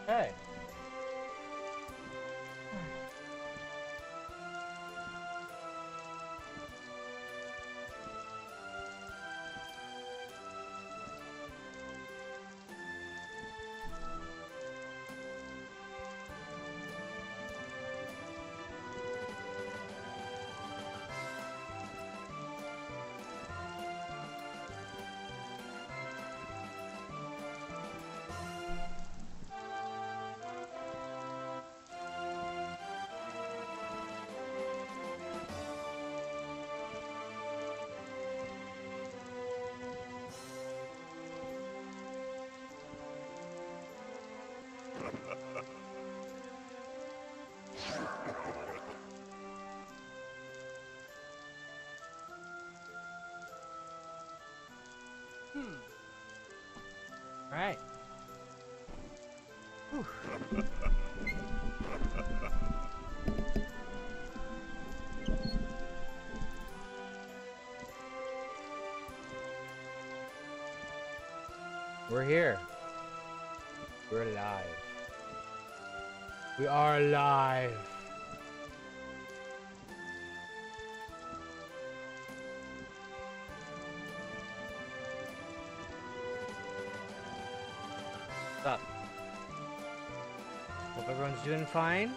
Hey. Right. We're here. We're alive. We are alive. What's up? Hope everyone's doing fine.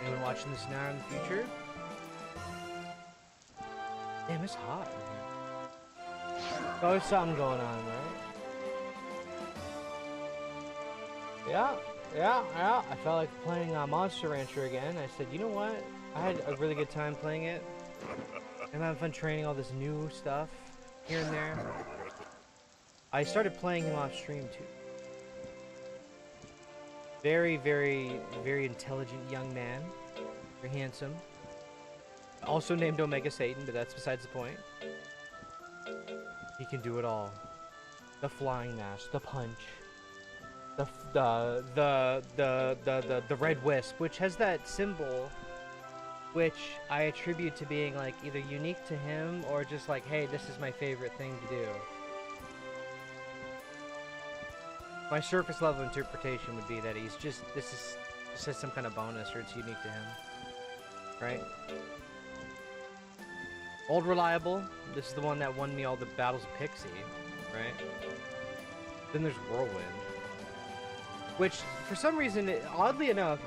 Anyone watching this now in the future? Damn, it's hot. There's always something going on, right? Yeah. I felt like playing Monster Rancher again. I said, you know what? I had a really good time playing it. I'm having fun training all this new stuff here and there. I started playing him off stream too. Very, very, very intelligent young man. Very handsome. Also named Omega Satan, but that's besides the point. He can do it all. The flying mash, the punch. the red wisp, which has that symbol, which I attribute to being like either unique to him or just like, hey, this is my favorite thing to do. My surface level interpretation would be that he's just this is some kind of bonus or it's unique to him, right? Old Reliable. This is the one that won me all the battles of Pixie, right? Then there's Whirlwind, which for some reason, oddly enough,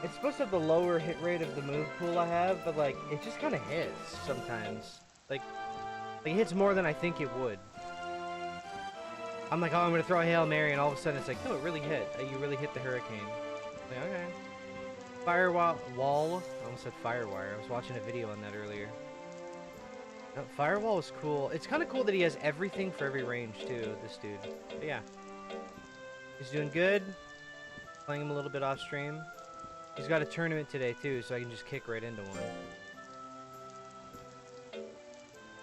it's supposed to have the lower hit rate of the move pool I have, but like it just kind of hits sometimes. Like it hits more than I think it would. I'm like, oh, I'm gonna throw a Hail Mary, and all of a sudden it's like, no, it really hit. You really hit the hurricane. Like, okay. Firewall. I almost said Firewire. I was watching a video on that earlier. No, Firewall was cool. It's kind of cool that he has everything for every range too, this dude. But yeah. He's doing good. Playing him a little bit off stream. He's got a tournament today too, so I can just kick right into one.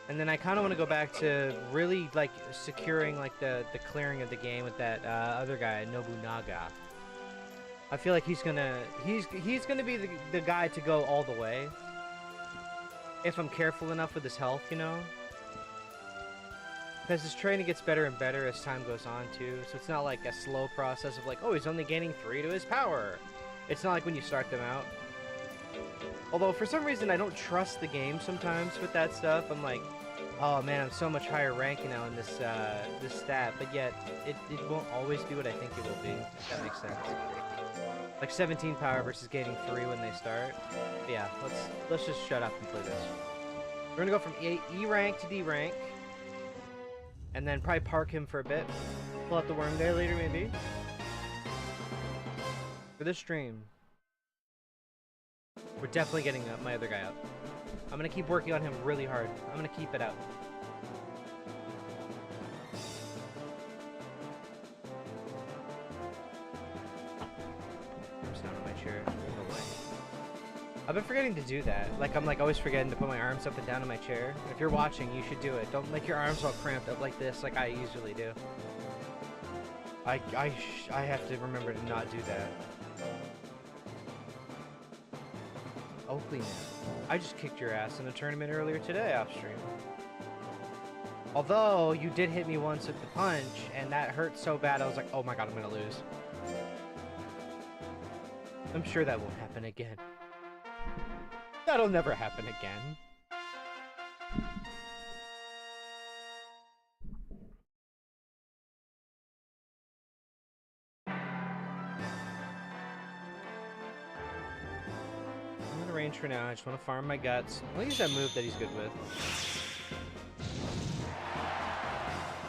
And then I kind of want to go back to really like securing like the clearing of the game with that other guy, Nobunaga. I feel like he's gonna be the guy to go all the way. If I'm careful enough with his health, you know? Because his training gets better and better as time goes on too, so it's not like a slow process of like, oh, he's only gaining 3 to his power. It's not like when you start them out. Although for some reason I don't trust the game sometimes with that stuff. I'm like, oh man, I'm so much higher ranking now in this this stat, but yet it won't always be what I think it will be, if that makes sense. Like 17 power versus gaining 3 when they start. But yeah, let's just shut up and play this. We're gonna go from E rank to D rank, and then probably park him for a bit. Pull out the worm there later maybe. For this stream, we're definitely getting my other guy out. I'm gonna keep working on him really hard. I'm gonna keep it out. Arms down on my chair. No way. I've been forgetting to do that. Like I'm like always forgetting to put my arms up and down on my chair. If you're watching, you should do it. Don't make your arms all cramped up like this, like I usually do. I have to remember to not do that. Oakley now. I just kicked your ass in a tournament earlier today off stream. Although, you did hit me once with the punch, and that hurt so bad I was like, oh my god, I'm gonna lose. I'm sure that won't happen again. That'll never happen again. Range for now. I just want to farm my guts. I'll use that move that he's good with.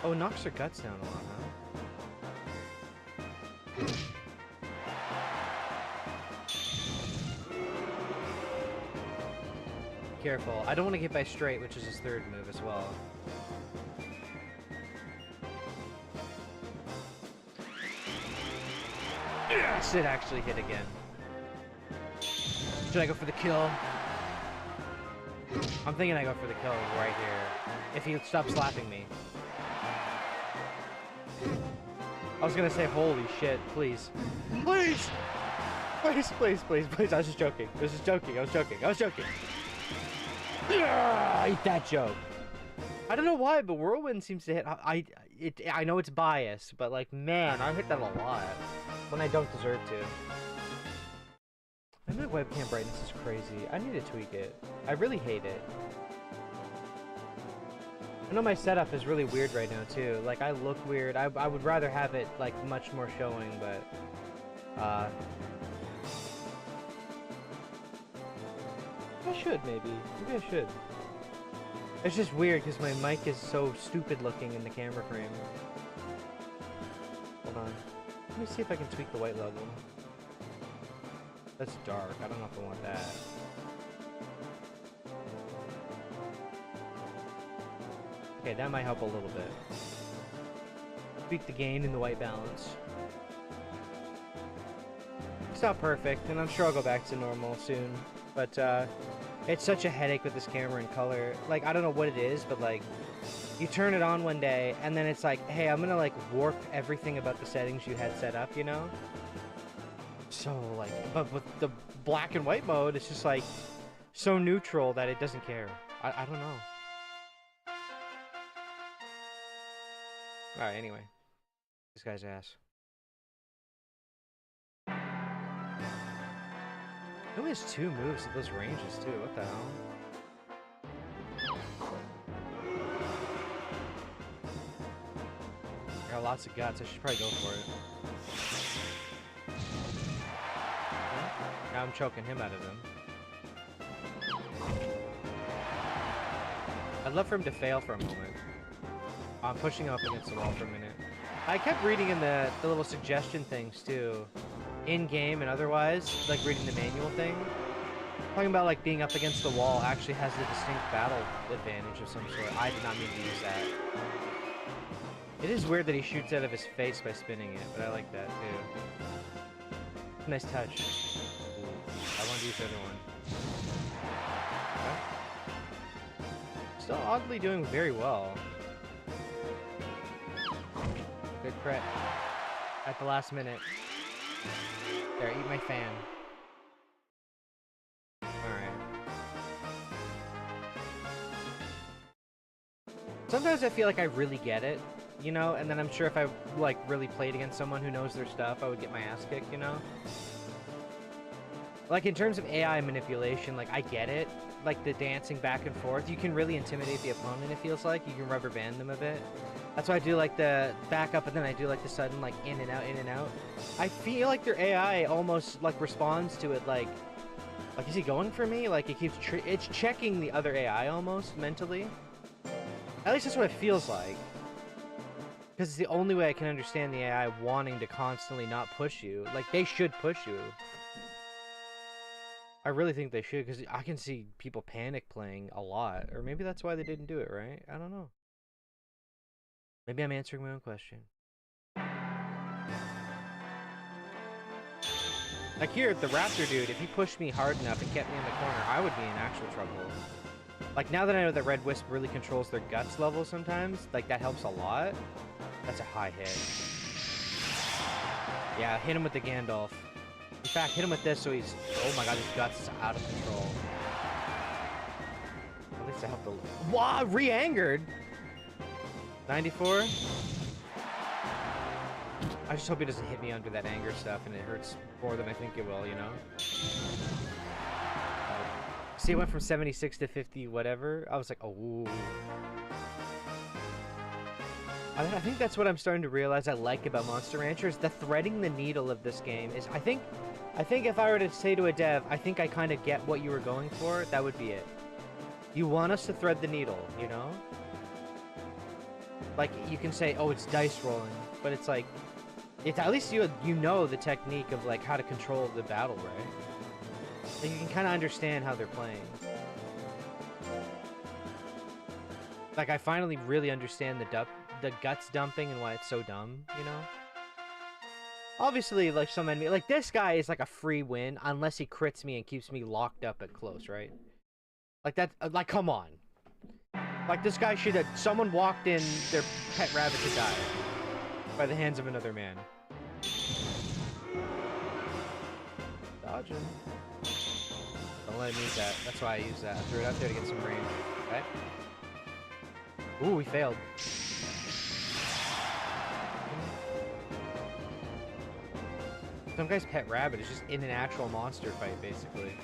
Oh, it knocks her guts down a lot, huh? Careful. I don't want to get by straight, which is his third move as well. Yes, it actually hit again. Should I go for the kill? I'm thinking I go for the kill right here. If he stops slapping me. I was gonna say, holy shit, please. Please! Please, please, please, please. I was just joking. I was just joking. I was joking. I was joking. Yeah, I ate that joke. I don't know why, but Whirlwind seems to hit. I know it's biased, but like, man, I hit that a lot when I don't deserve to. My webcam brightness is crazy. I need to tweak it. I really hate it. I know my setup is really weird right now too. Like I look weird. I would rather have it like much more showing, but I should maybe. Maybe I should. It's just weird because my mic is so stupid looking in the camera frame. Hold on. Let me see if I can tweak the white level. That's dark. I don't know if I want that. Okay, that might help a little bit. Tweak the gain in the white balance. It's not perfect, and I'm sure I'll go back to normal soon. But, it's such a headache with this camera and color. Like, I don't know what it is, but, like, You turn it on one day, and then it's like, hey, I'm gonna like warp everything about the settings you had set up, you know? So like, but with the black and white mode, it's just like so neutral that it doesn't care. I don't know. Alright, anyway. This guy's ass. He only has 2 moves at those ranges, too. What the hell? I got lots of guts. I should probably go for it. Now I'm choking him out of him. I'd love for him to fail for a moment. I'm pushing him up against the wall for a minute. I kept reading in the little suggestion things, too. In-game and otherwise, like reading the manual thing. Talking about like being up against the wall actually has a distinct battle advantage of some sort. I did not mean to use that. It is weird that he shoots out of his face by spinning it, but I like that too. Nice touch. Ooh, I want to use the other one. Okay. Still oddly doing very well. Good crit. At the last minute. There, eat my fan. Alright. Sometimes I feel like I really get it, you know? And then I'm sure if I, like, really played against someone who knows their stuff, I would get my ass kicked, you know? Like, in terms of AI manipulation, like, I get it. Like, the dancing back and forth. You can really intimidate the opponent, it feels like. You can rubber band them a bit. That's why I do like the back up, and then I do like the sudden, like, in and out, in and out. I feel like their AI almost, like, responds to it, like, is he going for me? Like, it keeps, it's checking the other AI almost, mentally. At least that's what it feels like. Because it's the only way I can understand the AI wanting to constantly not push you. Like, they should push you. I really think they should, because I can see people panic playing a lot. Or maybe that's why they didn't do it, right? I don't know. Maybe I'm answering my own question. Like here, the Raptor dude, if he pushed me hard enough and kept me in the corner, I would be in actual trouble. Like now that I know that Red Wisp really controls their guts level sometimes, like that helps a lot. That's a high hit. Yeah, hit him with the Gandalf. In fact, hit him with this so he's... Oh my god, his guts is out of control. At least I helped a little. Wow, re-angered! 94? I just hope he doesn't hit me under that anger stuff and it hurts more than I think it will, you know? See, it went from 76 to 50 whatever. I was like, oh. I think that's what I'm starting to realize I like about Monster Rancher is the threading the needle of this game is... I think if I were to say to a dev, I think I kind of get what you were going for, that would be it. You want us to thread the needle, you know? Like, you can say, oh, it's dice rolling, but it's like, it's at least you know the technique of, like, how to control the battle, right? Like, you can kind of understand how they're playing. Like, I finally really understand the guts dumping and why it's so dumb, you know? Obviously, like, some enemy, like, this guy is, like, a free win, unless he crits me and keeps me locked up at close, right? Like, that, like, come on. Like, this guy should have... Someone walked in, their pet rabbit to die. By the hands of another man. Dodging. Don't let him use that. That's why I use that. I threw it out there to get some range. Okay? Ooh, we failed. Some guy's pet rabbit is just in an actual monster fight, basically.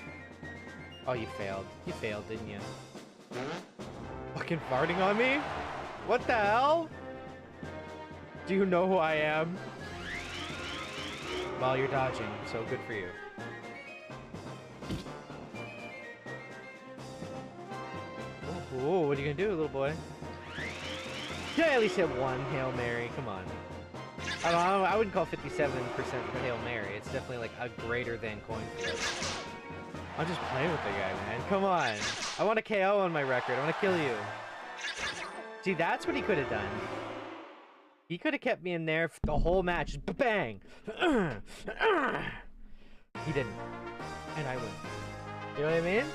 Oh, you failed. You failed, didn't you? Fucking farting on me? What the hell? Do you know who I am? Well, you're dodging, so good for you. Oh, what are you gonna do, little boy? Yeah, at least hit one Hail Mary. Come on. I wouldn't call 57% Hail Mary. It's definitely like a greater than coin flip. I'm just playing with the guy, man. Come on. I want a KO on my record. I want to kill you. See, that's what he could have done. He could have kept me in there for the whole match. Bang! He didn't. And I win. You know what I mean?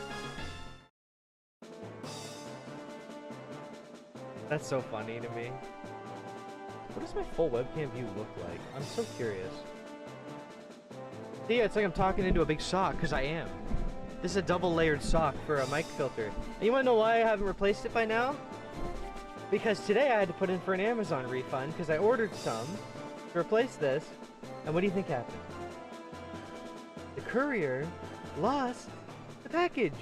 That's so funny to me. What does my full webcam view look like? I'm so curious. Yeah, it's like I'm talking into a big sock, because I am. This is a double layered sock for a mic filter. And you wanna know why I haven't replaced it by now? Because today I had to put in for an Amazon refund because I ordered some to replace this. And what do you think happened? The courier lost the package.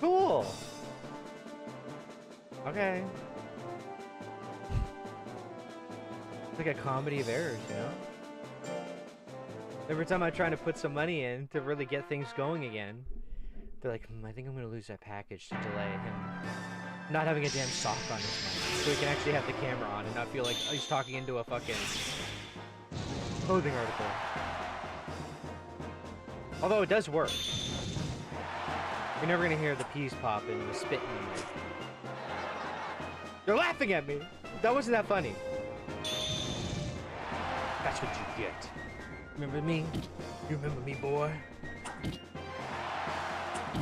Cool. Okay. It's like a comedy of errors, you know? Every time I'm trying to put some money in to really get things going again, they're like, I think I'm gonna lose that package to delay him not having a damn sock on his mic, so he can actually have the camera on and not feel like he's talking into a fucking clothing article. Although it does work. You're never gonna hear the peas pop and the spitting. You're laughing at me! That wasn't that funny. That's what you get. Remember me? You remember me, boy?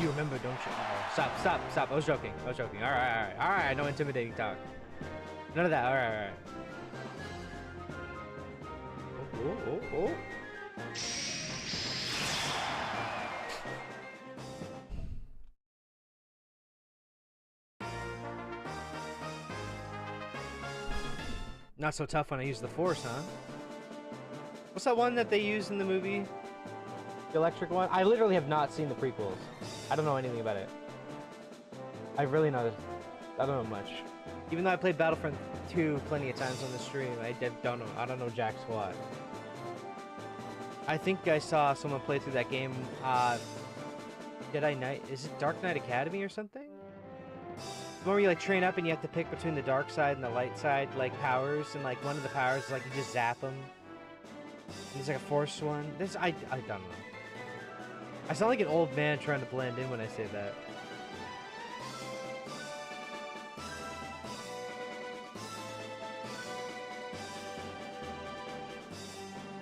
You remember, don't you? Stop. I was joking. Alright. No intimidating talk. None of that. Alright. Oh. Not so tough when I use the Force, huh? What's that one that they use in the movie? The electric one? I literally have not seen the prequels. I don't know anything about it. I don't know much. Even though I played Battlefront 2 plenty of times on the stream, I don't know jack squat. I think I saw someone play through that game, Jedi Knight, is it Dark Knight Academy or something? The one where you like train up and you have to pick between the dark side and the light side, like powers, and like one of the powers is like you just zap them. And there's like a force one. I don't know. I sound like an old man trying to blend in when I say that.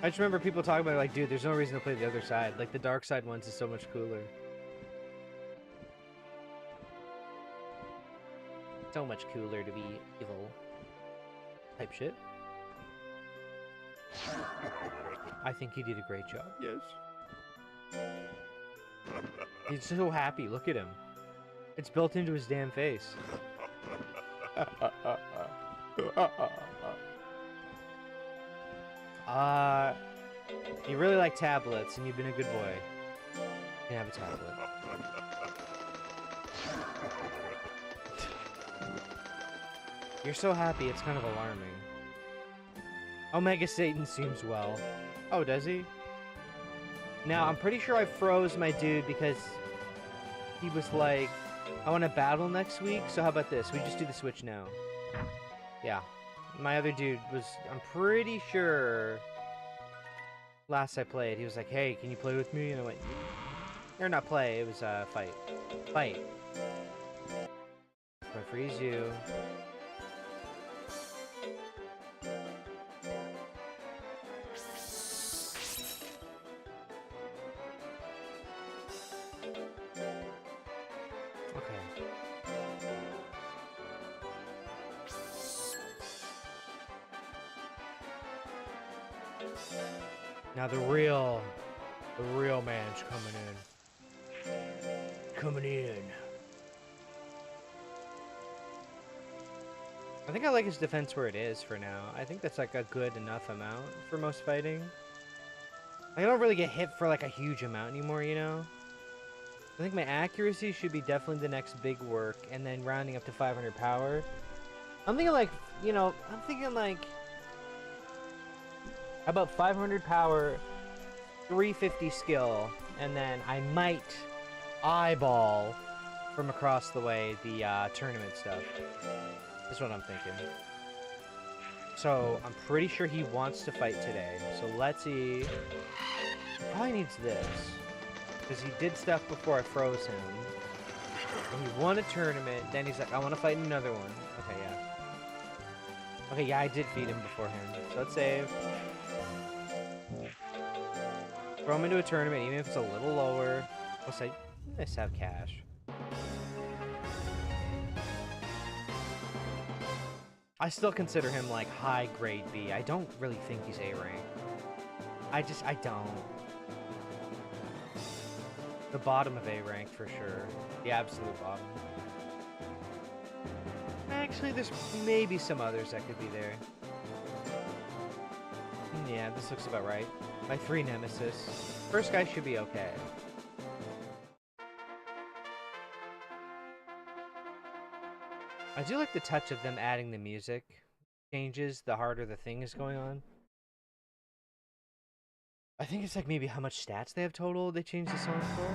I just remember people talking about it like, dude, there's no reason to play the other side. Like, the dark side ones is so much cooler. So much cooler to be evil. Type shit. I think he did a great job. Yes. He's so happy. Look at him. It's built into his damn face. You really like tablets, and you've been a good boy. You can have a tablet. You're so happy, it's kind of alarming. Omega Satan seems well. Oh, does he? Now, I'm pretty sure I froze my dude because he was like, I want to battle next week, so how about this? We just do the Switch now. Yeah. My other dude was, I'm pretty sure, last I played, he was like, hey, can you play with me? And I went, or not play, it was fight. Fight. If I freeze you. Now the real man's coming in. Coming in. I think I like his defense where it is for now. I think that's like a good enough amount for most fighting. I don't really get hit for like a huge amount anymore, you know? I think my accuracy should be definitely the next big work, and then rounding up to 500 power. I'm thinking like, you know, about 500 power, 350 skill, and then I might eyeball from across the way the tournament stuff. That's what I'm thinking. So I'm pretty sure he wants to fight today. So let's see. He probably needs this, because he did stuff before I froze him. And he won a tournament. Then he's like, I want to fight another one. Okay, yeah. Okay, yeah, I did feed him beforehand. So let's save. Throw him into a tournament, even if it's a little lower. Let's say, let's have cash. I still consider him like high grade B. I don't really think he's A rank. I don't. The bottom of A rank for sure. The absolute bottom. Actually, there's maybe some others that could be there. Yeah, this looks about right. My 3 nemesis. First guy should be okay. I do like the touch of them adding the music. Changes the harder the thing is going on. I think it's like maybe how much stats they have total they changed the song for.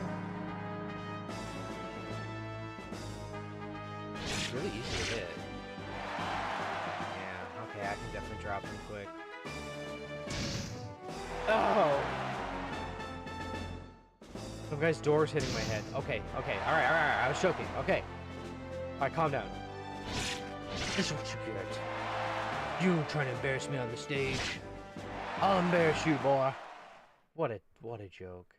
It's really easy to hit. Yeah, okay, I can definitely drop him quick. Oh! Some guy's door's hitting my head. Okay, alright, I was joking. Okay. Alright, calm down. This is what you get. You trying to embarrass me on the stage. I'll embarrass you, boy. What a joke.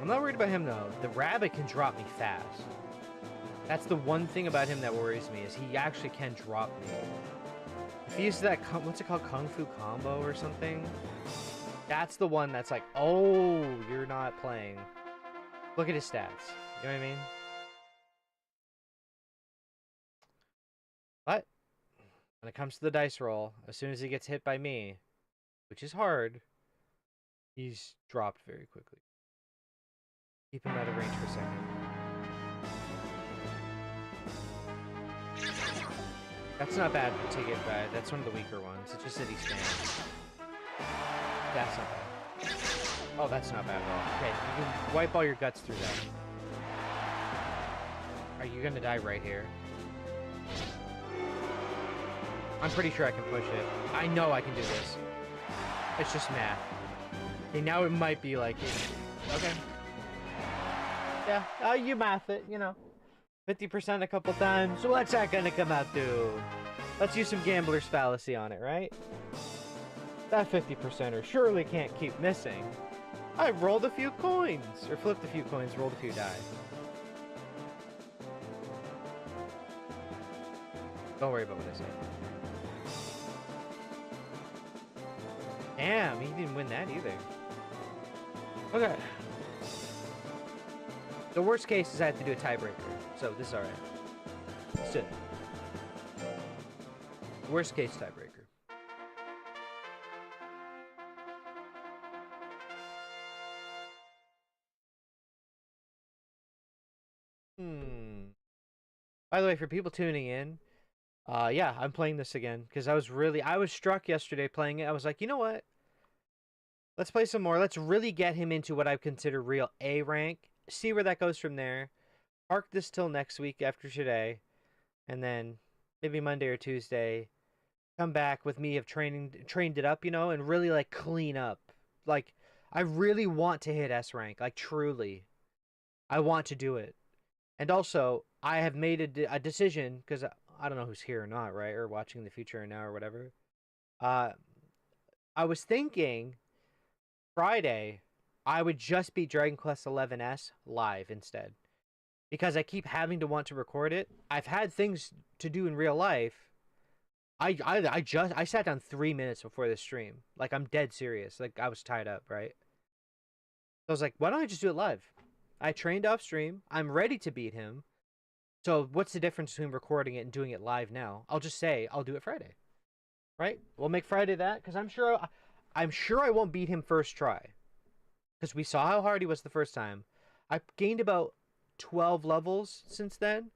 I'm not worried about him though. The rabbit can drop me fast. That's the one thing about him that worries me, is he actually can drop me. If he uses that, what's it called, Kung Fu combo or something? That's the one that's like, oh, you're not playing. Look at his stats. You know what I mean? But when it comes to the dice roll, as soon as he gets hit by me, which is hard, he's dropped very quickly. Keep him out of range for a second. That's not bad to get by. That's one of the weaker ones. It's just that he stands. That's not bad. Oh, that's not bad at all. Okay, you can wipe all your guts through that. Are you gonna die right here? I'm pretty sure I can push it. I know I can do this. It's just math. Okay, now it might be like... Okay. Yeah, you math it, you know. 50% a couple times. So what's that gonna come out to? Let's use some gambler's fallacy on it, right? That 50%er surely can't keep missing. I rolled a few coins. Or flipped a few coins, rolled a few die. Don't worry about what I said. Damn, he didn't win that either. Okay. The worst case is I have to do a tiebreaker, so this is alright. Sit. Worst case tiebreaker. By the way, for people tuning in, yeah, I'm playing this again because I was struck yesterday playing it. I was like, you know what? Let's play some more. Let's really get him into what I consider real A rank. See where that goes from there. Park this till next week after today, and then maybe Monday or Tuesday, come back with me of trained it up, you know, and really like clean up. Like, I really want to hit S rank, like truly. I want to do it. And also, I have made a decision, because I don't know who's here or not, right? Or watching in the future or now or whatever. I was thinking Friday, I would just be Dragon Quest XI-S live instead. Because I keep having to want to record it. I've had things to do in real life. I sat down 3 minutes before the stream. Like, I'm dead serious. Like, I was tied up, right? So I was like, why don't I just do it live? I trained off stream. I'm ready to beat him. So what's the difference between recording it and doing it live now? I'll just say I'll do it Friday. Right? We'll make Friday that, because I'm sure I won't beat him first try. Because we saw how hard he was the first time. I gained about 12 levels since then,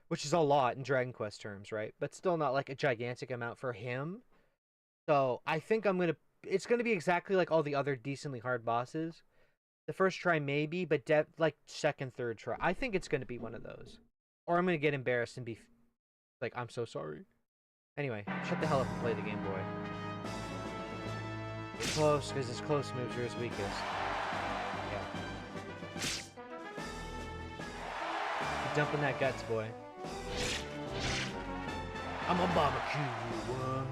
which is a lot in Dragon Quest terms, right? But still not like a gigantic amount for him. So I think it's gonna be exactly like all the other decently hard bosses. The first try maybe, but like second, third try. I think it's gonna be one of those. Or I'm gonna get embarrassed and be like, I'm so sorry. Anyway, shut the hell up and play the Game Boy. It's close, because his close moves are his weakest. Yeah. You're dumping that guts, boy. I'm a barbecue one.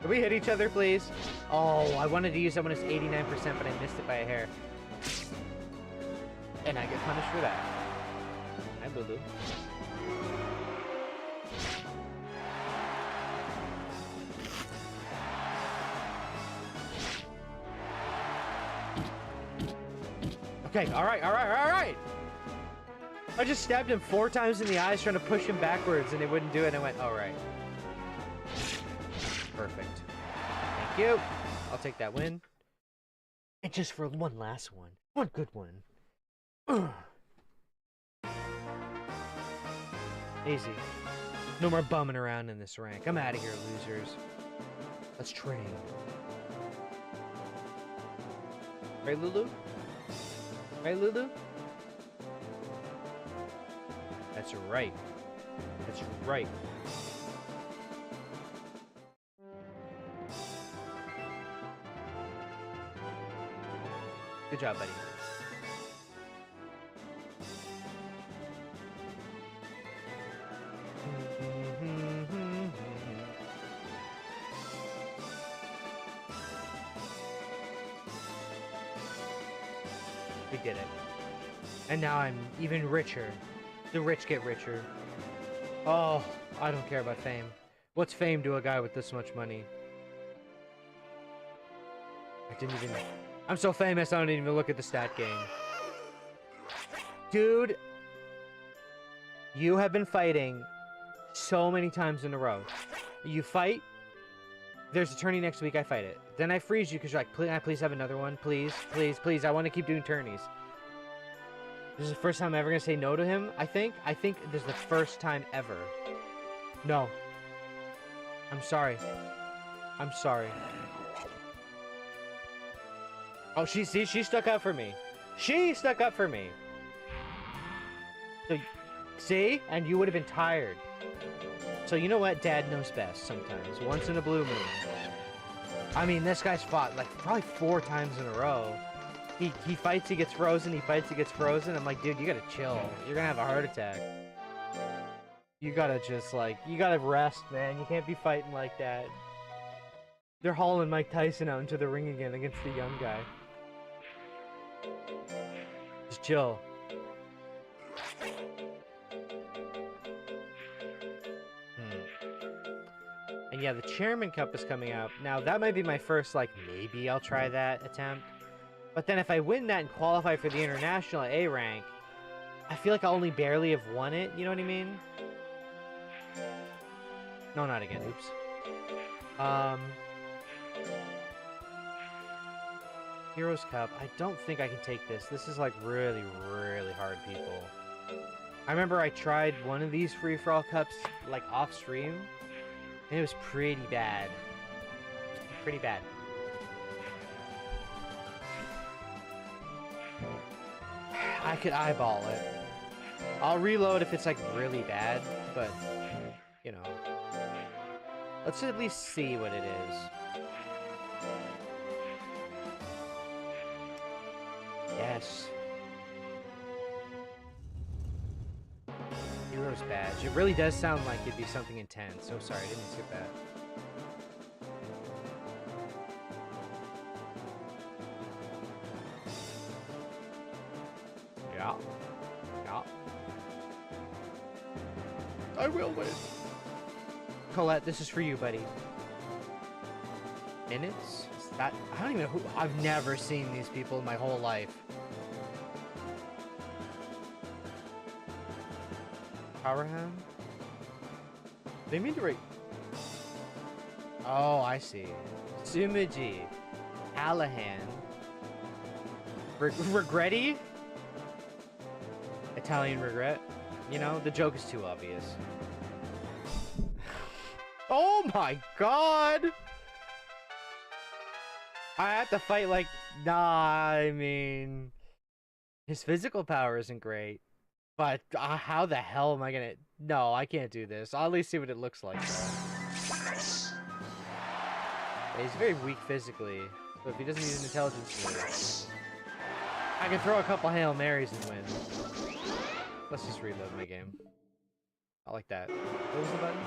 Can we hit each other, please? Oh, I wanted to use that when it's 89%, but I missed it by a hair. And I get punished for that. Hi, Lulu. Okay, alright. I just stabbed him 4 times in the eyes trying to push him backwards and it wouldn't do it and I went, alright. Perfect. Thank you. I'll take that win. And just for one last one. One good one. Easy. No more bumming around in this rank. I'm out of here, losers. Let's train. Right, Lulu? Right, Lulu? That's right. That's right. Good job, buddy. We did it. And now I'm even richer. The rich get richer. Oh, I don't care about fame. What's fame to a guy with this much money? I didn't even... I'm so famous I don't even look at the stat game. Dude, you have been fighting so many times in a row. You fight, there's a tourney next week, I fight it. Then I freeze you because you're like, can I please have another one? Please, please, please, I want to keep doing tourneys. This is the first time I'm ever going to say no to him, I think. I think this is the first time ever. No. I'm sorry. I'm sorry. Oh, she stuck up for me. She stuck up for me. So, see? And you would have been tired. So you know what? Dad knows best sometimes. Once in a blue moon. I mean, this guy's fought like probably 4 times in a row. He fights, he gets frozen, he fights, he gets frozen. I'm like, dude, you gotta chill. You're gonna have a heart attack. You gotta just like, you gotta rest, man. You can't be fighting like that. They're hauling Mike Tyson out into the ring again against the young guy. Just chill. And yeah, the Chairman Cup is coming up. Now, that might be my first, like, maybe I'll try that attempt. But then if I win that and qualify for the International A rank, I feel like I only barely have won it. You know what I mean? No, not again. Oops. Heroes Cup. I don't think I can take this. This is, like, really, really hard, people. I remember I tried one of these free-for-all cups, like, off-stream. And it was pretty bad. Pretty bad. I could eyeball it. I'll reload if it's like really bad, but you know. Let's at least see what it is. Yes. Hero's badge. It really does sound like it'd be something intense. So sorry, I didn't skip that. Yeah. Yeah. I will win. Colette, this is for you, buddy. Minutes? Is that... I don't even know who... I've never seen these people in my whole life. Powerham? They mean to rate. Oh, I see. Sumaji. Callahan. Regretti? Italian regret. You know, the joke is too obvious. Oh my god! I have to fight like... Nah, I mean... His physical power isn't great. But how the hell am I gonna... No, I can't do this. I'll at least see what it looks like, though. Yeah, he's very weak physically. So if he doesn't use an intelligence move, I can throw a couple Hail Marys and win. Let's just reload my game. I like that. What was the button?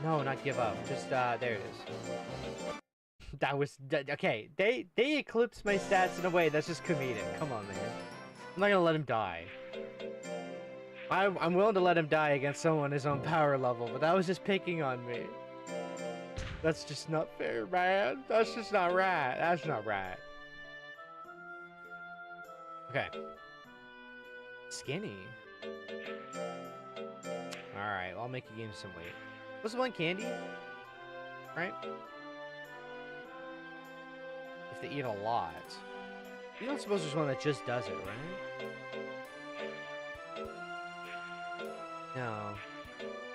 No, not give up. Just, there it is. That was, okay, they eclipsed my stats in a way that's just comedic. Come on, man. I'm not gonna let him die. I'm willing to let him die against someone his own power level, but that was just picking on me. That's just not fair, man. That's just not right. That's not right. Okay. Skinny. Alright, well, I'll make you gain some weight. What's the one candy? Right? If they eat a lot. You don't suppose there's one that just does it, right? No.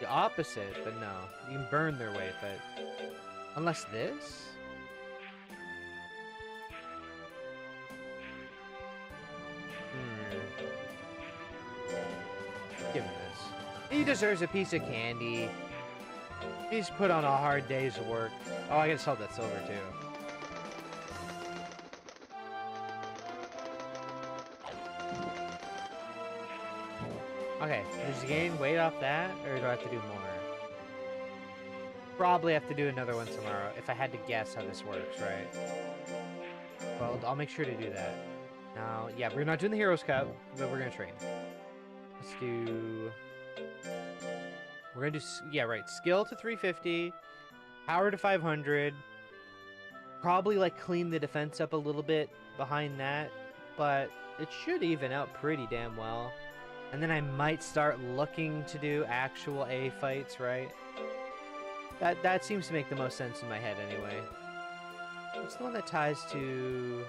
The opposite, but no. You can burn their weight, but... Unless this? Give him this. He deserves a piece of candy. He's put on a hard day's work. Oh, I gotta sell that silver, too. Okay, does he gain weight off that, or do I have to do more? Probably have to do another one tomorrow, if I had to guess how this works, right? Well, I'll make sure to do that. Now, yeah, we're not doing the Heroes Cup, but we're gonna train. Let's do... We're gonna do, yeah, right, skill to 350, power to 500, probably, like, clean the defense up a little bit behind that, but it should even out pretty damn well. And then I might start looking to do actual A fights, right? That seems to make the most sense in my head anyway. What's the one that ties to...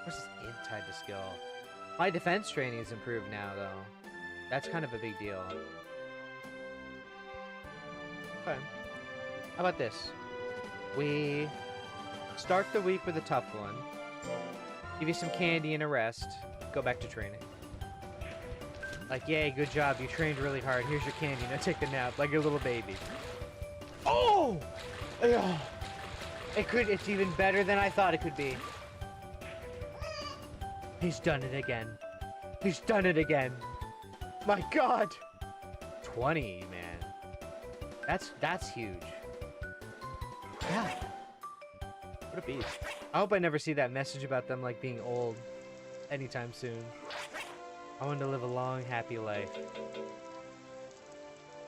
What's this int tied to skill? My defense training is improved now, though. That's kind of a big deal. Okay. How about this? We start the week with a tough one. Give you some candy and a rest. Go back to training. Like, yay, good job. You trained really hard. Here's your candy. Now take a nap like a little baby. Oh! Ugh. It's even better than I thought it could be. He's done it again. He's done it again. My God. 20, man. That's huge. Yeah. What a beast. I hope I never see that message about them, like, being old anytime soon. I want to live a long, happy life.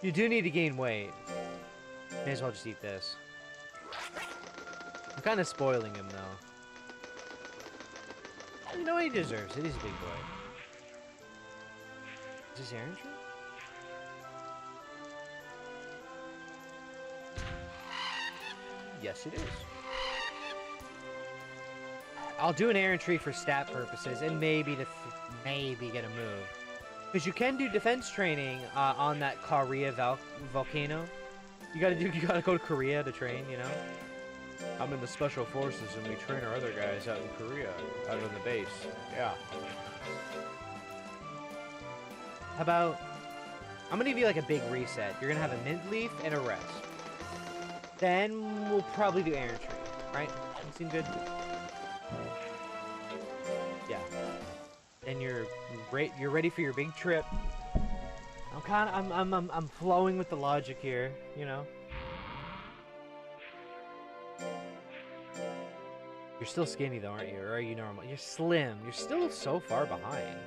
You do need to gain weight. May as well just eat this. I'm kind of spoiling him, though. You know what he deserves it. He's a big boy. Is this Aaron true? Yes, it is. I'll do an errant tree for stat purposes and maybe to maybe get a move. Because you can do defense training on that Korea volcano. You gotta go to Korea to train, you know? I'm in the special forces and we train our other guys out in Korea, out on the base. Yeah. How about... I'm gonna give you like a big reset. You're gonna have a mint leaf and a rest. Then we'll probably do errant tree, right? That seem good? Yeah. Then you're ready for your big trip. I'm flowing with the logic here, you know. You're still skinny though, aren't you? Or are you normal? You're slim. You're still so far behind.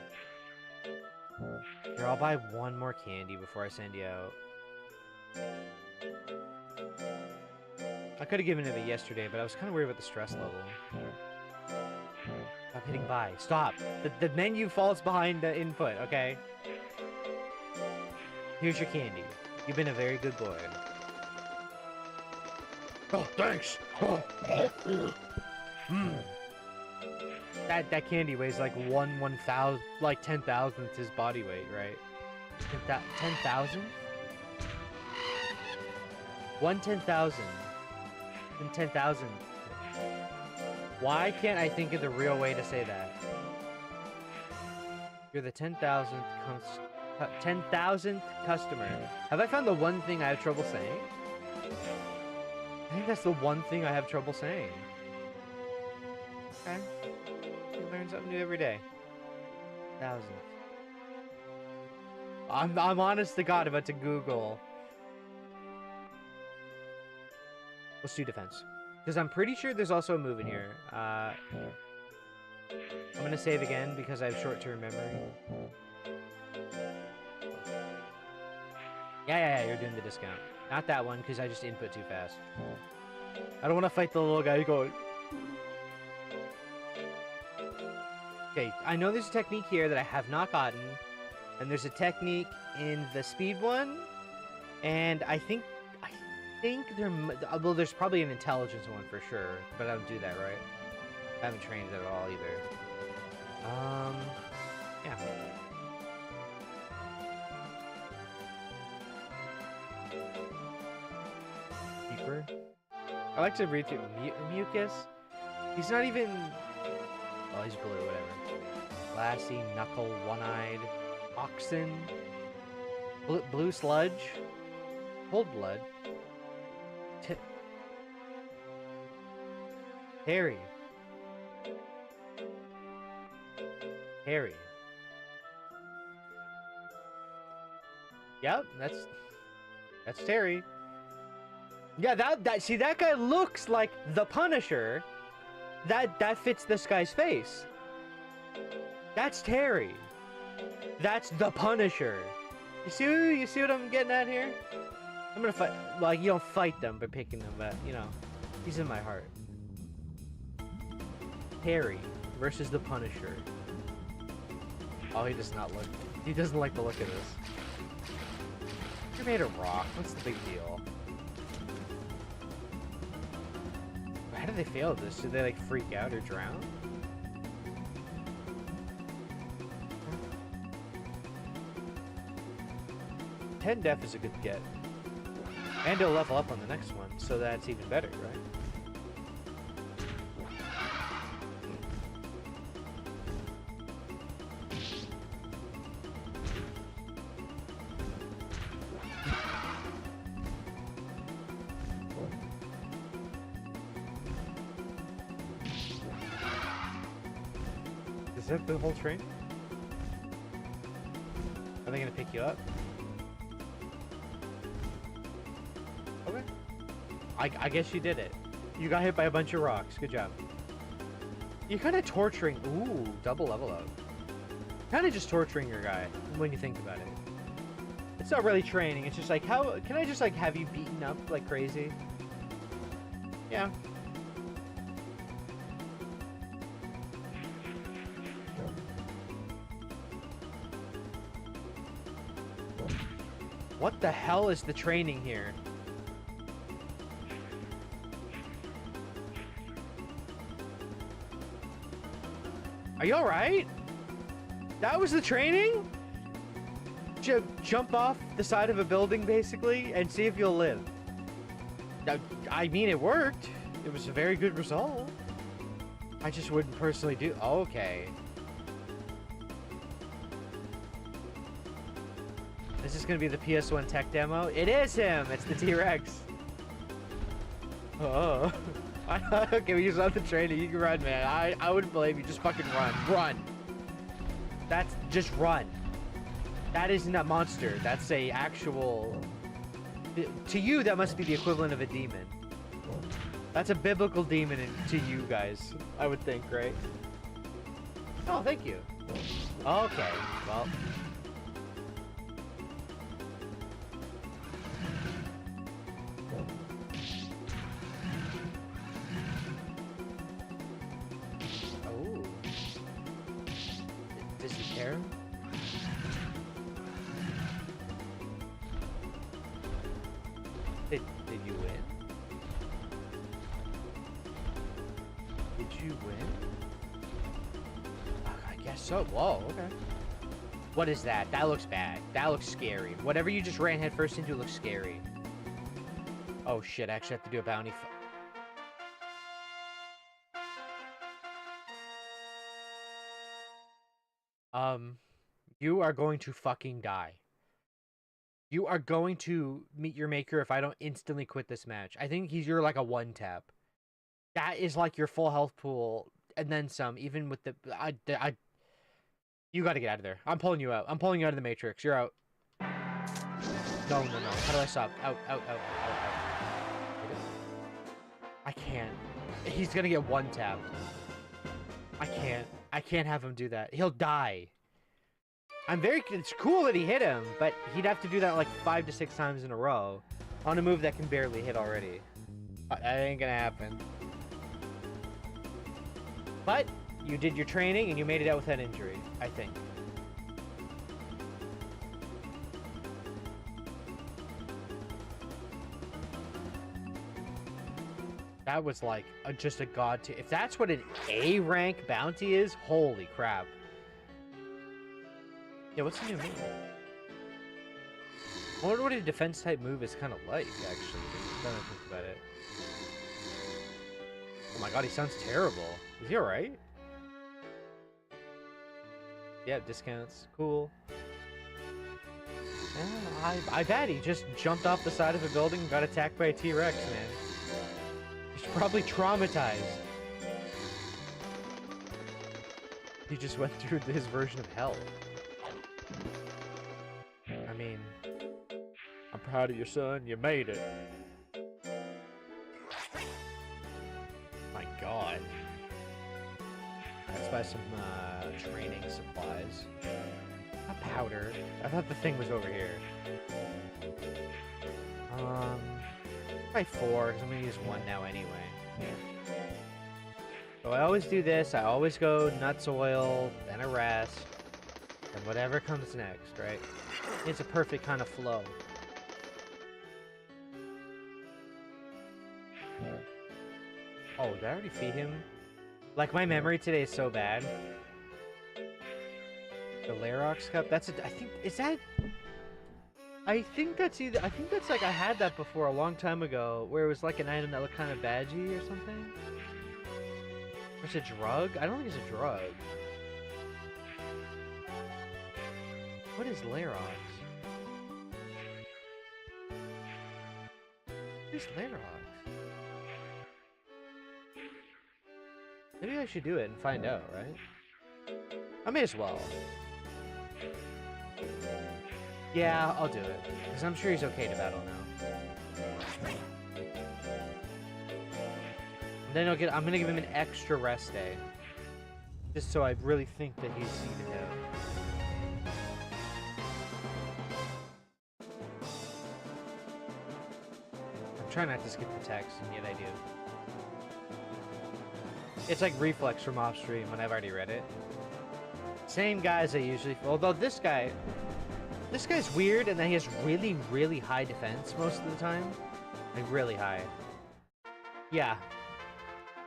Here, I'll buy one more candy before I send you out. I could have given it a yesterday, but I was kind of worried about the stress level. Stop hitting buy. Stop. The menu falls behind the input, okay? Here's your candy. You've been a very good boy. Oh, thanks. Oh. That candy weighs like 1/1000, like 10,000th his body weight, right? 10,000? 1/10,000. And 10,000. Why can't I think of the real way to say that? You're the 10,000th customer. Have I found the one thing I have trouble saying? I think that's the one thing I have trouble saying. Okay. You learn something new every day. 1,000th. I'm honest to God about to Google Let's do defense. Because I'm pretty sure there's also a move in here. I'm gonna save again because I have short-term memory. Yeah, you're doing the discount. Not that one, because I just input too fast. I don't want to fight the little guy going... Okay, I know there's a technique here that I have not gotten. And there's a technique in the speed one. And I think there... Well, there's probably an intelligence one for sure. But I don't do that, right? I haven't trained it at all either. Yeah. Keeper. I like to read through Mucus. He's not even... Oh, he's blue, whatever. Glassy, Knuckle, One-Eyed, Oxen, Blue Sludge, Cold Blood, Harry. Yep, that's Terry. Yeah, see, that guy looks like the Punisher. That fits this guy's face. That's Terry. That's the Punisher. You see what I'm getting at here? I'm gonna fight. Like, you don't fight them by picking them, but you know, he's in my heart. Terry versus the Punisher. Oh, he does not look. He doesn't like the look of this. You're made of rock. What's the big deal? How do they fail this? Did they like freak out or drown? Ten def is a good get. And he'll level up on the next one, so that's even better, right? Is that the whole train? Are they gonna pick you up? Okay. I guess you did it. You got hit by a bunch of rocks. Good job. You're kind of torturing... Ooh, double level up. Kind of just torturing your guy when you think about it. It's not really training. It's just like, how... Can I just, like, have you beaten up like crazy? Yeah. What the hell is the training here? Are you alright? That was the training? Jump off the side of a building, basically, and see if you'll live. Now, I mean, it worked. It was a very good result. I just wouldn't personally do... Okay. Is this going to be the PS1 tech demo? It is him! It's the T-Rex. Oh. Okay, we use on the training. You can run, man. I wouldn't blame you. Just fucking run. Run. That's... Just run. That isn't a monster. That's a actual... To you, that must be the equivalent of a demon. That's a biblical demon to you guys, I would think, right? Oh, thank you. Okay, well... Oh. Does he care? Did you win? Did you win? I guess so. Whoa, okay. What is that? That looks bad. That looks scary. Whatever you just ran headfirst into looks scary. Oh shit, I actually have to do a bounty. You are going to fucking die. You are going to meet your maker if I don't instantly quit this match. I think you're like a one tap. That is like your full health pool and then some. Even with the you got to get out of there. I'm pulling you out. I'm pulling you out of the matrix. You're out. No. How do I stop? Out. I can't. He's gonna get one tapped. I can't. I can't have him do that. He'll die. It's cool that he hit him, but he'd have to do that like 5 to 6 times in a row on a move that can barely hit already. That ain't gonna happen. But you did your training and you made it out without injury, I think. That was like just a god tier. If that's what an A rank bounty is, holy crap. Yeah, what's the new move? I wonder what a defense type move is kind of like, actually. Now that I think about it. Oh my god, he sounds terrible. Is he alright? Yeah, discounts. Cool. Yeah, I bet he just jumped off the side of a building and got attacked by a T-Rex, man. He's probably traumatized. He just went through his version of hell. I mean, I'm proud of your son. You made it. My god. Let's buy some training supplies. A powder. I thought the thing was over here. Probably 4, because I'm going to use 1 now anyway. So I always do this. I always go nuts oil, then a rest, and whatever comes next, right? It's a perfect kind of flow. Oh, did I already feed him? Like, my memory today is so bad. The Larox cup, I think, is that... I think that's like I had that before a long time ago, where it was like an item that looked kind of badgy or something. Or it's a drug? I don't think it's a drug. What is Larox? What is Larox? Maybe I should do it and find out, right? I may as well. Yeah, I'll do it. Because I'm sure he's okay to battle now. And then I'm going to give him an extra rest day. Just so I really think that he's seeded out. I'm trying not to skip the text, and yet I do. It's like reflex from off stream when I've already read it. Same guys I usually... Although this guy's weird, and then he has really, really high defense most of the time. Like, really high. Yeah.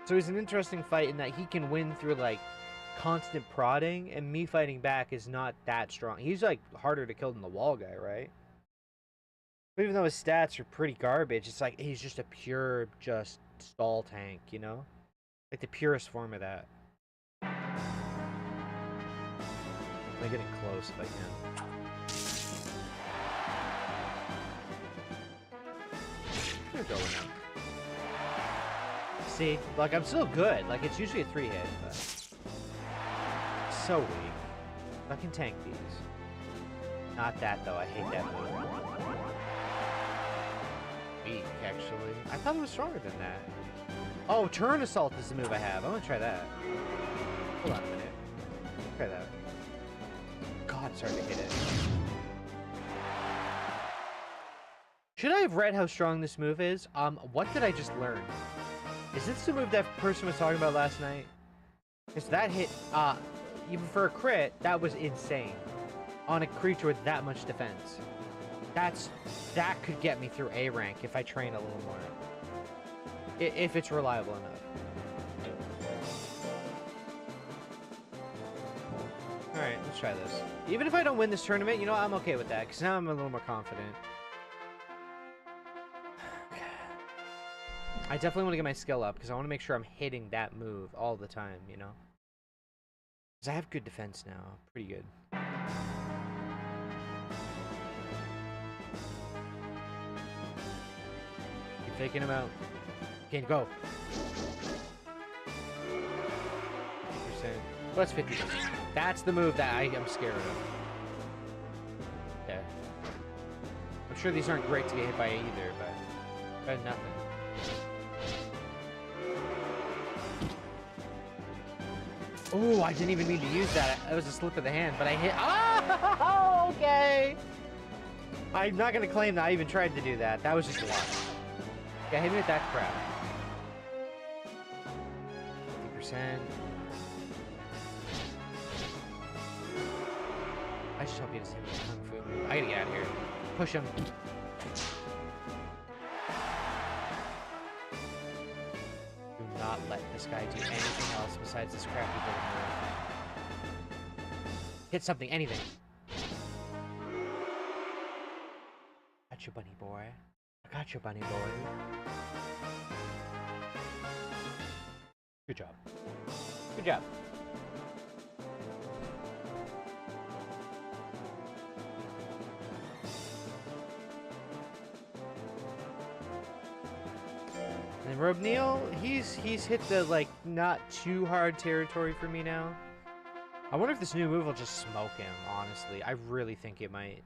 So he's an interesting fight in that he can win through, like, constant prodding, and me fighting back is not that strong. He's, like, harder to kill than the wall guy, right? But even though his stats are pretty garbage, it's like he's just a pure, just stall tank, you know? Like the purest form of that. I'm getting close if I can. They're going up. See, like I'm still good. Like it's usually a 3-hit, but so weak. I can tank these. Not that though. I hate that move. Weak, actually. I thought it was stronger than that. Oh, turn assault is the move I have. I'm gonna try that. Hold on a minute. Try that. God, it's hard to hit it. Should I have read how strong this move is? What did I just learn? Is this the move that person was talking about last night? Because that hit, even for a crit, that was insane. On a creature with that much defense. That could get me through A rank if I train a little more. If it's reliable enough. Alright, let's try this. Even if I don't win this tournament, you know what? I'm okay with that, because now I'm a little more confident. I definitely want to get my skill up, because I want to make sure I'm hitting that move all the time, you know? Because I have good defense now. Pretty good. Keep faking him out. Okay, go. 50%. What's 50%? That's the move that I am scared of. Okay. I'm sure these aren't great to get hit by either, but better than nothing. Oh, I didn't even mean to use that. It was a slip of the hand, but I hit. Oh, okay. I'm not gonna claim that I even tried to do that. That was just luck. Yeah, hit me with that crap. 50%. I just hope he doesn't hit me with Kung Fu move. I gotta get out of here. Push him. Do not let this guy do anything else besides this crappy little move. Hit something, anything. Got you, bunny boy. I got you, bunny boy. Good job. Good job. And Rob Neal, he's hit the like not too hard territory for me now. I wonder if this new move will just smoke him, honestly. I really think it might.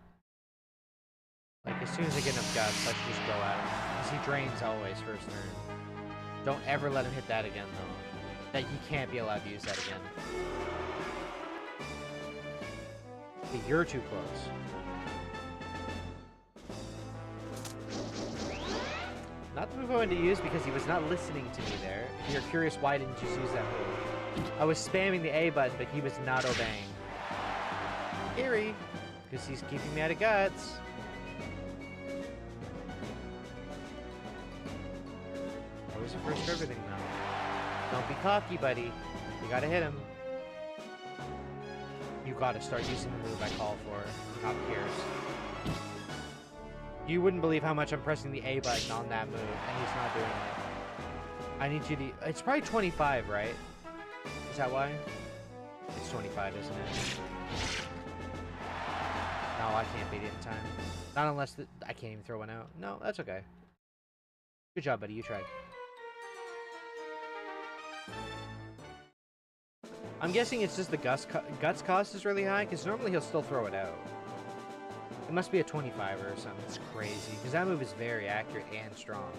Like, as soon as I get enough guts, I should just go at him. Because he drains always first turn. Don't ever let him hit that again, though. That he can't be allowed to use that again. Okay, you're too close. Not the move I wanted to use because he was not listening to me there. If you're curious why I didn't just use that move. I was spamming the A button, but he was not obeying. Scary. Because he's keeping me out of guts. Always a first for everything, though. Don't be cocky, buddy. You gotta hit him. You gotta start using the move I call for. Top cares. You wouldn't believe how much I'm pressing the A button on that move, and he's not doing it. I need you to... It's probably 25, right? Is that why? It's 25, isn't it? No, I can't beat it in time. Not unless... I can't even throw one out. No, that's okay. Good job, buddy. You tried. I'm guessing it's just the guts cost is really high, because normally he'll still throw it out. It must be a 25 or something. It's crazy, because that move is very accurate and strong.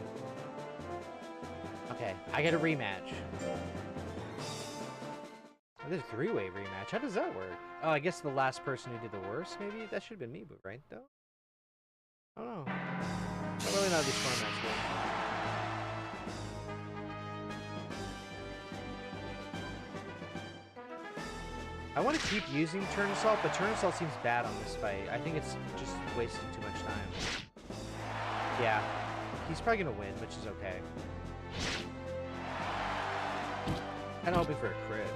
Okay, I get a rematch. Oh, there's a three-way rematch. How does that work? Oh, I guess the last person who did the worst, maybe? That should have been me, but right, though? I don't know. I don't really know how these formats work. I want to keep using Turn Assault, but Turn Assault seems bad on this fight. I think it's just wasting too much time. Yeah. He's probably going to win, which is okay. Kind of hoping for a crit.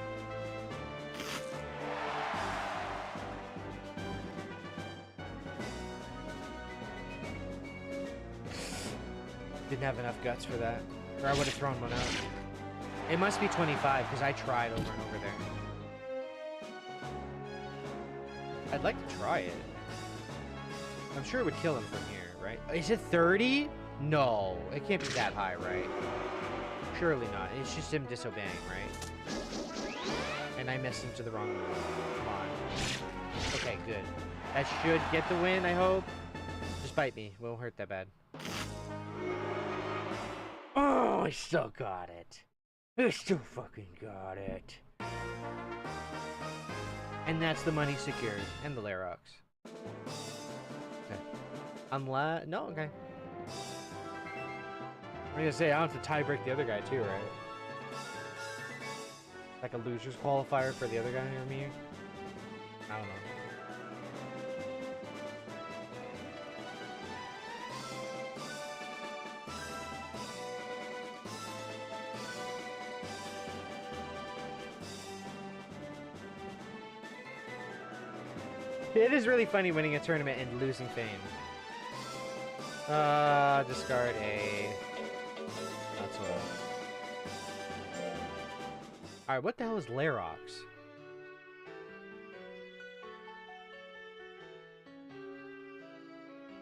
Didn't have enough guts for that. Or I would have thrown one out. It must be 25, because I tried over and over there. I'd like to try it. I'm sure it would kill him from here, right? Is it 30? No, it can't be that high, right? Surely not. It's just him disobeying, right? And I messed him to the wrong move. Come on. Okay, good. That should get the win, I hope. Just bite me. It won't hurt that bad. Oh, I still got it. I still fucking got it. And that's the money secured. And the Larox. Okay. Unless... No, okay. I'm gonna say, I don't have to tie break the other guy too, right? Like a loser's qualifier for the other guy or me? I don't know. It is really funny winning a tournament and losing fame. Discard a... That's what... Alright, what the hell is Larox?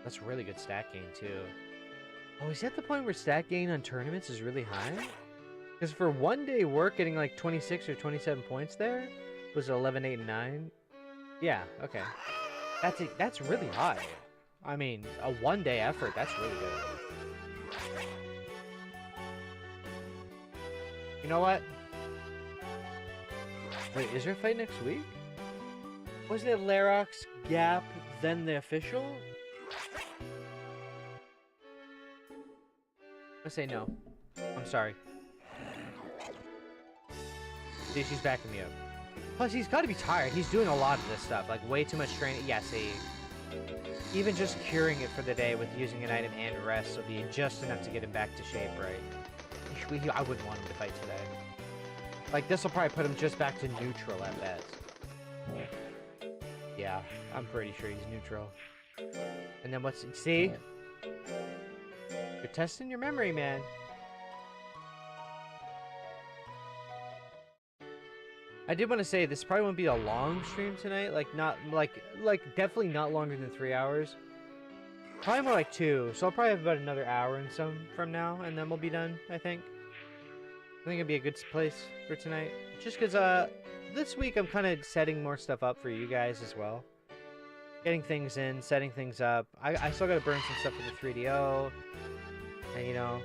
That's really good stat gain, too. Oh, is that the point where stat gain on tournaments is really high? Because for one day work, getting like 26 or 27 points there was 11, 8, and 9. Yeah, okay. That's really high. I mean, a one-day effort, that's really good. You know what? Wait, is there a fight next week? Wasn't it Larox, Gap, then the official? I say no. I'm sorry. See, she's backing me up. Plus, he's got to be tired. He's doing a lot of this stuff, like way too much training. Yeah, see. Even just curing it for the day with using an item and rest will be just enough to get him back to shape, right? I wouldn't want him to fight today. Like, this will probably put him just back to neutral at best. Yeah, I'm pretty sure he's neutral. And then what's... See? You're testing your memory, man. I did want to say, this probably won't be a long stream tonight. Like, not... Like, definitely not longer than 3 hours. Probably more like 2. So I'll probably have about another hour and some from now. And then we'll be done, I think. I think it'd be a good place for tonight. Just because, this week I'm kind of setting more stuff up for you guys as well. Getting things in, setting things up. I still gotta burn some stuff for the 3DO. And, you know,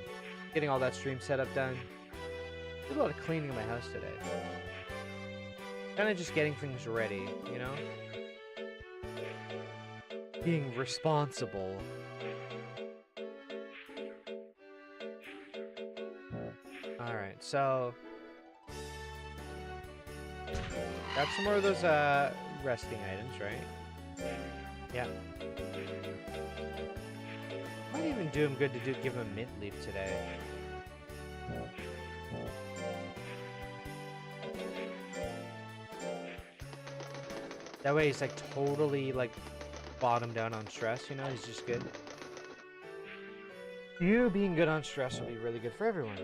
getting all that stream setup done. Did a lot of cleaning in my house today. Kind of just getting things ready, you know? Being responsible. Alright, so... Grab some more of those, resting items, right? Yeah. Might even do him good to give him a mint leaf today. That way he's, like, totally, like, bottomed down on stress, you know? He's just good. You being good on stress will be really good for everyone.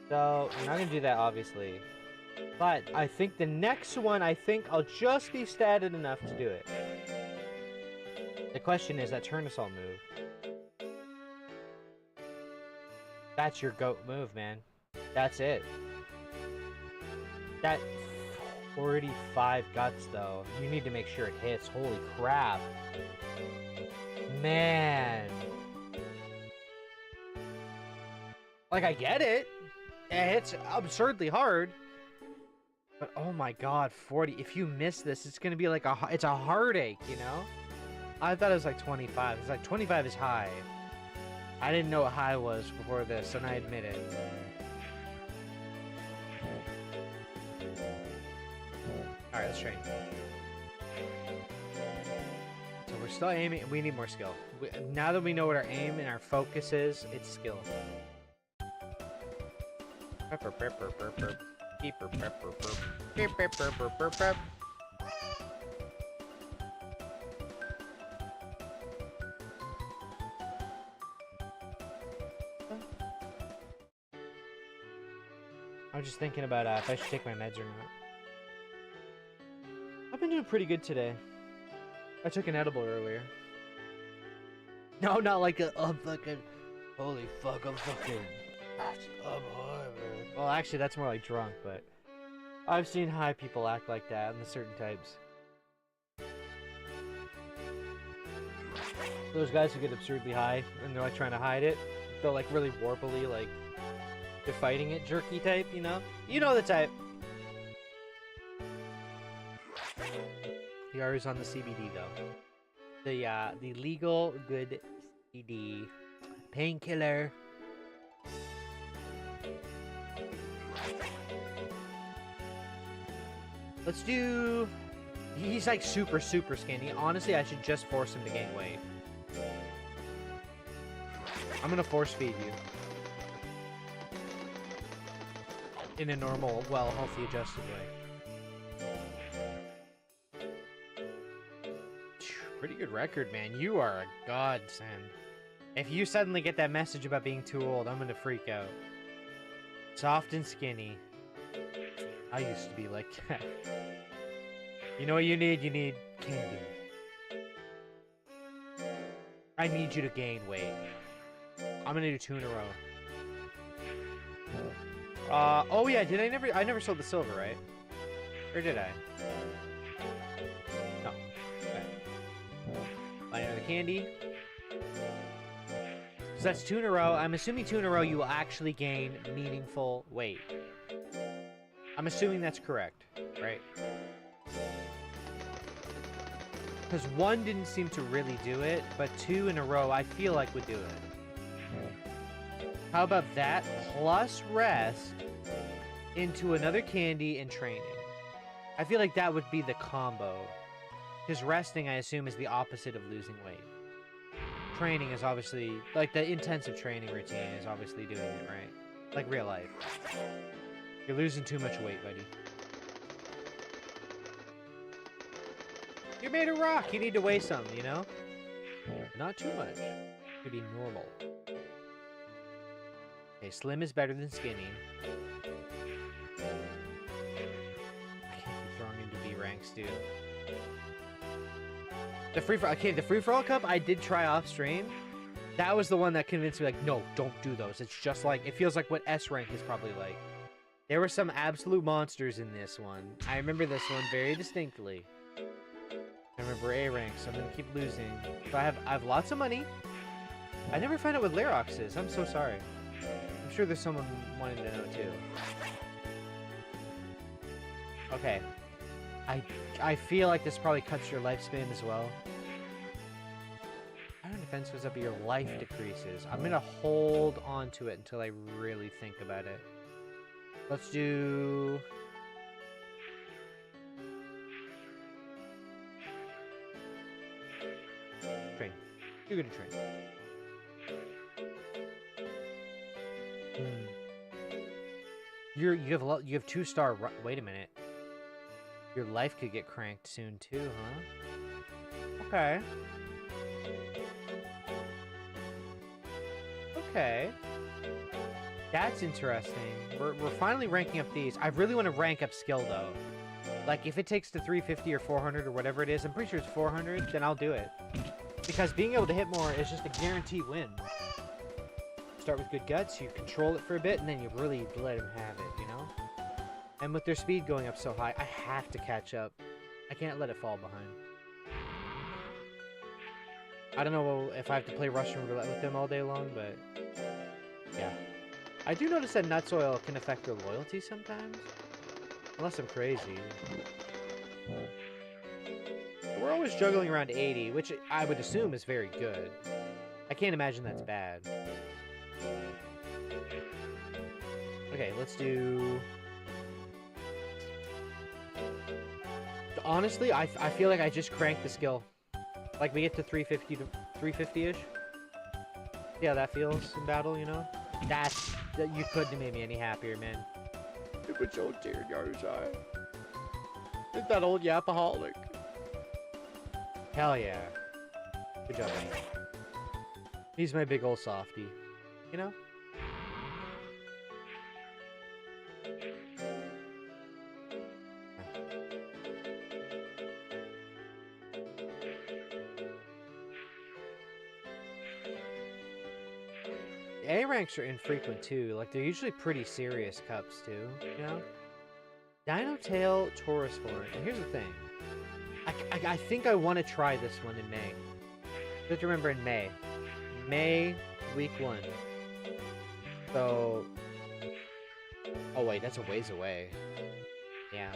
So, we're not gonna do that, obviously. But I think the next one, I'll just be statted enough to do it. The question is that turn assault move. That's your GOAT move, man. That's it. That 45 guts, though. You need to make sure it hits. Holy crap. Man. Like, I get it. It hits absurdly hard. But oh my god, 40. If you miss this, it's gonna be like it's a heartache, you know? I thought it was like 25. It's like 25 is high. I didn't know what high was before this, and I admit it. Alright, let's train. So we're still aiming. We need more skill. Now that we know what our aim and our focus is, it's skill. I'm just thinking about if I should take my meds or not. I've been doing pretty good today. I took an edible earlier. No, not like a fucking... Holy fuck, I'm fucking... I'm high, man. Well, actually, that's more like drunk, but... I've seen high people act like that, and the certain types. Those guys who get absurdly high, and they're like trying to hide it. They're like really warpily, like... They're fighting it, jerky type, you know? You know the type. He always on the CBD, though. The legal good CBD. Painkiller. Let's do... He's like super skinny. Honestly, I should just force him to gain weight. I'm gonna force feed you. In a normal, well, healthy, adjusted way. Pretty good record, man. You are a godsend. If you suddenly get that message about being too old, I'm gonna freak out. Soft and skinny. I used to be like that. You know what you need? You need candy. I need you to gain weight. I'm gonna do 2 in a row. Oh yeah, I never sold the silver, right? Or did I? No. Okay. Buy another candy. So that's 2 in a row. I'm assuming 2 in a row you will actually gain meaningful weight. I'm assuming that's correct, right? Because 1 didn't seem to really do it, but 2 in a row I feel like would do it. How about that plus rest into another candy and training? I feel like that would be the combo. Because resting, I assume, is the opposite of losing weight. Training is obviously, like, the intensive training routine is obviously doing it, right? Like real life. You're losing too much weight, buddy. You're made of rock. You need to weigh some, you know? Not too much. To be normal. Okay, slim is better than skinny. I can't keep throwing into B ranks, dude. The free-for-all cup I did try off stream. That was the one that convinced me, like, no, don't do those. It's just like, it feels like what S rank is probably like. There were some absolute monsters in this one. I remember this one very distinctly. I remember A rank, so I'm gonna keep losing. So I have lots of money. I never found out what Larox is. I'm so sorry. I'm sure there's someone wanting to know too. Okay. I feel like this probably cuts your lifespan as well. Iron defense goes up, but your life decreases. I'm gonna hold on to it until I really think about it. Let's do... train. You're gonna train. You have 2-star. Wait a minute. Your life could get cranked soon too, huh? Okay. Okay. That's interesting. We're finally ranking up these. I really want to rank up skill though. Like if it takes to 350 or 400 or whatever it is, I'm pretty sure it's 400, then I'll do it. Because being able to hit more is just a guaranteed win. Start with good guts, you control it for a bit, and then you really let him have it, you know? And with their speed going up so high, I have to catch up. I can't let it fall behind. I don't know if I have to play Russian roulette with them all day long, but... yeah. I do notice that nuts oil can affect their loyalty sometimes. Unless I'm crazy. We're always juggling around 80, which I would assume is very good. I can't imagine that's bad. Okay, let's do... Honestly, I feel like I just cranked the skill. Like, we get to 350 to 350-ish. See how that feels in battle, you know? You couldn't have made me any happier, man. It was so tear in your eye. It's that old yapaholic. Hell yeah. Good job, man. He's my big old softie. You know? A ranks are infrequent too. Like, they're usually pretty serious cups too, you know? Dino Tail, Taurus Horn. And here's the thing. I think I want to try this one in May. You have to remember in May. May, week 1. So... oh wait, that's a ways away. Yeah.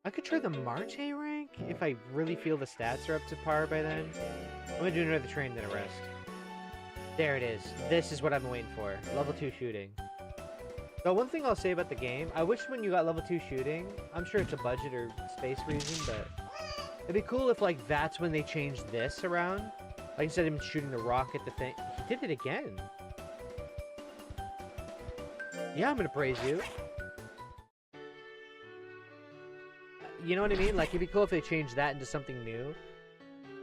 I could try the March A rank if I really feel the stats are up to par by then. I'm gonna do another train, then a rest. There it is. This is what I've been waiting for. Level 2 shooting. So one thing I'll say about the game, I wish when you got level 2 shooting, I'm sure it's a budget or space reason, but it'd be cool if like that's when they changed this around. Like instead of him shooting the rocket, the thing. He did it again. Yeah, I'm gonna praise you. You know what I mean? Like, it'd be cool if they changed that into something new.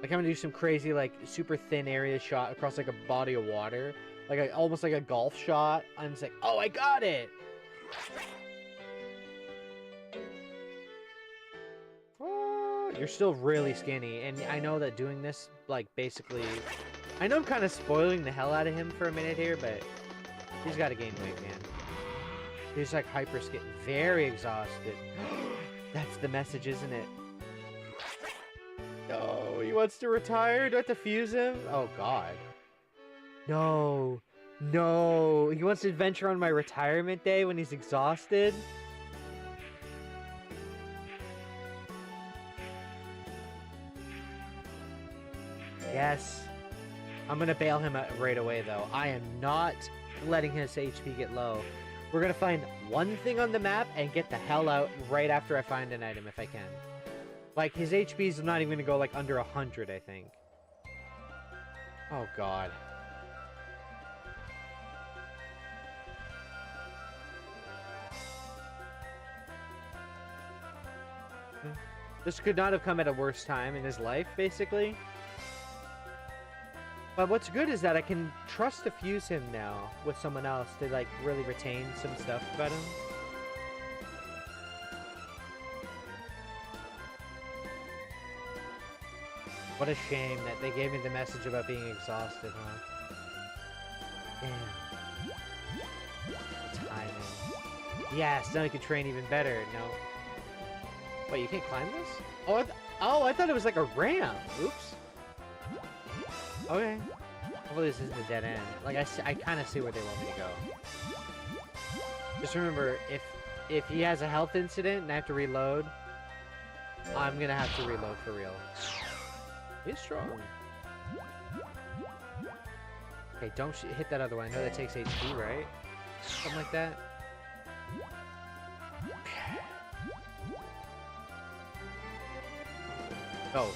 Like, I'm gonna do some crazy, like, super thin area shot across, like, a body of water. Like, almost like a golf shot. I'm just like, oh, I got it! Oh, you're still really skinny. And I know that doing this, like, basically... I know I'm kind of spoiling the hell out of him for a minute here, but... he's gotta gain weight, man. He's, like, hyper skin. Very exhausted. That's the message, isn't it? No, he wants to retire? Do I have to fuse him? Oh, God. No. No, he wants to adventure on my retirement day when he's exhausted. Yes. I'm gonna bail him out right away, though. I am not letting his HP get low. We're gonna find one thing on the map and get the hell out right after I find an item, if I can. Like, his HP is not even gonna go, like, under 100, I think. Oh, God. This could not have come at a worse time in his life, basically. But what's good is that I can trust to fuse him now with someone else to, like, really retain some stuff about him. What a shame that they gave me the message about being exhausted, huh? Damn. Timing. Yes, now I can train even better. No. Wait, you can't climb this? Oh, I thought it was like a ramp. Oops. Okay. Hopefully this isn't a dead end. Like, I kind of see where they want me to go. Just remember, if he has a health incident and I have to reload, I'm gonna have to reload for real. He's strong. Okay, don't hit that other one. I know that takes HP, right? Something like that. Oh.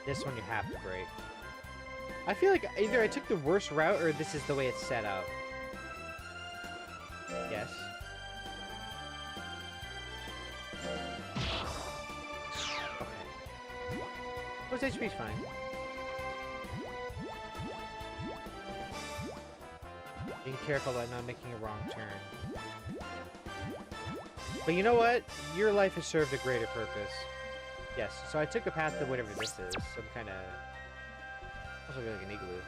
This one you have to break. I feel like either I took the worst route or this is the way it's set up. Yes. Okay. Oh, his HP's fine. Be careful about not making a wrong turn. But you know what? Your life has served a greater purpose. Yes, so I took a path to whatever this is. Some kind of... Also like an igloo.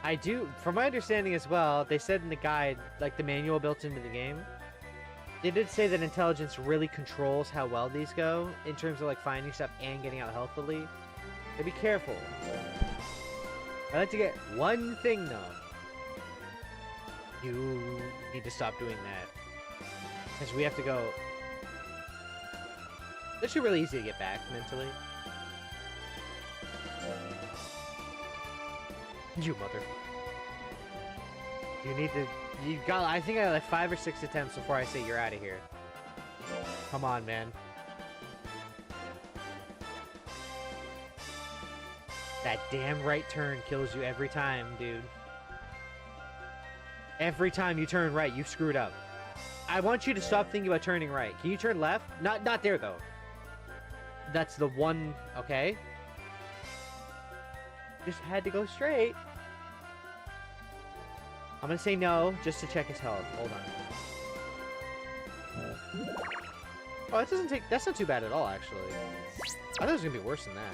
I do... From my understanding as well, they said in the guide, like the manual built into the game, they did say that intelligence really controls how well these go, in terms of like finding stuff and getting out healthily. So be careful. I'd like to get one thing though. You need to stop doing that. Because we have to go... It's actually really easy to get back mentally. You mother. You need to... You got... I think I had like 5 or 6 attempts before I say you're out of here. Come on, man. That damn right turn kills you every time, dude. Every time you turn right, you screwed up. I want you to stop thinking about turning right. Can you turn left? Not there, though. That's the one... Okay. Just had to go straight. I'm gonna say no, just to check his health. Hold on. Oh, that doesn't take... That's not too bad at all, actually. I thought it was gonna be worse than that.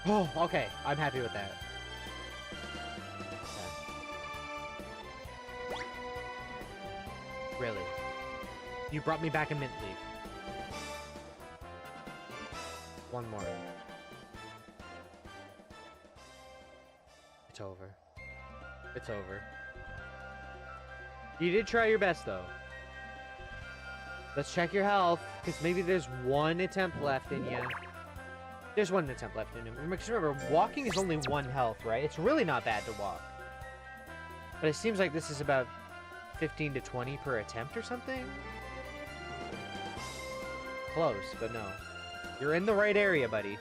Oh, okay. I'm happy with that. Okay. Really? You brought me back a mint leaf. One more. It's over. It's over. You did try your best, though. Let's check your health, because maybe there's one attempt left in you. There's one attempt left in him. Remember, walking is only 1 health, right? It's really not bad to walk. But it seems like this is about 15 to 20 per attempt or something? Close, but no. You're in the right area, buddy.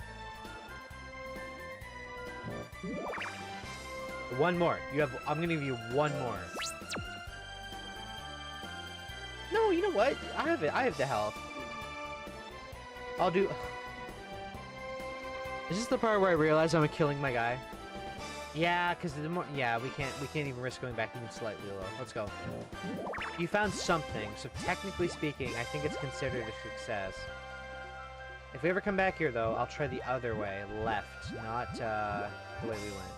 One more. You have... I'm gonna give you one more. No, you know what? I have it. I have the health. I'll do... Is this the part where I realize I'm killing my guy? Yeah, because the more... Yeah, we can't even risk going back even slightly low. Let's go. You found something, so technically speaking, I think it's considered a success. If we ever come back here, though, I'll try the other way, left, not the way we went.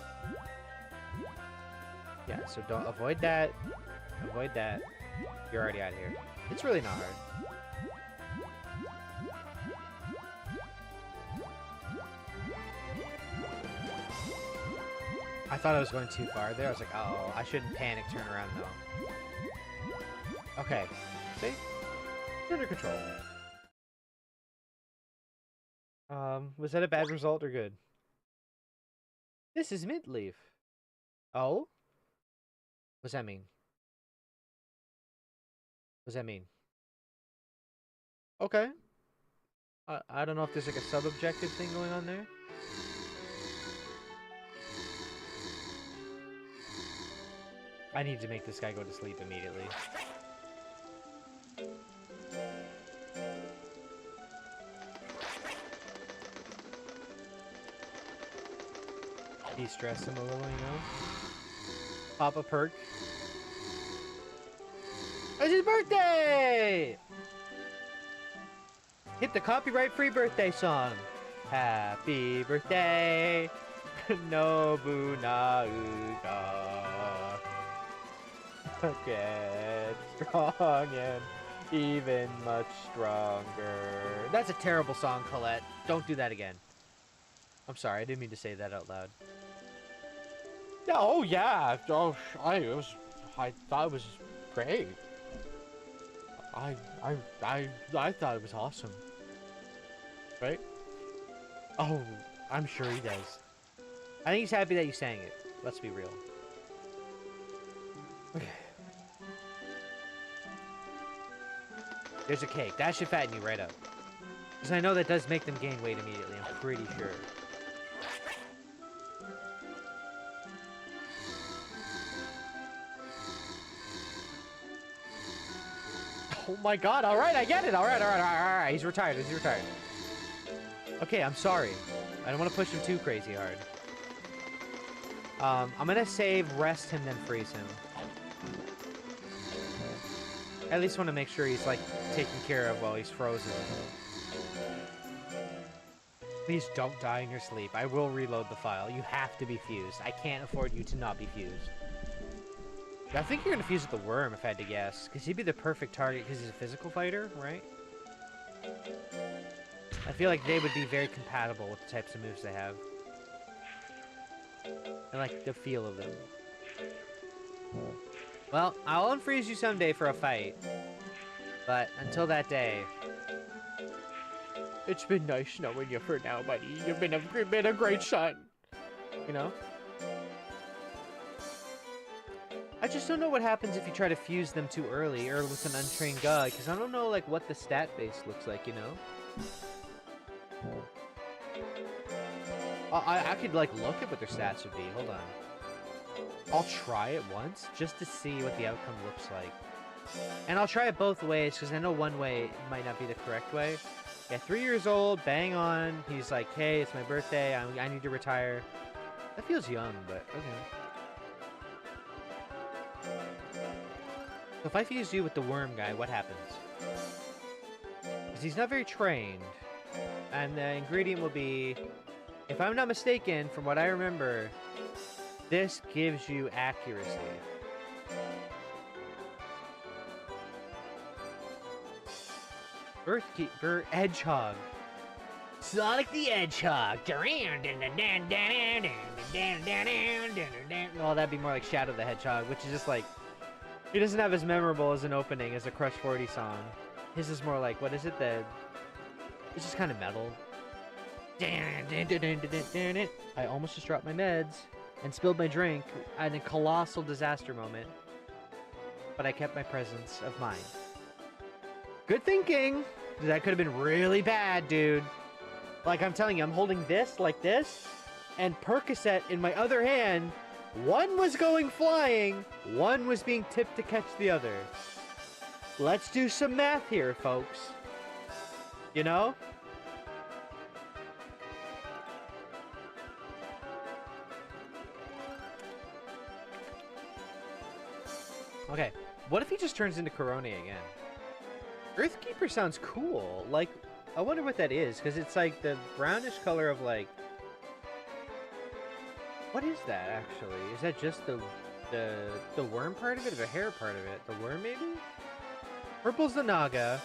Yeah, so don't avoid that. Avoid that. You're already out of here. It's really not hard. I thought I was going too far there. I was like, oh, I shouldn't panic, turn around though. Okay. See? It's under control. Was that a bad result or good? This is mint leaf. Oh? What's that mean? What's that mean? Okay. I don't know if there's like a sub-objective thing going on there. I need to make this guy go to sleep immediately. De-stress him a little, you know? Pop a perk. It's his birthday! Hit the copyright-free birthday song. Happy birthday, Nobunaga. Get strong and even much stronger. That's a terrible song, Colette. Don't do that again. I'm sorry, I didn't mean to say that out loud. Yeah, oh yeah. Oh, I thought it was great. I thought it was awesome. Right? Oh, I'm sure he does. I think he's happy that you sang it. Let's be real. Okay. There's a cake. That should fatten you right up. Because I know that does make them gain weight immediately. I'm pretty sure. Oh my god, alright, I get it. Alright. He's retired. Okay, I'm sorry. I don't want to push him too crazy hard. I'm gonna save, rest him, then freeze him. I at least want to make sure he's, like, taken care of while he's frozen. Please don't die in your sleep. I will reload the file. You have to be fused. I can't afford you to not be fused. I think you're gonna fuse with the worm, if I had to guess. Because he'd be the perfect target because he's a physical fighter, right? I feel like they would be very compatible with the types of moves they have. I like the feel of them. Well, I'll unfreeze you someday for a fight. But until that day... It's been nice knowing you for now, buddy. You've been a great son. You know? I just don't know what happens if you try to fuse them too early or with an untrained guy, because I don't know like what the stat base looks like, you know? I could like look at what their stats would be. Hold on. I'll try it once just to see what the outcome looks like. And I'll try it both ways because I know one way might not be the correct way. Yeah, 3 years old, bang on. He's like, hey, it's my birthday. I need to retire. That feels young, but okay. So if I fuse you with the worm guy, what happens? Because he's not very trained. And the ingredient will be, if I'm not mistaken, from what I remember, this gives you accuracy. Earthkeeper Hedgehog. Sonic the Hedgehog. Oh, that'd be more like Shadow the Hedgehog, which is just like, he doesn't have as memorable as an opening as a Crush 40 song. His is more like, what is it? It's just kind of metal. I almost just dropped my meds and spilled my drink at a colossal disaster moment. But I kept my presence of mind. Good thinking! That could have been really bad, dude. Like, I'm telling you, I'm holding this like this, and Percocet in my other hand. One was going flying, one was being tipped to catch the other. Let's do some math here, folks. You know? Okay, what if he just turns into Corona again? Earthkeeper sounds cool. Like, I wonder what that is, because it's like the brownish color of like... What is that, actually? Is that just the worm part of it, or the hair part of it? The worm, maybe? Purple's the Naga.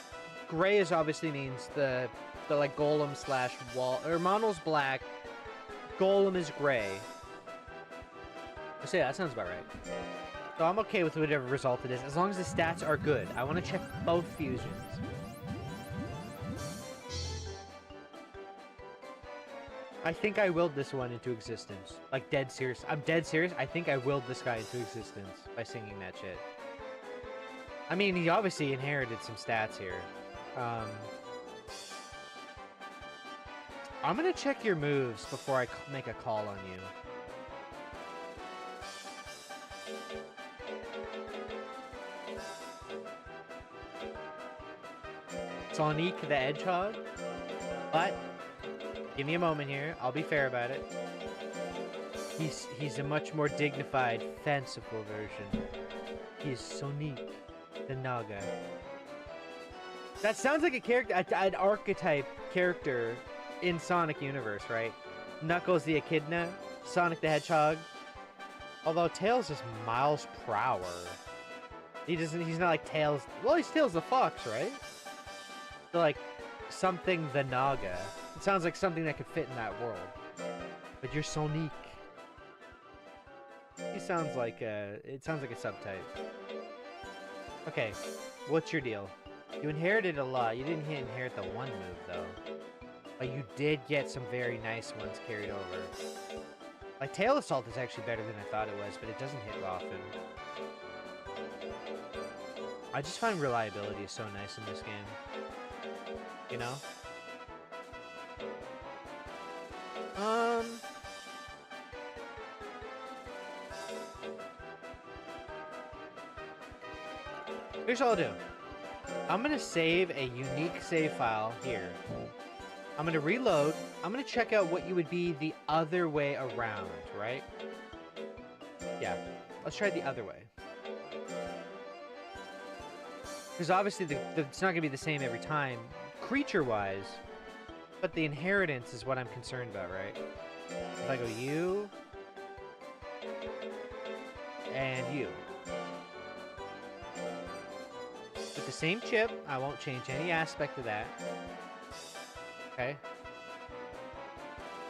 Gray is obviously means the like golem slash wall... Or Monol's black. Golem is gray. So yeah, that sounds about right. So I'm okay with whatever result it is, as long as the stats are good. I want to check both fusions. I think I willed this one into existence. Like, dead serious. I'm dead serious. I think I willed this guy into existence by singing that shit. I mean, he obviously inherited some stats here. I'm gonna check your moves before I make a call on you. Sonic the Hedgehog? But give me a moment here. I'll be fair about it. He's a much more dignified, fanciful version. He's Sonic the Naga. That sounds like a character, an archetype character in Sonic Universe, right? Knuckles the Echidna, Sonic the Hedgehog. Although Tails is miles per hour. He's not like Tails. Well, he's Tails the Fox, right? So like something the Naga. It sounds like something that could fit in that world. But you're Sonic. He sounds like it sounds like a subtype. Okay, what's your deal? You inherited a lot. You didn't inherit the one move though. But you did get some very nice ones carried over. Like Tail Assault is actually better than I thought it was, but it doesn't hit often. I just find reliability is so nice in this game. You know? Here's what I'll do. I'm gonna save a unique save file here. I'm gonna reload. I'm gonna check out what you would be the other way around, right? Yeah, let's try it the other way. Because obviously it's not gonna be the same every time, creature-wise, but the inheritance is what I'm concerned about, right? If I go you, and you. With the same chip, I won't change any aspect of that. Okay.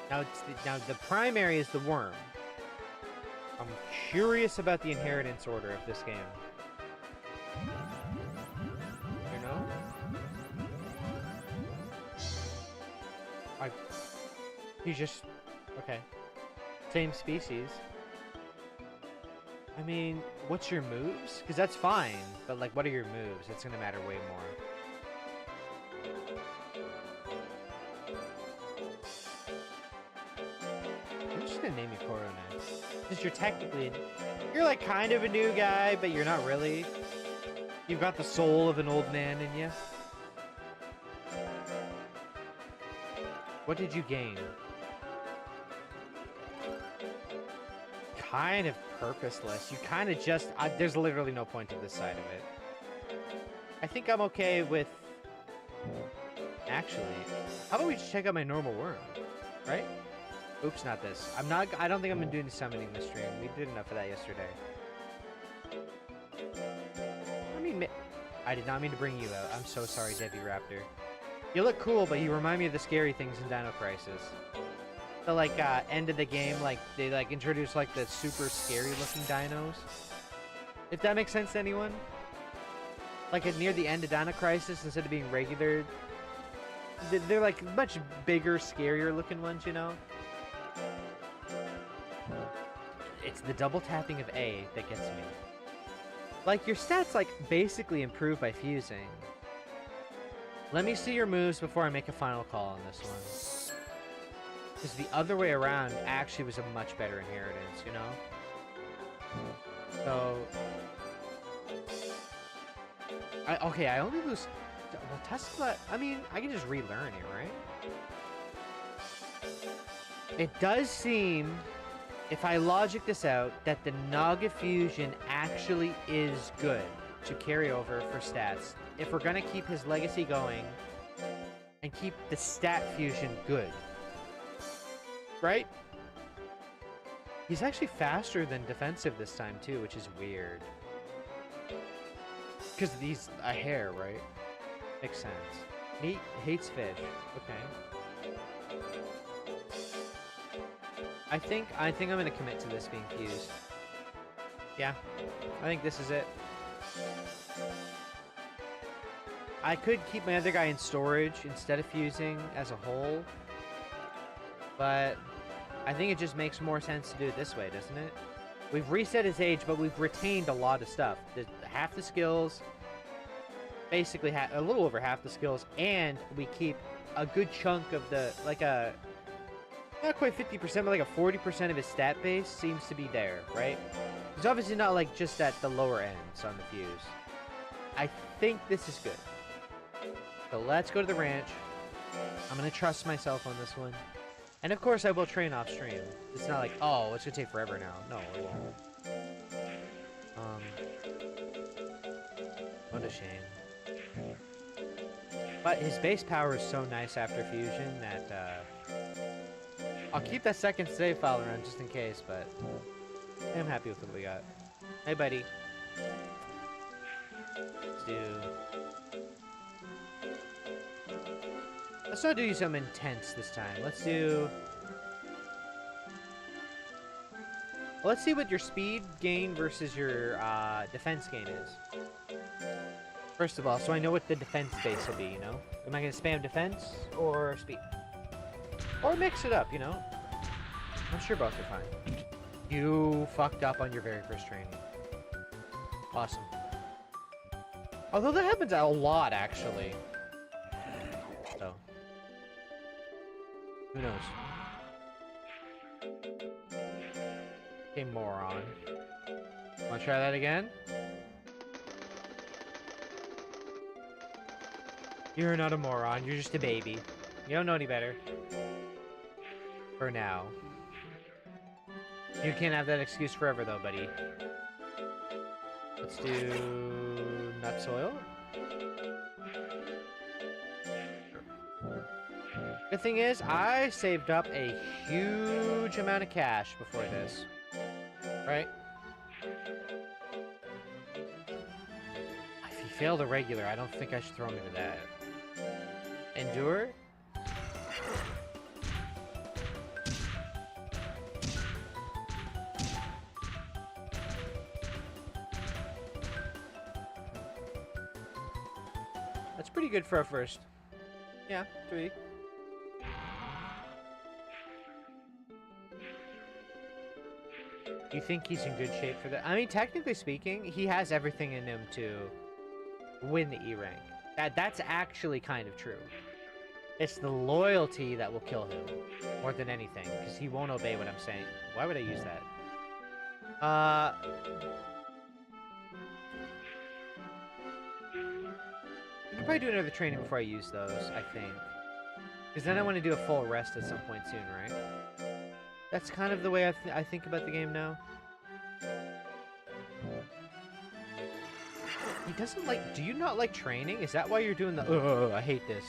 Now the primary is the worm. I'm curious about the inheritance order of this game. You know? He's just okay. Same species. I mean, what's your moves? Because that's fine, but like, what are your moves? It's gonna matter way more. I'm just gonna name you Koro now. Since you're like kind of a new guy, but you're not really. You've got the soul of an old man in you. What did you gain? Kind of purposeless. You kind of just... there's literally no point to this side of it. I think I'm okay with... Actually, how about we just check out my normal worm? Right? Oops, not this. I don't think I'm gonna do any summoning this stream. We did enough of that yesterday. I did not mean to bring you out. I'm so sorry, Debbie Raptor. You look cool, but you remind me of the scary things in Dino Crisis. The like end of the game, like they like introduce like the super scary looking dinos. If that makes sense to anyone. Like near the end of Dino Crisis, instead of being regular, they're like much bigger, scarier looking ones, you know. It's the double tapping of A that gets me. Like your stats like basically improve by fusing. Let me see your moves before I make a final call on this one. Because the other way around actually was a much better inheritance, you know? So... I only lose... Well, Tesla... I mean, I can just relearn it, right? It does seem, if I logic this out, that the Naga Fusion actually is good to carry over for stats. If we're gonna keep his legacy going and keep the stat fusion good. Right? He's actually faster than defensive this time too, which is weird. Because he's a hare, right? Makes sense. He hates fish. Okay. I think I'm gonna commit to this being fused. Yeah, I think this is it. I could keep my other guy in storage instead of fusing as a whole, but I think it just makes more sense to do it this way, doesn't it? We've reset his age, but we've retained a lot of stuff. Half the skills, basically a little over half the skills, and we keep a good chunk of the, like a, not quite 50%, but like a 40% of his stat base seems to be there, right? It's obviously not like just at the lower ends on the fuse. I think this is good. So let's go to the ranch. I'm going to trust myself on this one. And of course I will train off stream. It's not like, oh, it's going to take forever now. No, it won't. What a shame. But his base power is so nice after fusion that, I'll keep that second save file around just in case, but I'm happy with what we got. Hey, buddy. Let's not do something intense this time. Let's see what your speed gain versus your defense gain is. First of all, so I know what the defense base will be, you know? Am I going to spam defense or speed? Or mix it up, you know? I'm sure both are fine. You fucked up on your very first training. Awesome. Although that happens a lot, actually. So. Who knows? Okay, moron. Wanna try that again? You're not a moron, you're just a baby. You don't know any better. For now. You can't have that excuse forever though, buddy. Let's do nut soil. Good thing is, I saved up a huge amount of cash before this. Right? If you fail the regular, I don't think I should throw him into that. Endure? That's pretty good for a first. Yeah, 3. Do you think he's in good shape for that? I mean, technically speaking, he has everything in him to win the E rank. That's actually kind of true. It's the loyalty that will kill him more than anything, because he won't obey what I'm saying. Why would I use that? I could probably do another training before I use those, I think. Because then I want to do a full rest at some point soon, right? That's kind of the way I think about the game now. He doesn't like... Do you not like training? Is that why you're doing the... Oh, I hate this.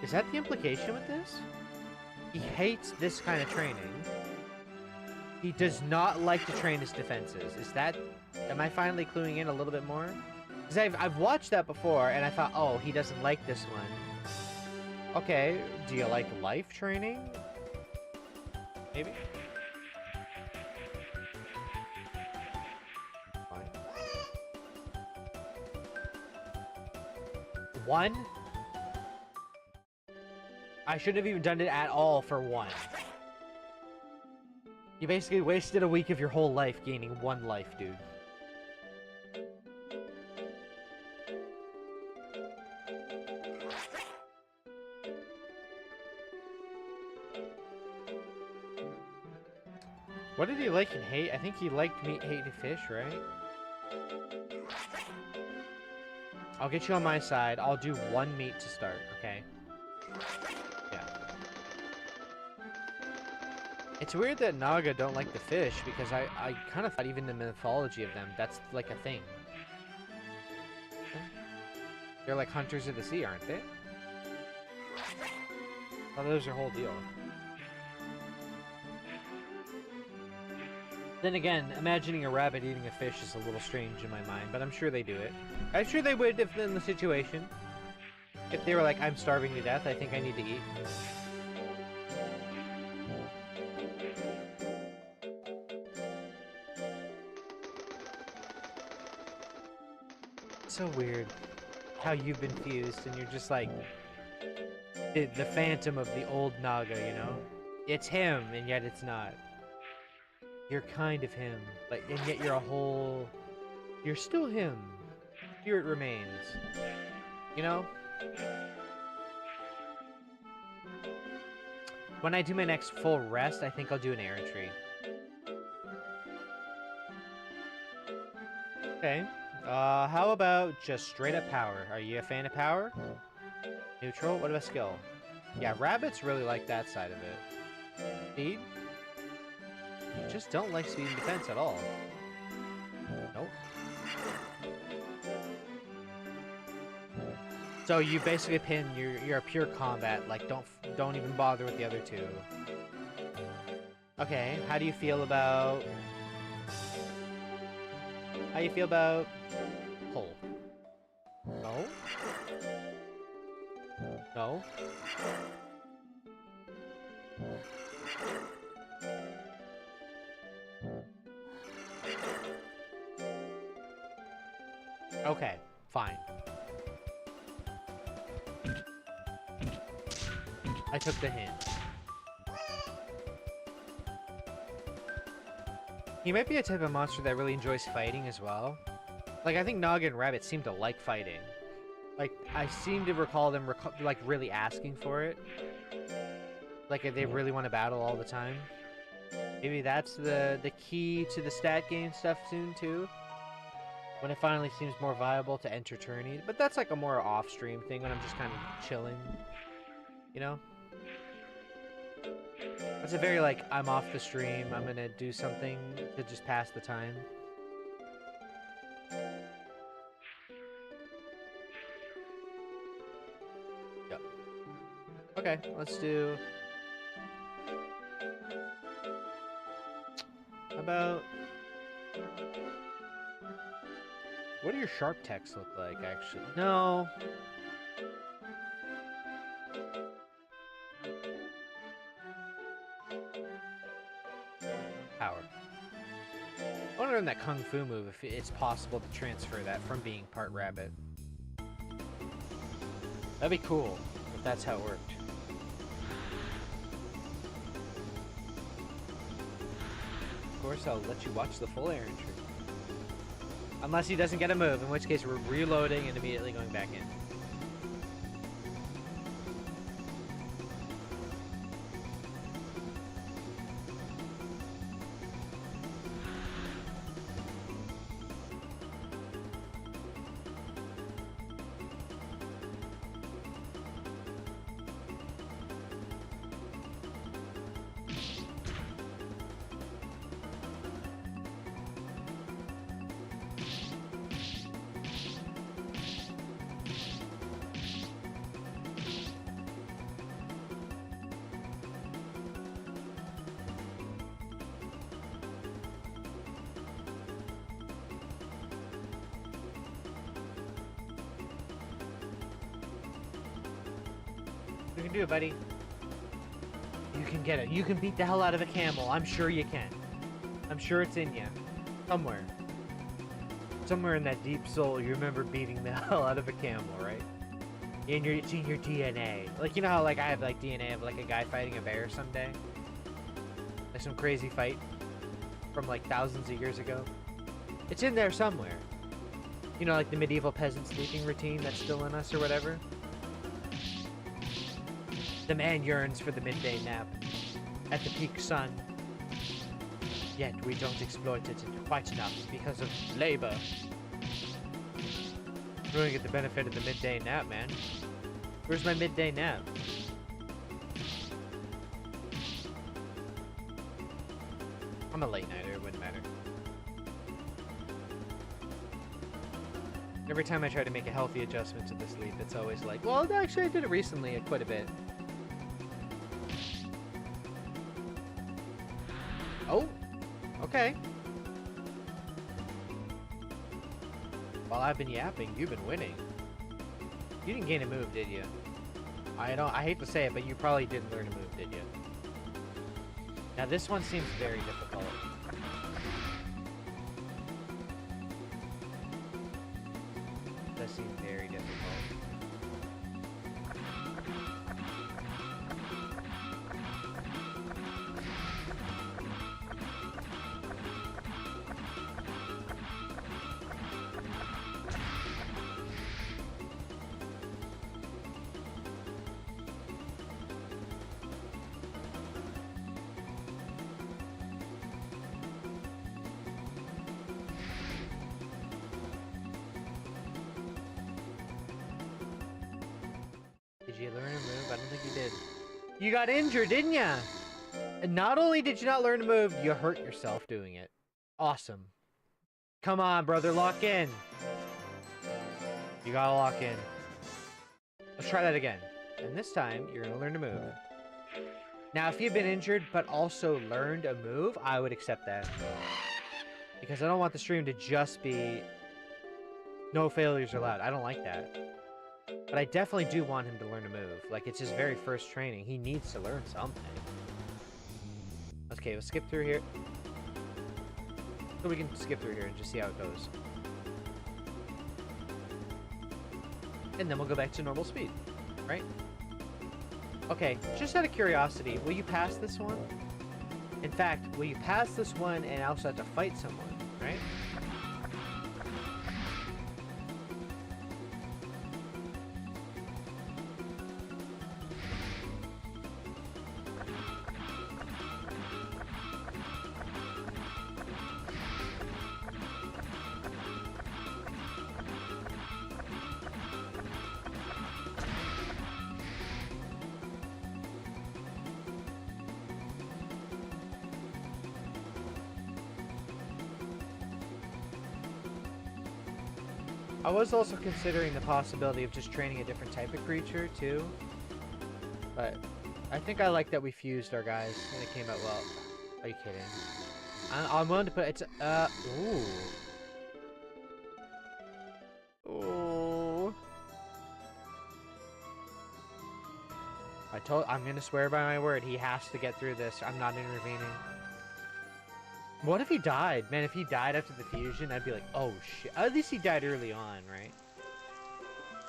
Is that the implication with this? He hates this kind of training. He does not like to train his defenses. Is that... Am I finally cluing in a little bit more? Because I've watched that before, and I thought, oh, he doesn't like this one. Okay, do you like life training? Maybe? Fine. 1? I shouldn't have even done it at all for 1. You basically wasted a week of your whole life gaining 1 life, dude. What did he like and hate? I think he liked meat, hated fish, right? I'll get you on my side. I'll do 1 meat to start, okay? Yeah. It's weird that Naga don't like the fish, because I kind of thought even the mythology of them, that's like a thing. They're like hunters of the sea, aren't they? Oh, that was their whole deal. Then again, imagining a rabbit eating a fish is a little strange in my mind, but I'm sure they do it. I'm sure they would if in the situation. If they were like, I'm starving to death, I think I need to eat. So weird how you've been fused and you're just like the phantom of the old Naga, you know? It's him, and yet it's not. You're kind of him, but and yet you're a whole... You're still him. Spirit remains. You know? When I do my next full rest, I think I'll do an errantry. Okay. How about just straight up power? Are you a fan of power? Neutral? What about skill? Yeah, rabbits really like that side of it. Speed? You just don't like speed and defense at all. Nope. So you basically pin, you're a pure combat, like don't even bother with the other two. Okay, how do you feel about... How do you feel about... Pull? No? No? Okay, fine. I took the hint. He might be a type of monster that really enjoys fighting as well. Like, I think Naga and Rabbit seem to like fighting. Like, I seem to recall them, like, really asking for it. Like, they really want to battle all the time. Maybe that's the key to the stat game stuff soon, too. When it finally seems more viable to enter tourney. But that's, like, a more off-stream thing when I'm just kind of chilling. You know? That's a very, like, I'm off the stream, I'm gonna do something to just pass the time. Yep. Okay, let's do... How about... What do your sharp techs look like, actually? No... Power. I want to learn that Kung Fu move if it's possible to transfer that from being part rabbit. That'd be cool if that's how it worked. Of course, I'll let you watch the full errantry. Unless he doesn't get a move, in which case we're reloading and immediately going back in. You can do it, buddy. You can get it. You can beat the hell out of a camel. I'm sure you can. I'm sure it's in you. Somewhere. Somewhere in that deep soul, you remember beating the hell out of a camel, right? It's in your DNA. Like, you know how, like, I have, like, DNA of, like, a guy fighting a bear someday? Like some crazy fight from, like, thousands of years ago? It's in there somewhere. You know, like the medieval peasant sleeping routine that's still in us or whatever? The man yearns for the midday nap at the peak sun. Yet we don't exploit it quite enough because of labor. We don't get the benefit of the midday nap, man. Where's my midday nap? I'm a late nighter, it wouldn't matter. Every time I try to make a healthy adjustment to the sleep, it's always like, well, actually I did it recently quite a bit. Oh, okay. While I've been yapping, you've been winning. You didn't gain a move, did you? I hate to say it, but you probably didn't learn a move, did you? Now this one seems very difficult. does seem very difficult. Did you learn a move? I don't think you did. You got injured, didn't ya? And not only did you not learn a move, you hurt yourself doing it. Awesome. Come on, brother, lock in. You gotta lock in. Let's try that again. And this time, you're gonna learn a move. Now, if you've been injured, but also learned a move, I would accept that. Because I don't want the stream to just be no failures allowed. I don't like that. But I definitely do want him to learn a move. Like, it's his very first training. He needs to learn something. Okay, we'll skip through here. So we can skip through here and just see how it goes. And then we'll go back to normal speed, right? Okay, just out of curiosity, will you pass this one? In fact, will you pass this one and also have to fight someone, right? I was also considering the possibility of just training a different type of creature, too. But I think I like that we fused our guys, and it came out well. Are you kidding? I'm willing to put... It's... Ooh. Ooh. I'm gonna swear by my word. He has to get through this. I'm not intervening. What if he died? Man, if he died after the fusion, I'd be like, oh shit. At least he died early on, right?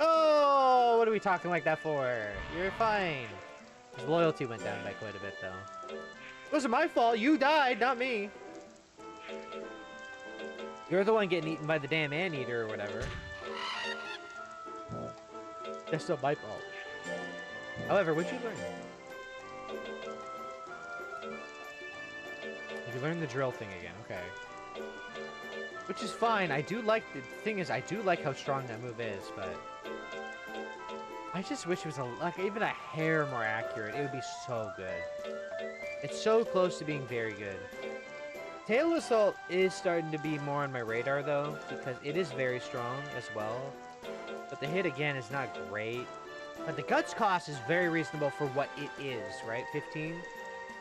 Oh, what are we talking like that for? You're fine. His loyalty went down by quite a bit, though. It wasn't my fault. You died, not me. You're the one getting eaten by the damn anteater or whatever. That's still my fault. However, what'd you learn? You learn the drill thing again, okay. Which is fine. I do like, the thing is, I do like how strong that move is, but... I just wish it was even a hair more accurate. It would be so good. It's so close to being very good. Tail Assault is starting to be more on my radar, though, because it is very strong as well. But the hit, again, is not great. But the Guts cost is very reasonable for what it is, right? 15?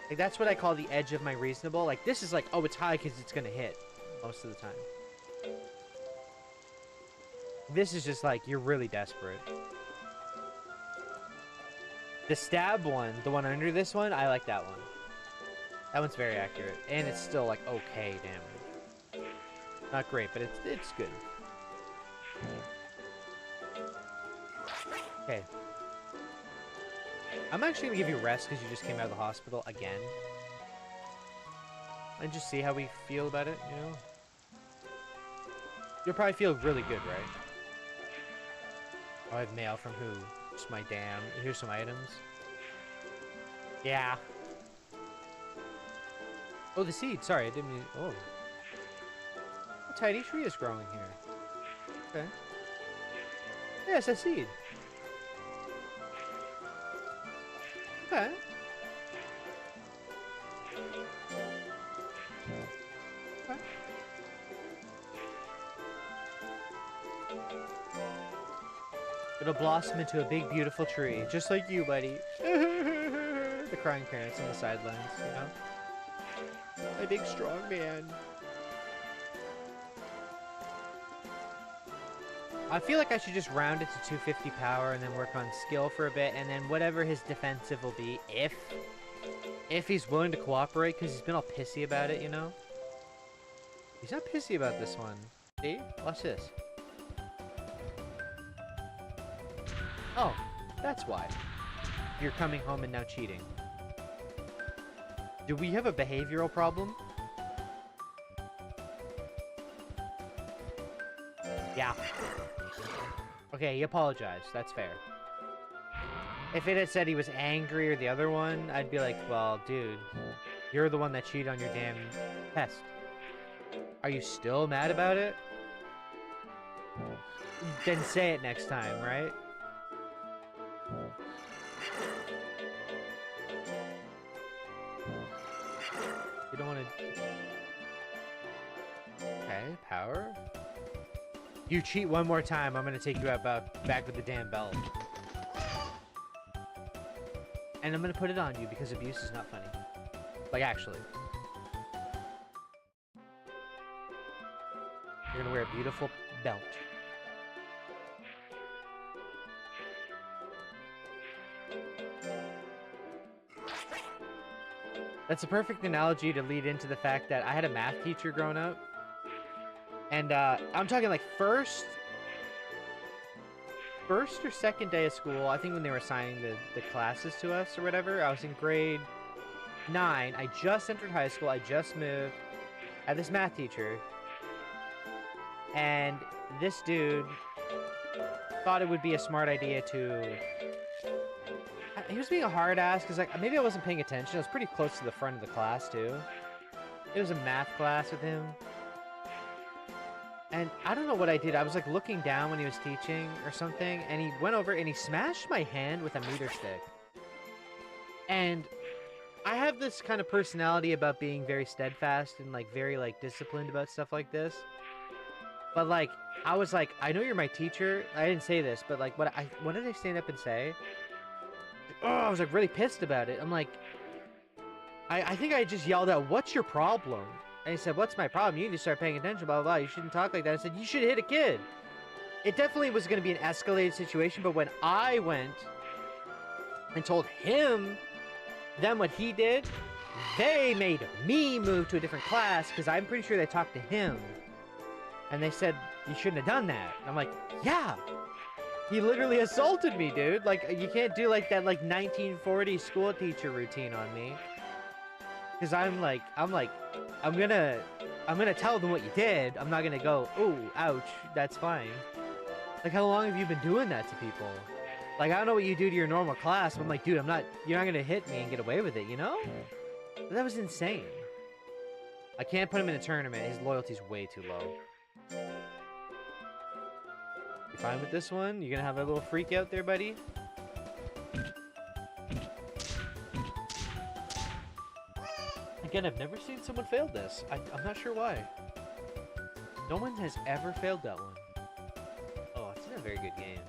Like, that's what I call the edge of my reasonable. Like, this is like, oh, it's high because it's going to hit most of the time. This is just like, you're really desperate. The stab one, the one under this one, I like that one. That one's very accurate. And it's still, like, okay damage. Not great, but it's good. Okay. I'm actually going to give you rest because you just came out of the hospital again. And just see how we feel about it, you know? You'll probably feel really good, right? Oh, I have mail from who? Just my damn... Here's some items. Yeah. Oh, the seed. Sorry, I didn't mean... Oh. A tiny tree is growing here. Okay. Yes, a seed. Okay. Okay. It'll blossom into a big, beautiful tree, just like you, buddy. The crying parents on the sidelines, you know? My big, strong man. I feel like I should just round it to 250 power and then work on skill for a bit, and then whatever his defensive will be, if he's willing to cooperate, because he's been all pissy about it, you know? He's not pissy about this one. See? Watch this. Oh, that's why. You're coming home and now cheating. Do we have a behavioral problem? Yeah. Okay, he apologized. That's fair. If it had said he was angry or the other one, I'd be like, well, dude, you're the one that cheated on your damn test. Are you still mad about it? Then say it next time, right? You don't want to... Okay, power. You cheat one more time, I'm gonna take you out back with the damn belt. And I'm gonna put it on you because abuse is not funny. Like, actually. You're gonna wear a beautiful belt. That's a perfect analogy to lead into the fact that I had a math teacher growing up. And I'm talking like first or second day of school, I think when they were assigning the classes to us or whatever. I was in grade 9. I just entered high school. I just moved. I had this math teacher. And this dude thought it would be a smart idea to... He was being a hard ass because like maybe I wasn't paying attention. I was pretty close to the front of the class too. It was a math class with him. And I don't know what I did. I was like looking down when he was teaching or something, and he went over and he smashed my hand with a meter stick. And I have this kind of personality about being very steadfast and like very like disciplined about stuff like this. But like I was like, I know you're my teacher. I didn't say this, but like what did I stand up and say? Oh, I was like really pissed about it. I'm like, I think I just yelled out, "What's your problem?" And he said, "What's my problem? You need to start paying attention, blah, blah, blah. You shouldn't talk like that." I said, "You should hit a kid." It definitely was going to be an escalated situation, but when I went and told him then what he did, they made me move to a different class because I'm pretty sure they talked to him. And they said, "You shouldn't have done that." And I'm like, yeah. He literally assaulted me, dude. Like, you can't do like that like 1940s school teacher routine on me. Because I'm gonna tell them what you did. I'm not gonna go, "Ooh, ouch, that's fine." Like, how long have you been doing that to people? Like, I don't know what you do to your normal class, but I'm like, dude, you're not gonna hit me and get away with it, you know? That was insane. I can't put him in a tournament. His loyalty's way too low. You fine with this one? You gonna have a little freak out there, buddy? Again, I've never seen someone fail this. I'm not sure why. No one has ever failed that one. Oh, it's not a very good game.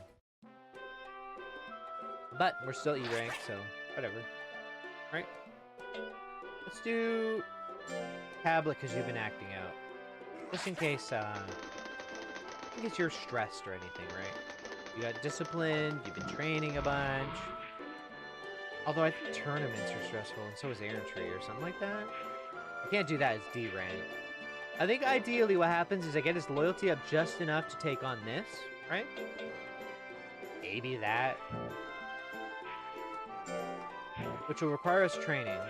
But we're still E-rank, so whatever. Right? Let's do tablet because you've been acting out. Just in case you're stressed or anything, right? You got disciplined, you've been training a bunch. Although I think tournaments are stressful, and so is errantry or something like that. You can't do that as D rank. I think ideally what happens is I get his loyalty up just enough to take on this, right? Maybe that. Which will require us training.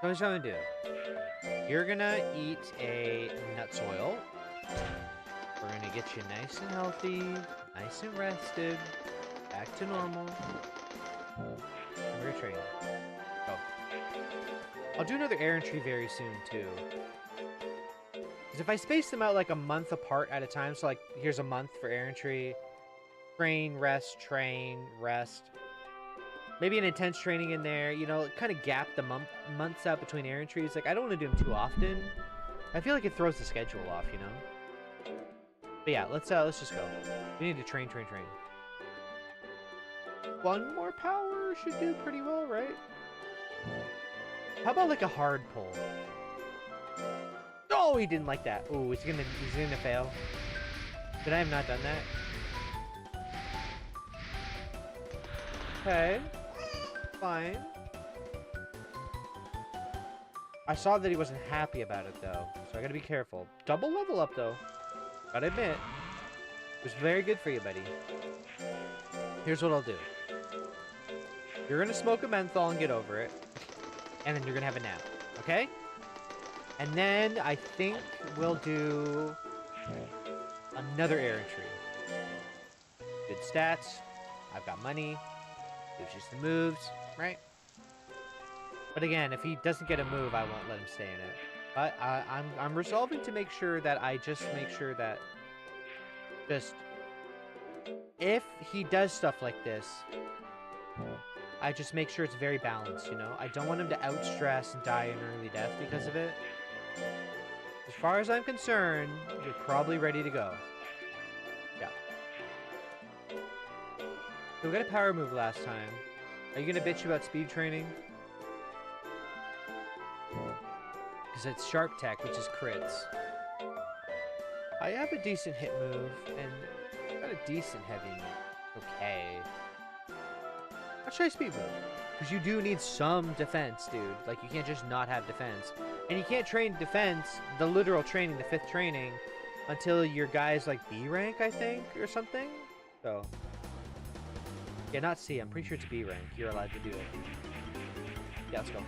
So here's what I'm gonna do. You're gonna eat a nuts oil. We're gonna get you nice and healthy, nice and rested, back to normal. We're training. Go. I'll do another errantry very soon too. Because if I space them out like a month apart at a time, so like here's a month for errantry, train, rest, maybe an intense training in there, you know, kind of gap the months out between errantries. Like I don't want to do them too often. I feel like it throws the schedule off, you know. But yeah, let's just go. We need to train. One more power should do pretty well, right? How about like a hard pull? Oh, he didn't like that. Oh, he's gonna fail. Did I have not done that? Okay. Fine. I saw that he wasn't happy about it though, so I gotta be careful. Double level up though. Gotta admit. It was very good for you, buddy. Here's what I'll do. You're gonna smoke a menthol and get over it. And then you're gonna have a nap. Okay? And then I think we'll do another air entry. Good stats. I've got money. Gives you some moves, right? But again, if he doesn't get a move, I won't let him stay in it. But I'm resolving to make sure that I just make sure that if he does stuff like this, I just make sure it's very balanced, you know? I don't want him to outstress and die an early death because of it. As far as I'm concerned, you're probably ready to go. Yeah. So we got a power move last time. Are you gonna bitch about speed training? Because it's sharp tech, which is crits. I have a decent hit move, and I've got a decent heavy move. Okay. Let's try speed move. Because you do need some defense, dude. Like, you can't just not have defense. And you can't train defense, the literal training, the 5th training, until your guy's like B rank, I think, or something. So. Yeah, not C. I'm pretty sure it's B rank. You're allowed to do it. Yeah, let's go.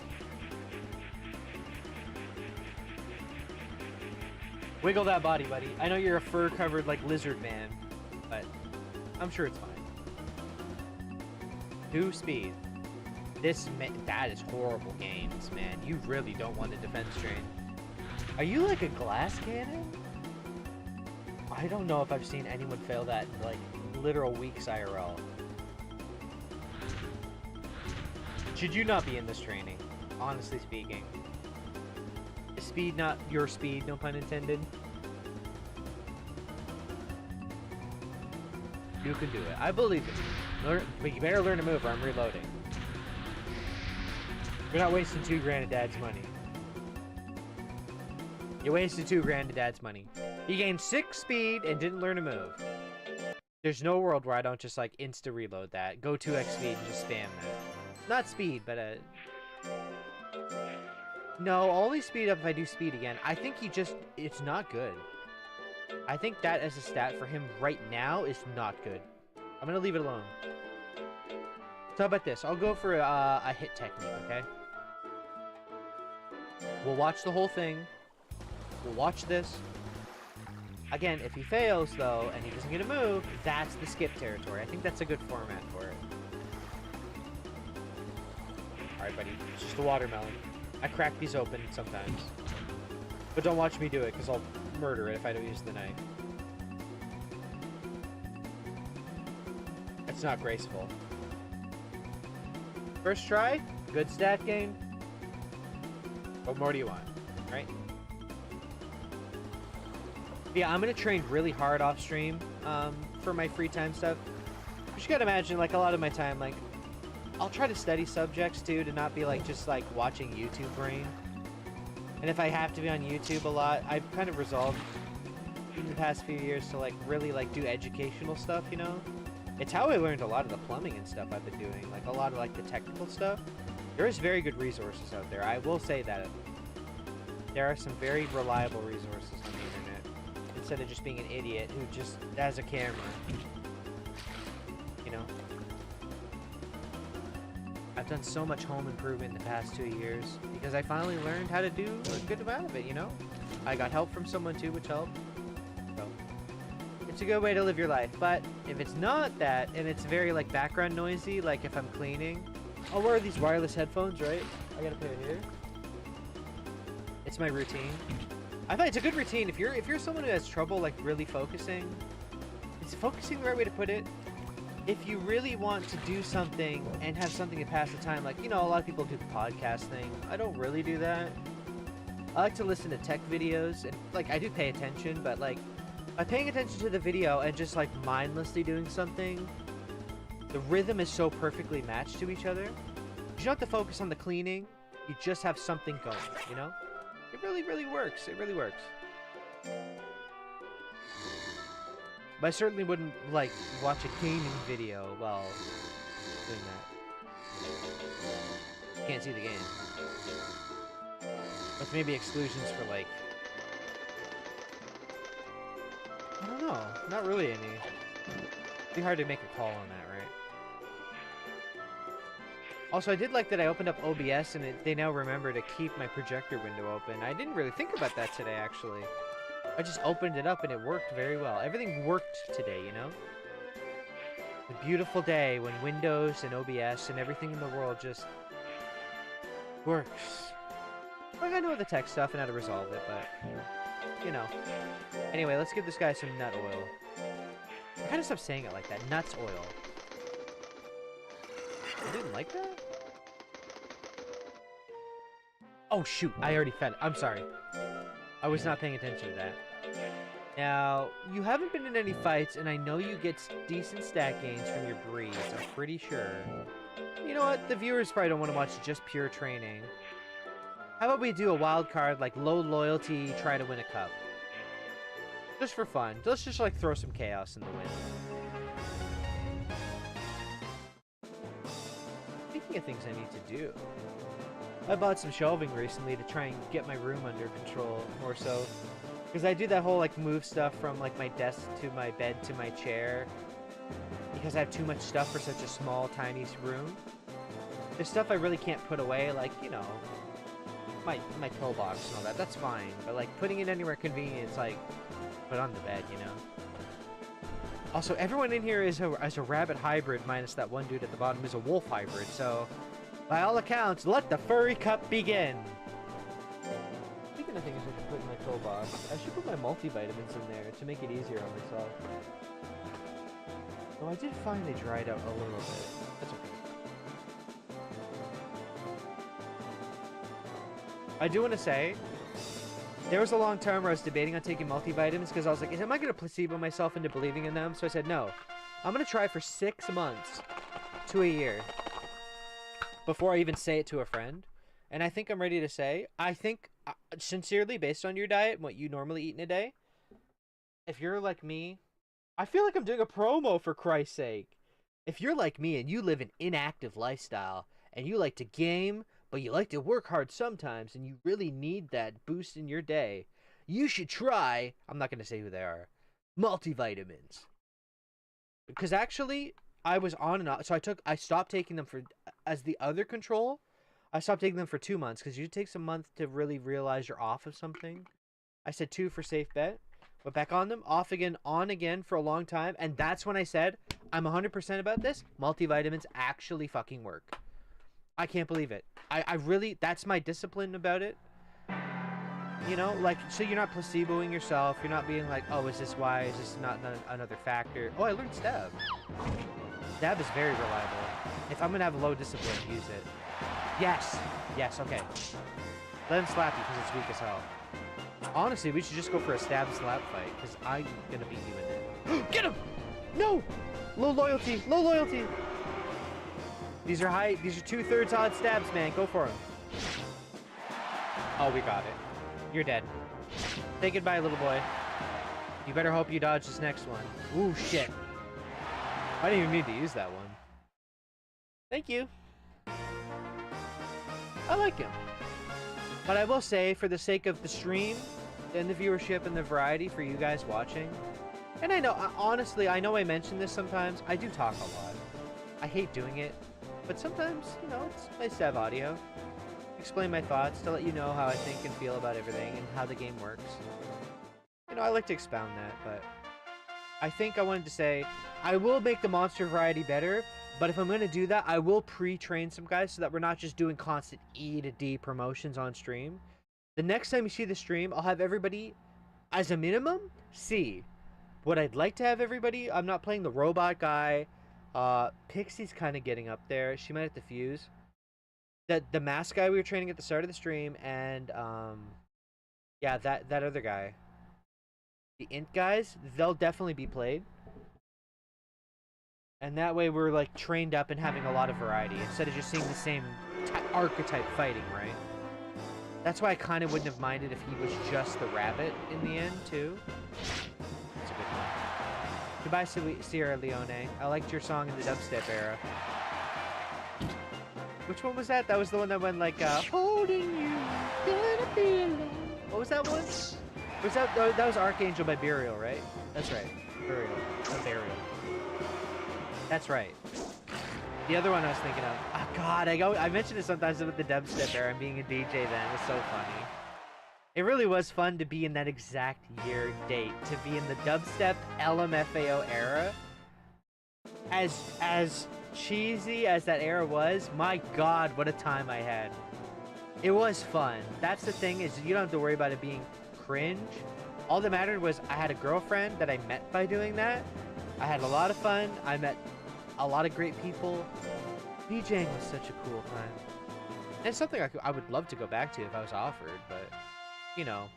Wiggle that body, buddy. I know you're a fur-covered, like, lizard man, but I'm sure it's fine. 2 speed. That is horrible games, man. You really don't want to defense train. Are you like a glass cannon? I don't know if I've seen anyone fail that in, like, literal weeks IRL. Should you not be in this training? Honestly speaking. Is speed not your speed, no pun intended? You can do it. I believe it. But you better learn to move or I'm reloading. You're not wasting $2 grand of Dad's money. You wasted $2 grand of Dad's money. He gained 6 speed and didn't learn to move. There's no world where I don't just like insta reload that. Go 2x speed and just spam that. Not speed, but no, I'll only speed up if I do speed again. I think it's not good. I think that as a stat for him right now is not good. I'm gonna leave it alone. So how about this? I'll go for a hit technique, okay? We'll watch the whole thing. We'll watch this. Again, if he fails, though, and he doesn't get a move, that's the skip territory. I think that's a good format for it. Alright, buddy. It's just a watermelon. I crack these open sometimes. But don't watch me do it, because I'll murder it if I don't use the knife. It's not graceful. First try, good stat gain. What more do you want, right? Yeah, I'm gonna train really hard off stream for my free time stuff. You gotta imagine, like, a lot of my time, like, I'll try to study subjects too, to not be like just like watching YouTube brain. And if I have to be on YouTube a lot, I've kind of resolved in the past few years to like really like do educational stuff, you know? It's how I learned a lot of the plumbing and stuff I've been doing, like a lot of like the technical stuff. There is very good resources out there. I will say that there are some very reliable resources on the internet, instead of just being an idiot who just has a camera. You know? I've done so much home improvement in the past 2 years because I finally learned how to do a good amount of it, you know? I got help from someone too, which helped. So, it's a good way to live your life. But if it's not that, and it's very like background noisy, like if I'm cleaning, I'll wear these wireless headphones, right? I got a pair here. It's my routine. I thought it's a good routine. If you're someone who has trouble like really focusing, is focusing the right way to put it? If you really want to do something and have something to pass the time, like, you know, a lot of people do the podcast thing. I don't really do that. I like to listen to tech videos, and, like, I do pay attention, but, like, by paying attention to the video and just, like, mindlessly doing something, the rhythm is so perfectly matched to each other. You don't have to focus on the cleaning. You just have something going, you know? It really, really works. It really works. But I certainly wouldn't, like, watch a gaming video while doing that. Can't see the game. With maybe exclusions for, like... I don't know. Not really any. It'd be hard to make a call on that, right? Also, I did like that I opened up OBS and they now remember to keep my projector window open. I didn't really think about that today, actually. I just opened it up and it worked very well. Everything worked today, you know? A beautiful day when Windows and OBS and everything in the world just works. Like, I know the tech stuff and how to resolve it, but, you know. Anyway, let's give this guy some nut oil. I gotta stop saying it like that. Nuts oil. I didn't like that? Oh, shoot. I already fed it. I'm sorry. I was not paying attention to that. Now, you haven't been in any fights, and I know you get decent stat gains from your breeds. I'm pretty sure. You know what? The viewers probably don't want to watch just pure training. How about we do a wild card, like low loyalty, try to win a cup? Just for fun. Let's just, like, throw some chaos in the wind. Speaking of things I need to do, I bought some shelving recently to try and get my room under control, more so. Because I do that whole, like, move stuff from, like, my desk to my bed to my chair. Because I have too much stuff for such a small, tiny room. There's stuff I really can't put away, like, you know, my pillbox and all that. That's fine. But, like, putting it anywhere convenient, it's like, put on the bed, you know? Also, everyone in here is a rabbit hybrid, minus that one dude at the bottom is a wolf hybrid, so... By all accounts, let the furry cup begin! Speaking of things I should put in my pillbox, I should put my multivitamins in there to make it easier on myself. Though I did find they dried out a little bit. That's okay. I do want to say, there was a long time where I was debating on taking multivitamins because I was like, am I going to placebo myself into believing in them? So I said, no. I'm going to try for 6 months to a year before I even say it to a friend. And I think I'm ready to say, I think, sincerely, based on your diet and what you normally eat in a day, if you're like me, I feel like I'm doing a promo, for Christ's sake. If you're like me and you live an inactive lifestyle and you like to game, but you like to work hard sometimes and you really need that boost in your day, you should try, I'm not going to say who they are, multivitamins. Because actually, I was on and off, so I stopped taking them for, as the other control, I stopped taking them for 2 months, because it takes a month to really realize you're off of something. I said 2 for safe bet, went back on them, off again, on again for a long time, and that's when I said, I'm 100% about this, multivitamins actually fucking work. I can't believe it. I really, that's my discipline about it. You know, like, so you're not placeboing yourself, you're not being like, oh, is this why, is this not another factor? Oh, I learned stab. Stab is very reliable. If I'm going to have low discipline, use it. Yes. Yes, okay. Let him slap you because it's weak as hell. Honestly, we should just go for a stab slap fight because I'm going to beat you in it. Get him! No! Low loyalty. Low loyalty. These are 2/3 odd stabs, man. Go for him. Oh, we got it. You're dead. Say goodbye, little boy. You better hope you dodge this next one. Ooh, shit. I didn't even need to use that one. Thank you. I like him. But I will say, for the sake of the stream, and the viewership, and the variety for you guys watching, and I know, honestly, I know I mention this sometimes, I do talk a lot. I hate doing it, but sometimes, you know, it's nice to have audio. Explain my thoughts, to let you know how I think and feel about everything, and how the game works. You know, I like to expound that, but I think I wanted to say, I will make the monster variety better, but if I'm going to do that, I will pre-train some guys so that we're not just doing constant E to D promotions on stream. The next time you see the stream, I'll have everybody, as a minimum, see. What I'd like to have everybody, I'm not playing the robot guy. Pixie's kind of getting up there. She might have to fuse. The mask guy we were training at the start of the stream, and, yeah, that other guy. The int guys, they'll definitely be played. And that way we're, like, trained up and having a lot of variety, instead of just seeing the same archetype fighting, right? That's why I kind of wouldn't have minded if he was just the rabbit in the end, too. That's a good one. Goodbye, Sierra Leone. I liked your song in the dubstep era. Which one was that? That was the one that went like, holding you, gonna be alone. What was that one? Was that was Archangel by Burial, right? That's right. Burial. Burial. That's right. The other one I was thinking of, God, I mention it sometimes with the dubstep era and being a DJ then. It was so funny. It really was fun to be in that exact year date, to be in the dubstep LMFAO era. As cheesy as that era was, my God, what a time I had. It was fun. That's the thing, is you don't have to worry about it being cringe. All that mattered was I had a girlfriend that I met by doing that. I had a lot of fun. I met a lot of great people. DJing was such a cool time. And it's something I would love to go back to if I was offered, but, you know.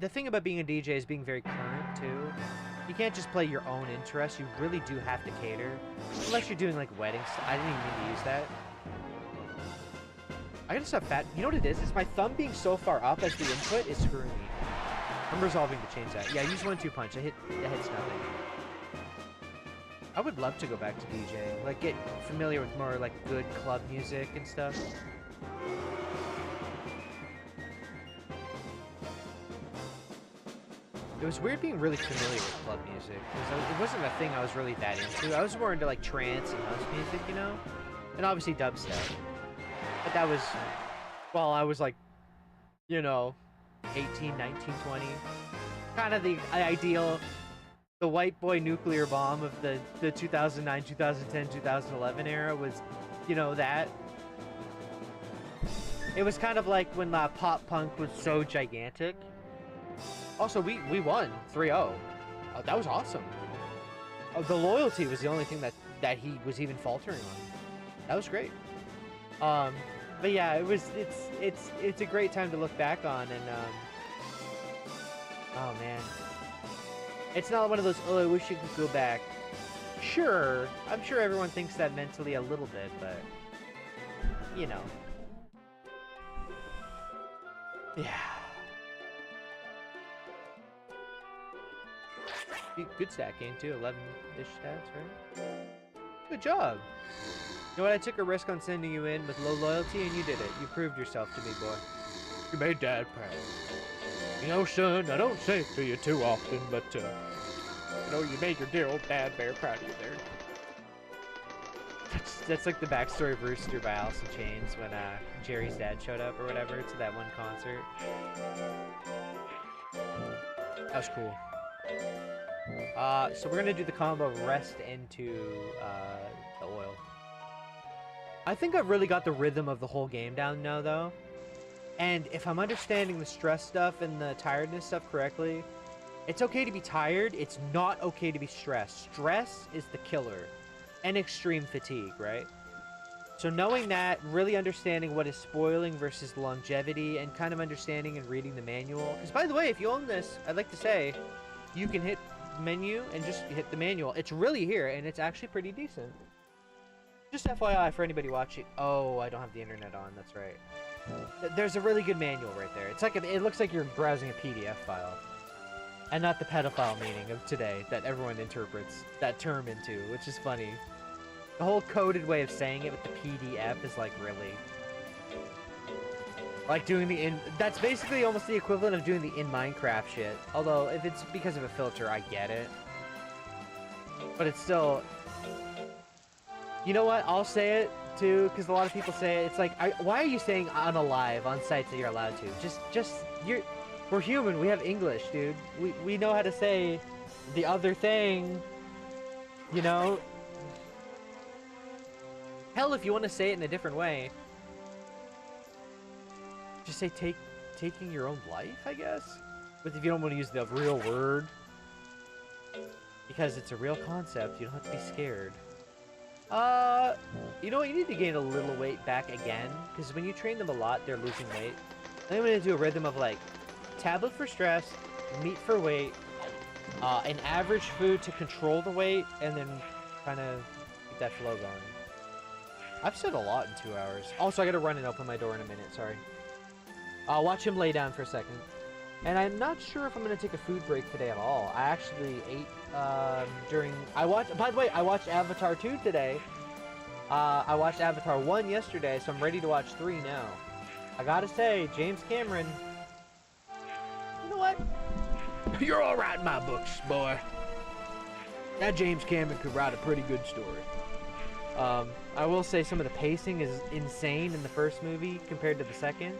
The thing about being a DJ is being very current, too. You can't just play your own interests. You really do have to cater. Unless you're doing, like, weddings. I didn't even mean to use that. I gotta stop fat. You know what it is? It's my thumb being so far up as the input is screwing me. I'm resolving to change that. Yeah, use 1-2 punch. It hits nothing. I would love to go back to DJing. Like, get familiar with more, like, good club music and stuff. It was weird being really familiar with club music, because it wasn't a thing I was really that into. I was more into, like, trance and house music, you know? And obviously dubstep. But that was, well, I was, like, you know, 18, 19, 20. Kind of the ideal, the white boy nuclear bomb of the 2009, 2010, 2011 era was, you know, that. It was kind of like when pop punk was so gigantic. Also, we won 3-0. That was awesome. The loyalty was the only thing that he was even faltering on. That was great. But yeah, it's a great time to look back on, and oh man, it's not one of those, oh, I wish you could go back. Sure, I'm sure everyone thinks that mentally a little bit, but you know, yeah. Good stat game too, 11-ish stats, right? Good job. You know what? I took a risk on sending you in with low loyalty, and you did it. You proved yourself to me, boy. You made Dad proud. You know, son, I don't say it to you too often, but, you know, you made your dear old dad very proud of you there. That's like the backstory of Rooster by Alice in Chains when, Jerry's dad showed up or whatever to that one concert. That was cool. So we're gonna do the combo rest into, the oil. I think I've really got the rhythm of the whole game down now, though. And if I'm understanding the stress stuff and the tiredness stuff correctly, it's okay to be tired. It's not okay to be stressed. Stress is the killer. And extreme fatigue, right? So knowing that, really understanding what is spoiling versus longevity, and kind of understanding and reading the manual. Because, by the way, if you own this, I'd like to say, you can hit menu and just hit the manual. It's really here, and it's actually pretty decent. Just FYI for anybody watching. Oh, I don't have the internet on. That's right. There's a really good manual right there. It's like it looks like you're browsing a PDF file, and not the pedophile meaning of today that everyone interprets that term into, which is funny. The whole coded way of saying it with the PDF is like really like doing the in. That's basically almost the equivalent of doing the in Minecraft shit. Although if it's because of a filter, I get it. But it's still. You know what? I'll say it too, because a lot of people say it. It's like, why are you saying on a live on sites that you're allowed to? We're human. We have English, dude. We know how to say the other thing. You know. Hell, if you want to say it in a different way, just say taking your own life, I guess. But if you don't want to use the real word, because it's a real concept, you don't have to be scared. You know what? You need to gain a little weight back again, because when you train them a lot, they're losing weight. I'm going to do a rhythm of, like, tablet for stress, meat for weight, an average food to control the weight, and then kind of keep that flow going. I've said a lot in 2 hours. Also, I got to run and open my door in a minute, sorry. I'll watch him lay down for a second. And I'm not sure if I'm going to take a food break today at all. I actually ate by the way, I watched Avatar 2 today. I watched Avatar 1 yesterday, so I'm ready to watch 3 now. I gotta say, James Cameron, you know what? You're alright in my books, boy. That James Cameron could write a pretty good story. I will say some of the pacing is insane in the first movie compared to the second.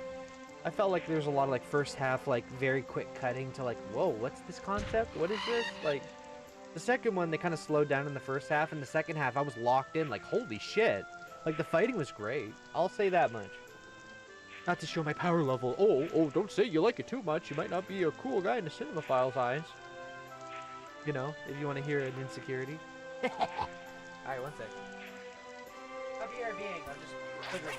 I felt like there was a lot of like first half like very quick cutting to like, whoa, what's this concept? What is this? Like the second one they kind of slowed down in the first half, and the second half I was locked in like, holy shit. Like the fighting was great. I'll say that much. Not to show my power level. Oh, don't say you like it too much. You might not be a cool guy in the cinemaphile's eyes. You know, if you want to hear an insecurity. Alright, one sec. I'll be RVing. I'm just figuring.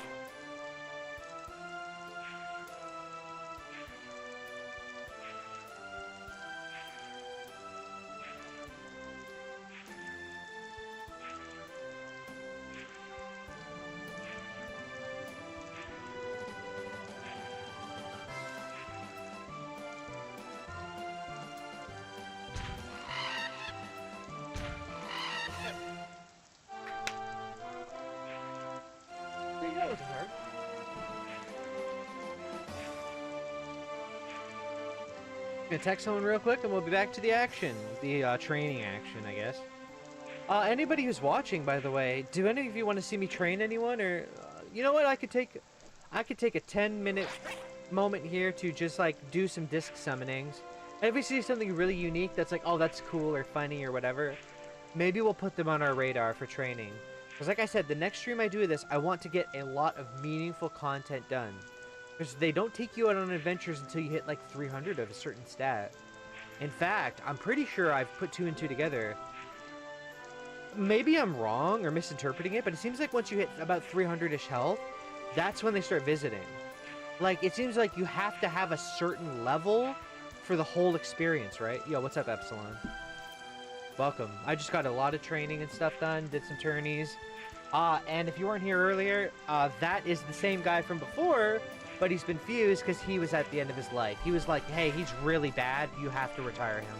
That wasn't hard. Gonna text someone real quick and we'll be back to the action. The training action, I guess. Anybody who's watching, by the way, do any of you want to see me train anyone? Or, you know what, I could take a 10-minute moment here to just, like, do some disc summonings. And if we see something really unique that's like, oh, that's cool or funny or whatever, maybe we'll put them on our radar for training. Because like I said, the next stream I do this, I want to get a lot of meaningful content done. Because they don't take you out on adventures until you hit like 300 of a certain stat. In fact, I'm pretty sure I've put 2 and 2 together. Maybe I'm wrong or misinterpreting it, but it seems like once you hit about 300-ish health, that's when they start visiting. Like, it seems like you have to have a certain level for the whole experience, right? Yo, what's up, Epsilon? Welcome. I just got a lot of training and stuff done, did some tourneys. And if you weren't here earlier, that is the same guy from before, but he's been fused because he was at the end of his life. He was like, hey, he's really bad, you have to retire him.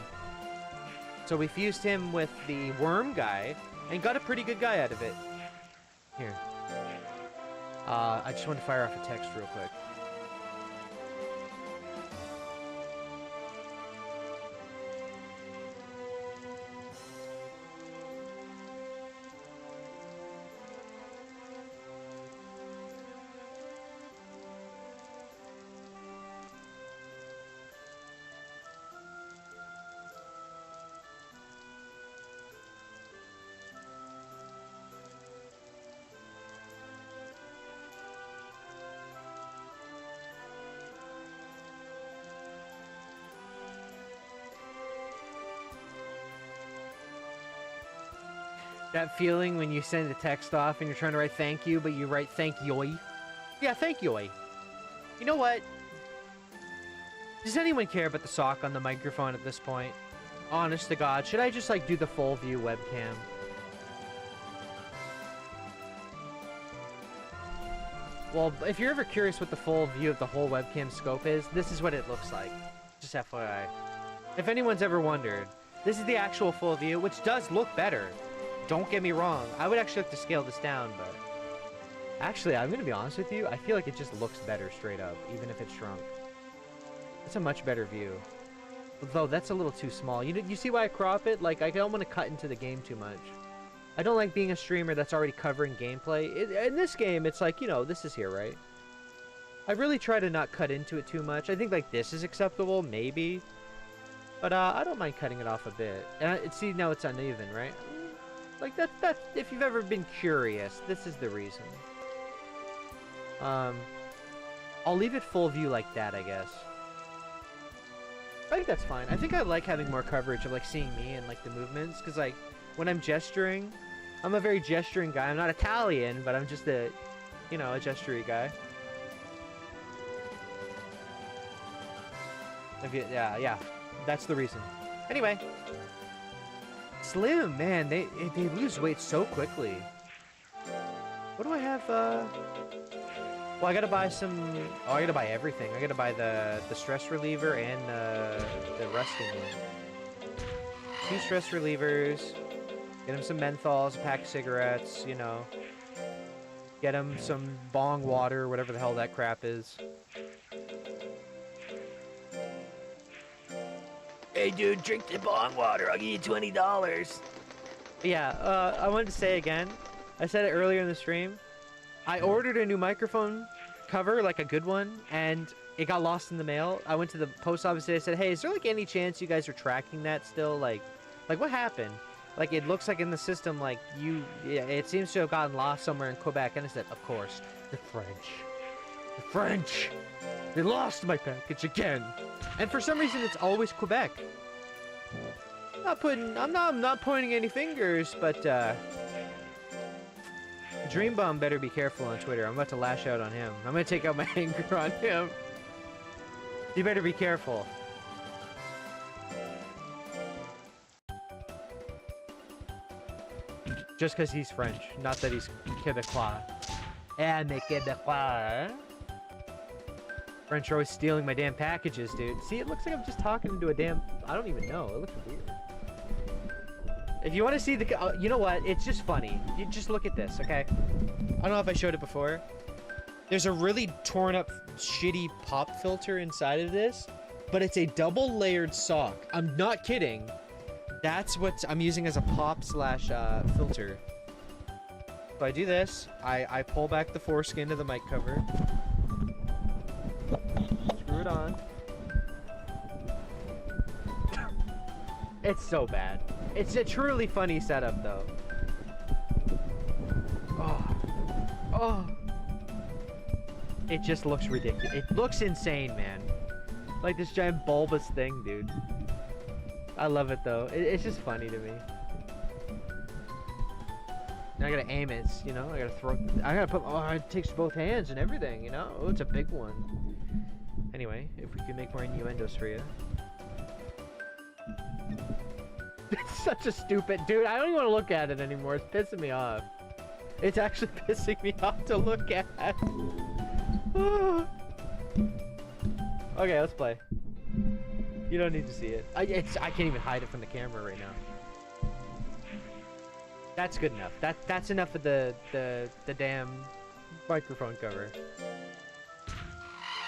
So we fused him with the worm guy, and got a pretty good guy out of it. Here. I just want to fire off a text real quick. That feeling when you send a text off and you're trying to write thank you, but you write thank yoy. Yeah, thank yoy. You know what? Does anyone care about the sock on the microphone at this point? Honest to God, should I just like do the full view webcam? Well, if you're ever curious what the full view of the whole webcam scope is, this is what it looks like. Just FYI. If anyone's ever wondered, this is the actual full view, which does look better. Don't get me wrong. I would actually like to scale this down, but... Actually, I'm going to be honest with you. I feel like it just looks better straight up, even if it's shrunk. It's a much better view. Though, that's a little too small. You see why I crop it? Like, I don't want to cut into the game too much. I don't like being a streamer that's already covering gameplay. In this game, it's like, you know, this is here, right? I really try to not cut into it too much. I think, like, this is acceptable, maybe. But, I don't mind cutting it off a bit. And see, now it's uneven, right? Like, that's, if you've ever been curious, this is the reason. I'll leave it full view like that, I guess. I think that's fine. I think I like having more coverage of, like, seeing me and, like, the movements. Because, like, when I'm gesturing, I'm a very gesturing guy. I'm not Italian, but I'm just a, you know, a gestury guy. Yeah. That's the reason. Anyway. Slim, man, they lose weight so quickly. What do I have? Well, I gotta buy some. Oh, I gotta buy everything. I gotta buy the stress reliever and the resting one. 2 stress relievers. Get him some menthols, a pack of cigarettes. You know. Get him some bong water, whatever the hell that crap is. Hey, dude, drink the bong water. I'll give you $20. Yeah, I wanted to say again, I said it earlier in the stream. I ordered a new microphone cover, like a good one, and it got lost in the mail. I went to the post office and I said, hey, is there like any chance you guys are tracking that still? Like what happened? Like, it looks like in the system, like, yeah, it seems to have gotten lost somewhere in Quebec. And I said, of course, the French. The French! They lost my package again! And for some reason, it's always Quebec. I'm not pointing any fingers, but, Dreambomb better be careful on Twitter. I'm about to lash out on him. I'm gonna take out my anger on him. You better be careful. Just because he's French, not that he's Quebecois. And the Quebecois. French are always stealing my damn packages, dude. See, it looks like I'm just talking into a damn... I don't even know. It looks weird. If you want to see the... you know what? It's just funny. You just look at this, okay? I don't know if I showed it before. There's a really torn up, shitty pop filter inside of this, but it's a double layered sock. I'm not kidding. That's what I'm using as a pop slash filter. So I do this. I pull back the foreskin of the mic cover. Screw it on. It's so bad. It's a truly funny setup, though. Oh. It just looks ridiculous. It looks insane, man. Like this giant bulbous thing, dude. I love it, though. It's just funny to me. Now I gotta aim it, you know? I gotta throw... I gotta put... Oh, it takes both hands and everything, you know? Oh, it's a big one. Anyway, if we could make more innuendos for you. It's such a stupid... Dude, I don't even want to look at it anymore. It's pissing me off. It's actually pissing me off to look at. Okay, let's play. You don't need to see it. I can't even hide it from the camera right now. That's good enough. That's enough of the damn microphone cover.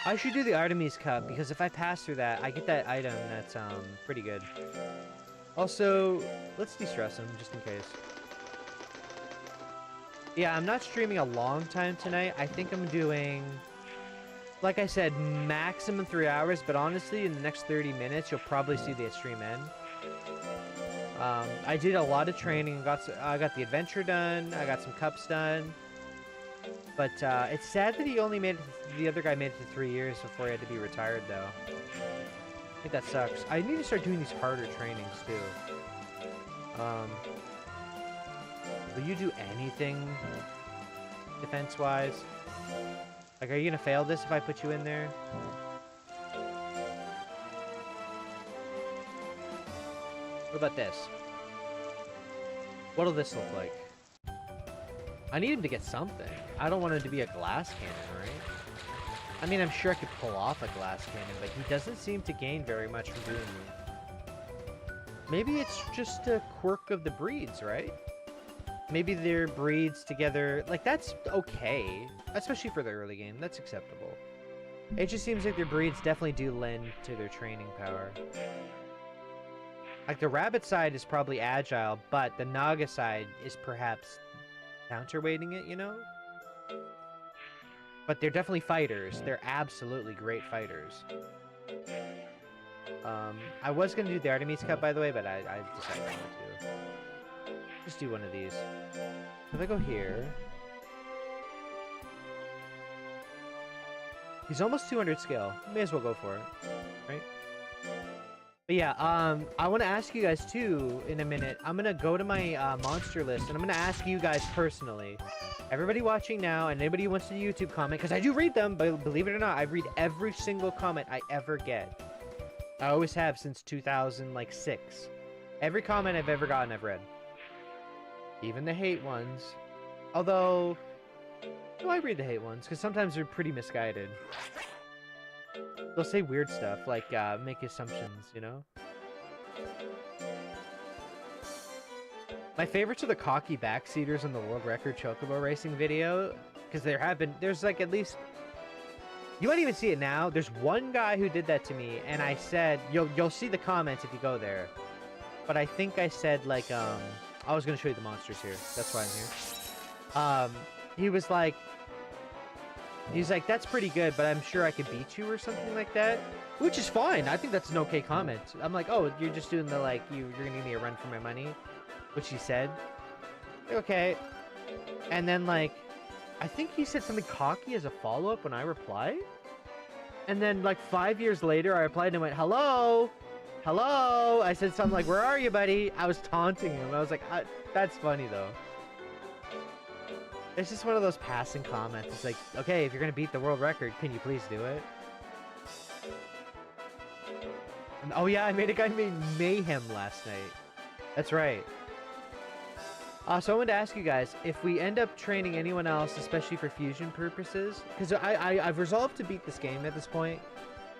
I should do the Artemis Cup, because if I pass through that, I get that item that's pretty good. Also, let's de-stress him just in case. Yeah, I'm not streaming a long time tonight. I think I'm doing, like I said, maximum 3 hours, but honestly, in the next 30 minutes, you'll probably see the stream end. I did a lot of training. I got the adventure done. I got some cups done. But it's sad that he only made it, the other guy made it to 3 years before he had to be retired, though. I think that sucks. I need to start doing these harder trainings, too. Will you do anything defense-wise? Like, are you gonna fail this if I put you in there? What about this? What'll this look like? I need him to get something. I don't want him to be a glass cannon, right? I mean, I'm sure I could pull off a glass cannon, but he doesn't seem to gain very much from doing it. Maybe it's just a quirk of the breeds, right? Maybe they're breeds together. Like, that's okay. Especially for the early game. That's acceptable. It just seems like their breeds definitely do lend to their training power. Like, the rabbit side is probably agile, but the Naga side is perhaps counterweighting it, you know? But they're definitely fighters. They're absolutely great fighters. I was going to do the Artemis Cup, by the way, but I decided not to. Just do one of these. If I go here... He's almost 200 skill. May as well go for it. Right? But yeah, I want to ask you guys, too, in a minute. I'm going to go to my monster list, and I'm going to ask you guys personally. Everybody watching now, and anybody who wants to YouTube comment, because I do read them, but believe it or not, I read every single comment I ever get. I always have since 2006. Every comment I've ever gotten, I've read. Even the hate ones. Although, no, I read the hate ones, because sometimes they're pretty misguided. They'll say weird stuff, like, make assumptions, you know? My favorites are the cocky backseaters in the world record chocobo racing video, because there's like at least, you might even see it now, there's one guy who did that to me, and I said, you'll see the comments if you go there, but I think I said, like, I was going to show you the monsters here, that's why I'm here. Um, he was like, that's pretty good, but I'm sure I could beat you or something like that. Which is fine. I think that's an okay comment. I'm like, oh, you're just doing the, like, you're gonna give me a run for my money, which he said. Okay. And then, like, I think he said something cocky as a follow-up when I replied. And then, like, 5 years later, I replied and went, hello? Hello? I said something like, where are you, buddy? I was taunting him. I was like, that's funny, though. It's just one of those passing comments. It's like, okay, if you're going to beat the world record, can you please do it? And, oh, yeah, I made a guy named Mayhem last night. That's right. So I wanted to ask you guys, if we end up training anyone else, especially for fusion purposes, because I've resolved to beat this game at this point,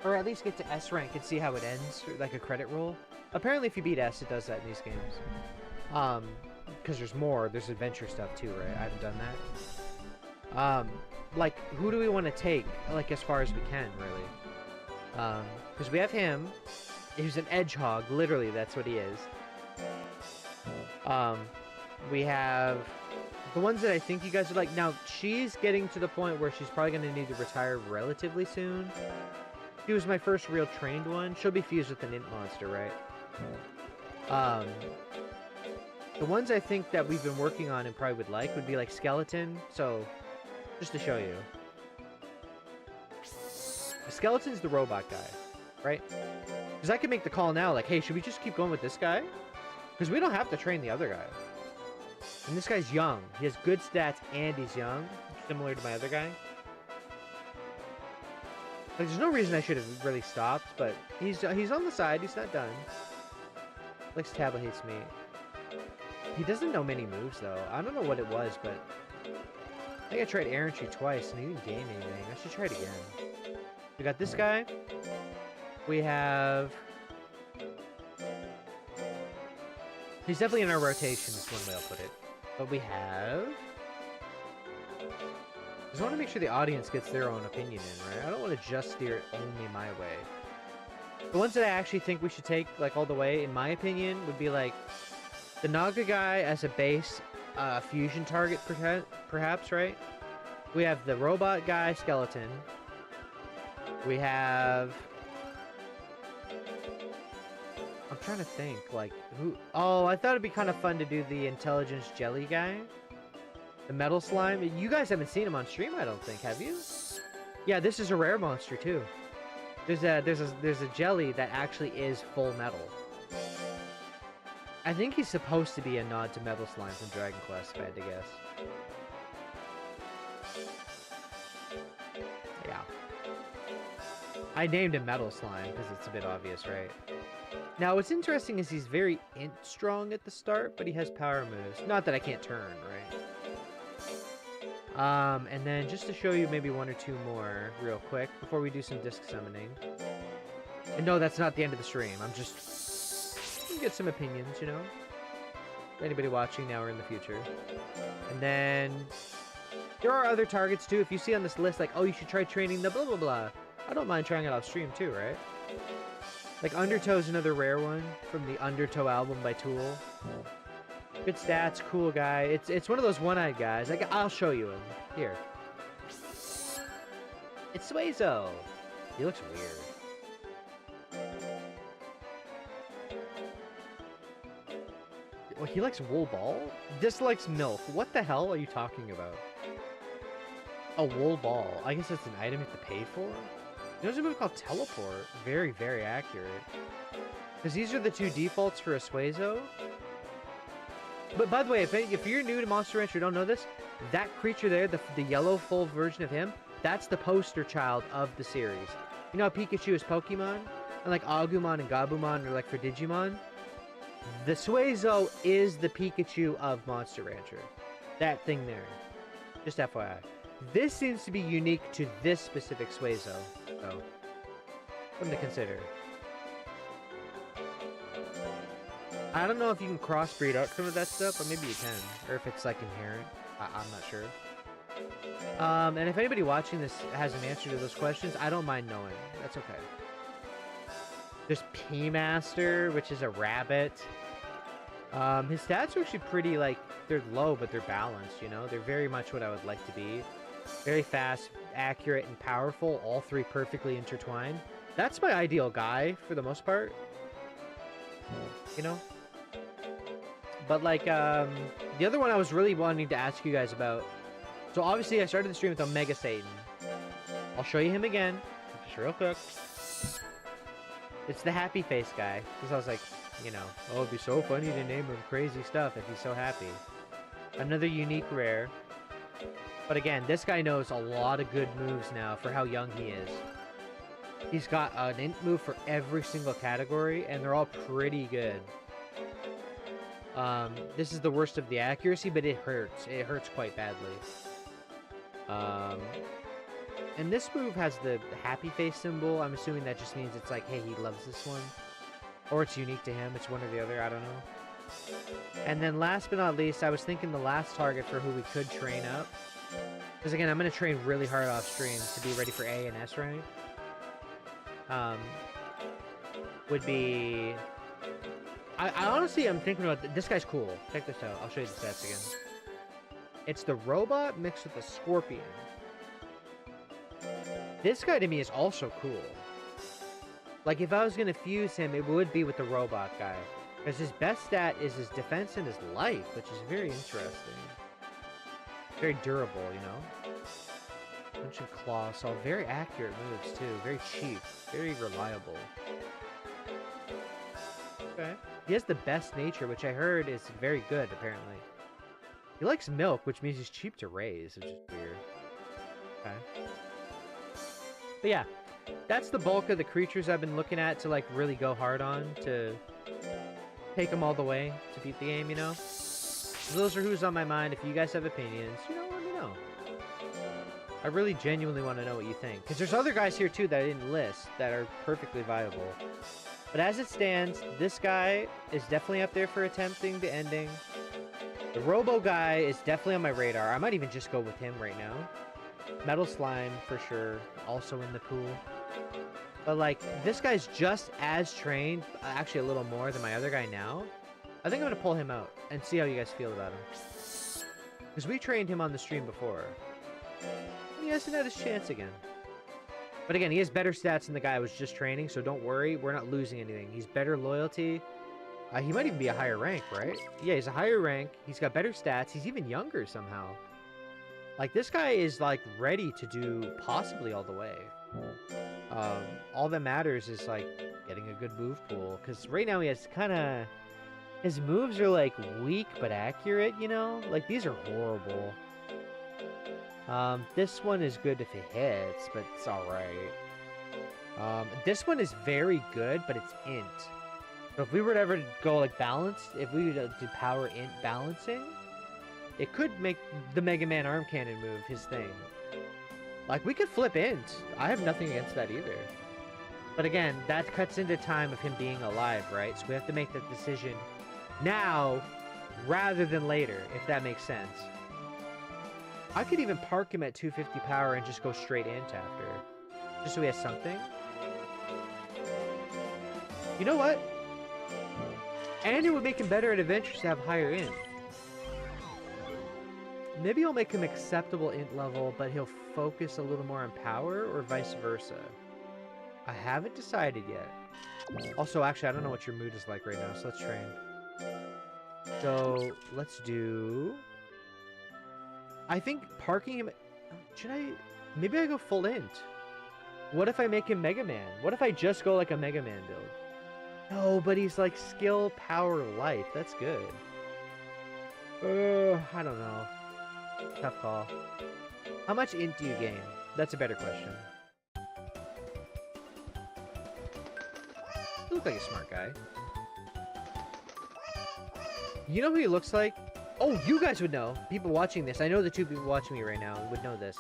or at least get to S rank and see how it ends, like a credit roll. Apparently if you beat S, it does that in these games. Because there's more, there's adventure stuff too, right? I haven't done that. Like, who do we want to take, like, as far as we can, really? Because we have him, who's an edgehog, literally, that's what he is. We have the ones that I think you guys would like. Now, she's getting to the point where she's probably going to need to retire relatively soon. She was my first real trained one. She'll be fused with an int monster, right? The ones I think that we've been working on and probably would like would be like Skeleton. So, just to show you. Skeleton's the robot guy, right? Because I can make the call now, like, hey, should we just keep going with this guy? Because we don't have to train the other guy. And this guy's young. He has good stats and he's young. Similar to my other guy. Like, there's no reason I should have really stopped, but he's on the side. He's not done. Likes Tabla hates me. He doesn't know many moves, though. I don't know what it was, but I think I tried Errant Tree twice and he didn't gain anything. I should try it again. We got this guy. We have... He's definitely in our rotation, is one way I'll put it. But we have... I just want to make sure the audience gets their own opinion in, right? I don't want to just steer it only my way. The ones that I actually think we should take, like, all the way, in my opinion, would be, like, the Naga guy as a base fusion target, perhaps, right? We have the robot guy, Skeleton. We have... I'm trying to think, like, who... Oh, I thought it'd be kind of fun to do the intelligence jelly guy. The metal slime. You guys haven't seen him on stream, I don't think, have you? Yeah, this is a rare monster, too. There's a jelly that actually is full metal. I think he's supposed to be a nod to Metal Slime from Dragon Quest, if I had to guess. Yeah. I named him Metal Slime because it's a bit obvious, right? Now, what's interesting is he's very int strong at the start, but he has power moves. Not that I can't turn, right? And then just to show you maybe one or two more real quick before we do some disc summoning. And no, that's not the end of the stream. I'm just get some opinions, you know? Anybody watching now or in the future. And then there are other targets too. If you see on this list, like, oh, you should try training the blah blah blah. I don't mind trying it off stream too, right? Like Undertow's another rare one from the Undertow album by Tool. Good stats, cool guy. It's one of those one-eyed guys. Like, I'll show you him. Here. It's Suezo. He looks weird. Well, he likes wool ball? Dislikes milk. What the hell are you talking about? A wool ball. I guess it's an item you have to pay for? There's a move called Teleport. Very, very accurate. Because these are the two defaults for a Suezo. But by the way, if you're new to Monster Rancher, don't know this, that creature there, the yellow full version of him, that's the poster child of the series. You know how Pikachu is Pokemon? And like Agumon and Gabumon are like for Digimon? The Suezo is the Pikachu of Monster Rancher. That thing there. Just FYI. This seems to be unique to this specific Suezo, so something to consider. I don't know if you can crossbreed out some of that stuff, but maybe you can, or if it's like inherent. I'm not sure. And if anybody watching this has an answer to those questions, I don't mind knowing. That's okay. There's P-Master, which is a rabbit. His stats are actually pretty, like, they're low, but they're balanced, you know? They're very much what I would like to be. Very fast, accurate, and powerful, all three perfectly intertwined. That's my ideal guy, for the most part. You know? But, like, the other one I was really wanting to ask you guys about. So, obviously, I started the stream with Omega Satan. I'll show you him again, just real quick. It's the happy face guy. Because I was like, you know, oh, it'd be so funny to name him crazy stuff if he's so happy. Another unique rare. But again, this guy knows a lot of good moves now for how young he is. He's got an int move for every single category, and they're all pretty good. This is the worst of the accuracy, but it hurts. It hurts quite badly. And this move has the happy face symbol. I'm assuming that just means it's like, hey, he loves this one. Or it's unique to him. It's one or the other. I don't know. And then last but not least, I was thinking the last target for who we could train up. Because again, I'm going to train really hard off stream to be ready for A and S rank. Would be... I honestly am thinking about... This guy's cool. Check this out. I'll show you the stats again. It's the robot mixed with the scorpion. This guy to me is also cool. Like, if I was going to fuse him, it would be with the robot guy. Because his best stat is his defense and his life, which is very interesting. Very durable, you know? Punch and claw, so very accurate moves, too. Very cheap. Very reliable. Okay. He has the best nature, which I heard is very good, apparently. He likes milk, which means he's cheap to raise, which is weird. Okay. But yeah, that's the bulk of the creatures I've been looking at to, like, really go hard on, to take them all the way to beat the game, you know? So those are who's on my mind. If you guys have opinions, you know, let me know. I really genuinely want to know what you think. Because there's other guys here, too, that I didn't list that are perfectly viable. But as it stands, this guy is definitely up there for attempting to ending. The Robo guy is definitely on my radar. I might even just go with him right now. Metal Slime, for sure, also in the pool. But, like, this guy's just as trained, actually a little more than my other guy now. I think I'm going to pull him out and see how you guys feel about him. Because we trained him on the stream before. And he hasn't had his chance again. But again, he has better stats than the guy I was just training, so don't worry. We're not losing anything. He's better loyalty. He might even be a higher rank, right? Yeah, he's a higher rank. He's got better stats. He's even younger somehow. Like, this guy is, like, ready to do possibly all the way. All that matters is, like, getting a good move pool. Because right now he has kind of... His moves are, like, weak but accurate, you know? Like, these are horrible. This one is good if it hits, but it's alright. This one is very good, but it's int. So if we were to ever go, like, balanced, if we were to do power int balancing, it could make the Mega Man arm cannon move his thing. Like, we could flip int. I have nothing against that either. But again, that cuts into time of him being alive, right? So we have to make that decision now rather than later, if that makes sense. I could even park him at 250 power and just go straight int after. Just so he has something. You know what? And it would make him better at adventures to have higher int. Maybe I'll make him acceptable int level, but he'll focus a little more on power, or vice versa. I haven't decided yet. Also, actually, I don't know what your mood is like right now, so let's train. So, let's do... I think parking him... Should I... Maybe I go full int. What if I make him Mega Man? What if I just go like a Mega Man build? No, but he's like skill, power, life. That's good. I don't know. Tough call. How much int do you gain? That's a better question. You look like a smart guy. You know who he looks like? Oh, you guys would know. People watching this. I know the two people watching me right now would know this.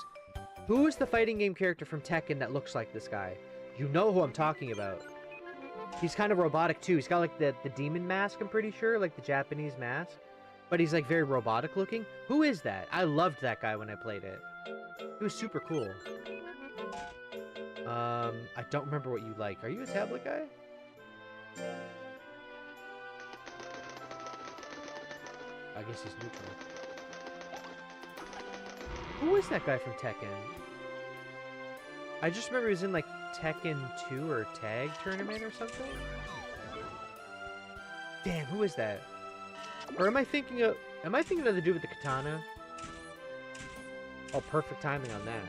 Who is the fighting game character from Tekken that looks like this guy? You know who I'm talking about. He's kind of robotic too. He's got like the demon mask, I'm pretty sure. Like the Japanese mask. But he's like very robotic looking. Who is that? I loved that guy when I played it. He was super cool. I don't remember what you like. Are you a tablet guy? I guess he's neutral. Who was that guy from Tekken? I just remember he was in like Tekken 2 or Tag Tournament or something. Damn, who is that? Or am I thinking of the dude with the katana? Oh, perfect timing on that.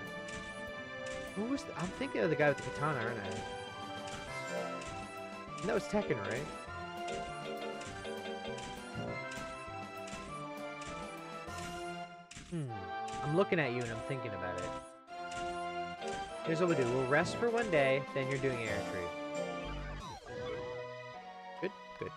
Who was I'm thinking of the guy with the katana, aren't I? And that was Tekken, right? I'm looking at you and I'm thinking about it. Here's what we'll do. We'll rest for one day, then you're doing air tree. Good, good.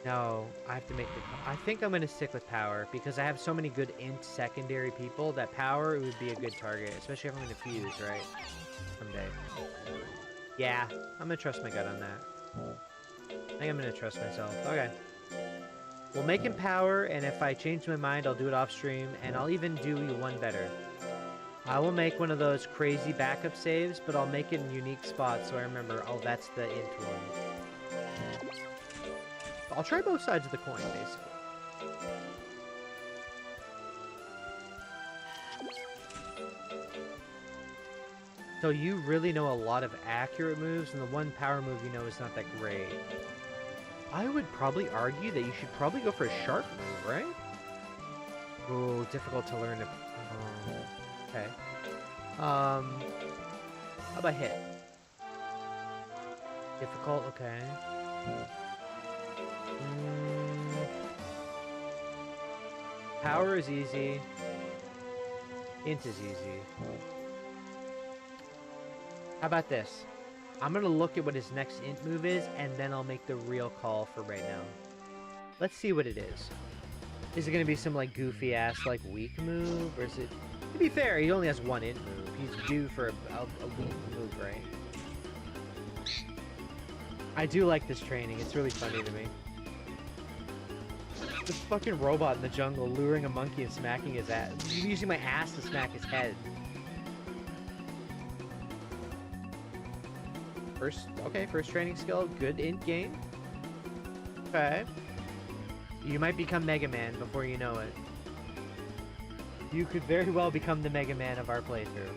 No, I have to make the... I think I'm going to stick with power, because I have so many good int secondary people that power would be a good target, especially if I'm going to fuse, right? Someday. Yeah, I'm going to trust my gut on that. I think I'm going to trust myself. Okay. We'll make him power, and if I change my mind, I'll do it off stream, and I'll even do you one better. I will make one of those crazy backup saves, but I'll make it in unique spots so I remember, oh, that's the int one. I'll try both sides of the coin, basically. So you really know a lot of accurate moves, and the one power move you know is not that great. I would probably argue that you should probably go for a sharp move, right? Oh, difficult to learn. Okay. How about hit? Difficult, okay. Power is easy. Int is easy. How about this? I'm gonna look at what his next int move is, and then I'll make the real call for right now. Let's see what it is. Is it gonna be some like goofy ass like weak move, or is it? To be fair, he only has one int move. He's due for a weak move, right? I do like this training. It's really funny to me. This fucking robot in the jungle luring a monkey and smacking his ass. I'm using my ass to smack his head. First training skill, good int game. Okay. You might become Mega Man before you know it. You could very well become the Mega Man of our playthrough.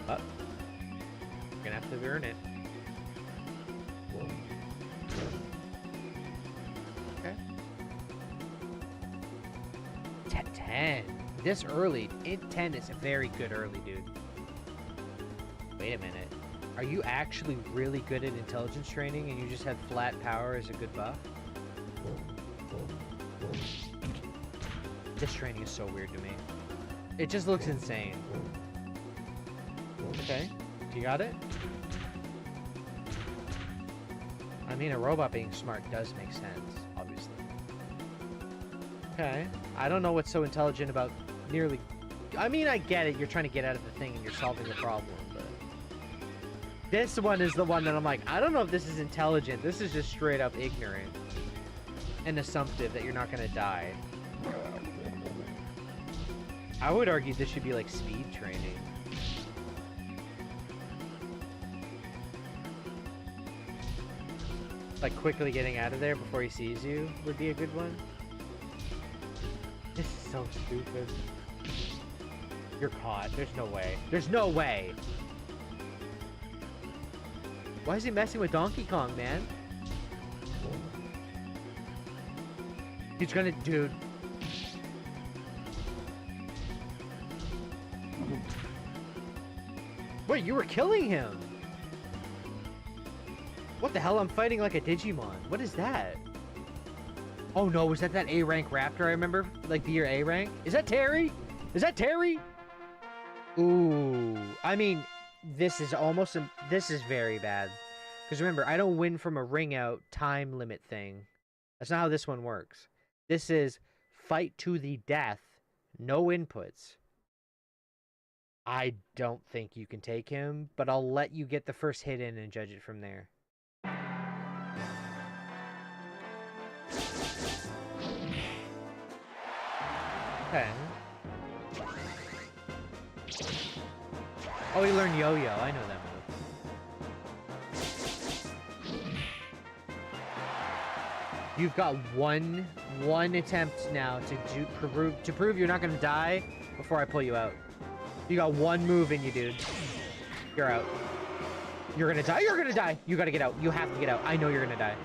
Up. You're gonna have to earn it. Okay. 10. This early, int 10 is very good early, dude. Wait a minute. Are you actually really good at intelligence training and you just have flat power as a good buff? This training is so weird to me. It just looks insane. Okay, you got it? I mean, a robot being smart does make sense, obviously. Okay, I don't know what's so intelligent about nearly... I mean, I get it, you're trying to get out of the thing and you're solving the problem, but... This one is the one that I'm like, I don't know if this is intelligent, this is just straight up ignorant. And assumptive that you're not gonna die. I would argue this should be like speed training. Like quickly getting out of there before he sees you would be a good one. This is so stupid. You're caught. There's no way. There's no way! Why is he messing with Donkey Kong, man? He's gonna... Dude. Wait, you were killing him! What the hell? I'm fighting like a Digimon. What is that? Oh no, was that A rank raptor I remember? Like the A rank? Is that Terry? Is that Terry? Ooh. I mean, this is almost... This is very bad. Because remember, I don't win from a ring out time limit thing. That's not how this one works. This is fight to the death. No inputs. I don't think you can take him, but I'll let you get the first hit in and judge it from there. Okay. Oh, he learned yo-yo. I know that move. You've got one attempt now to prove you're not gonna die before I pull you out. You got one move in you, dude. You're out. You're gonna die. You're gonna die. You gotta get out. You have to get out. I know you're gonna die.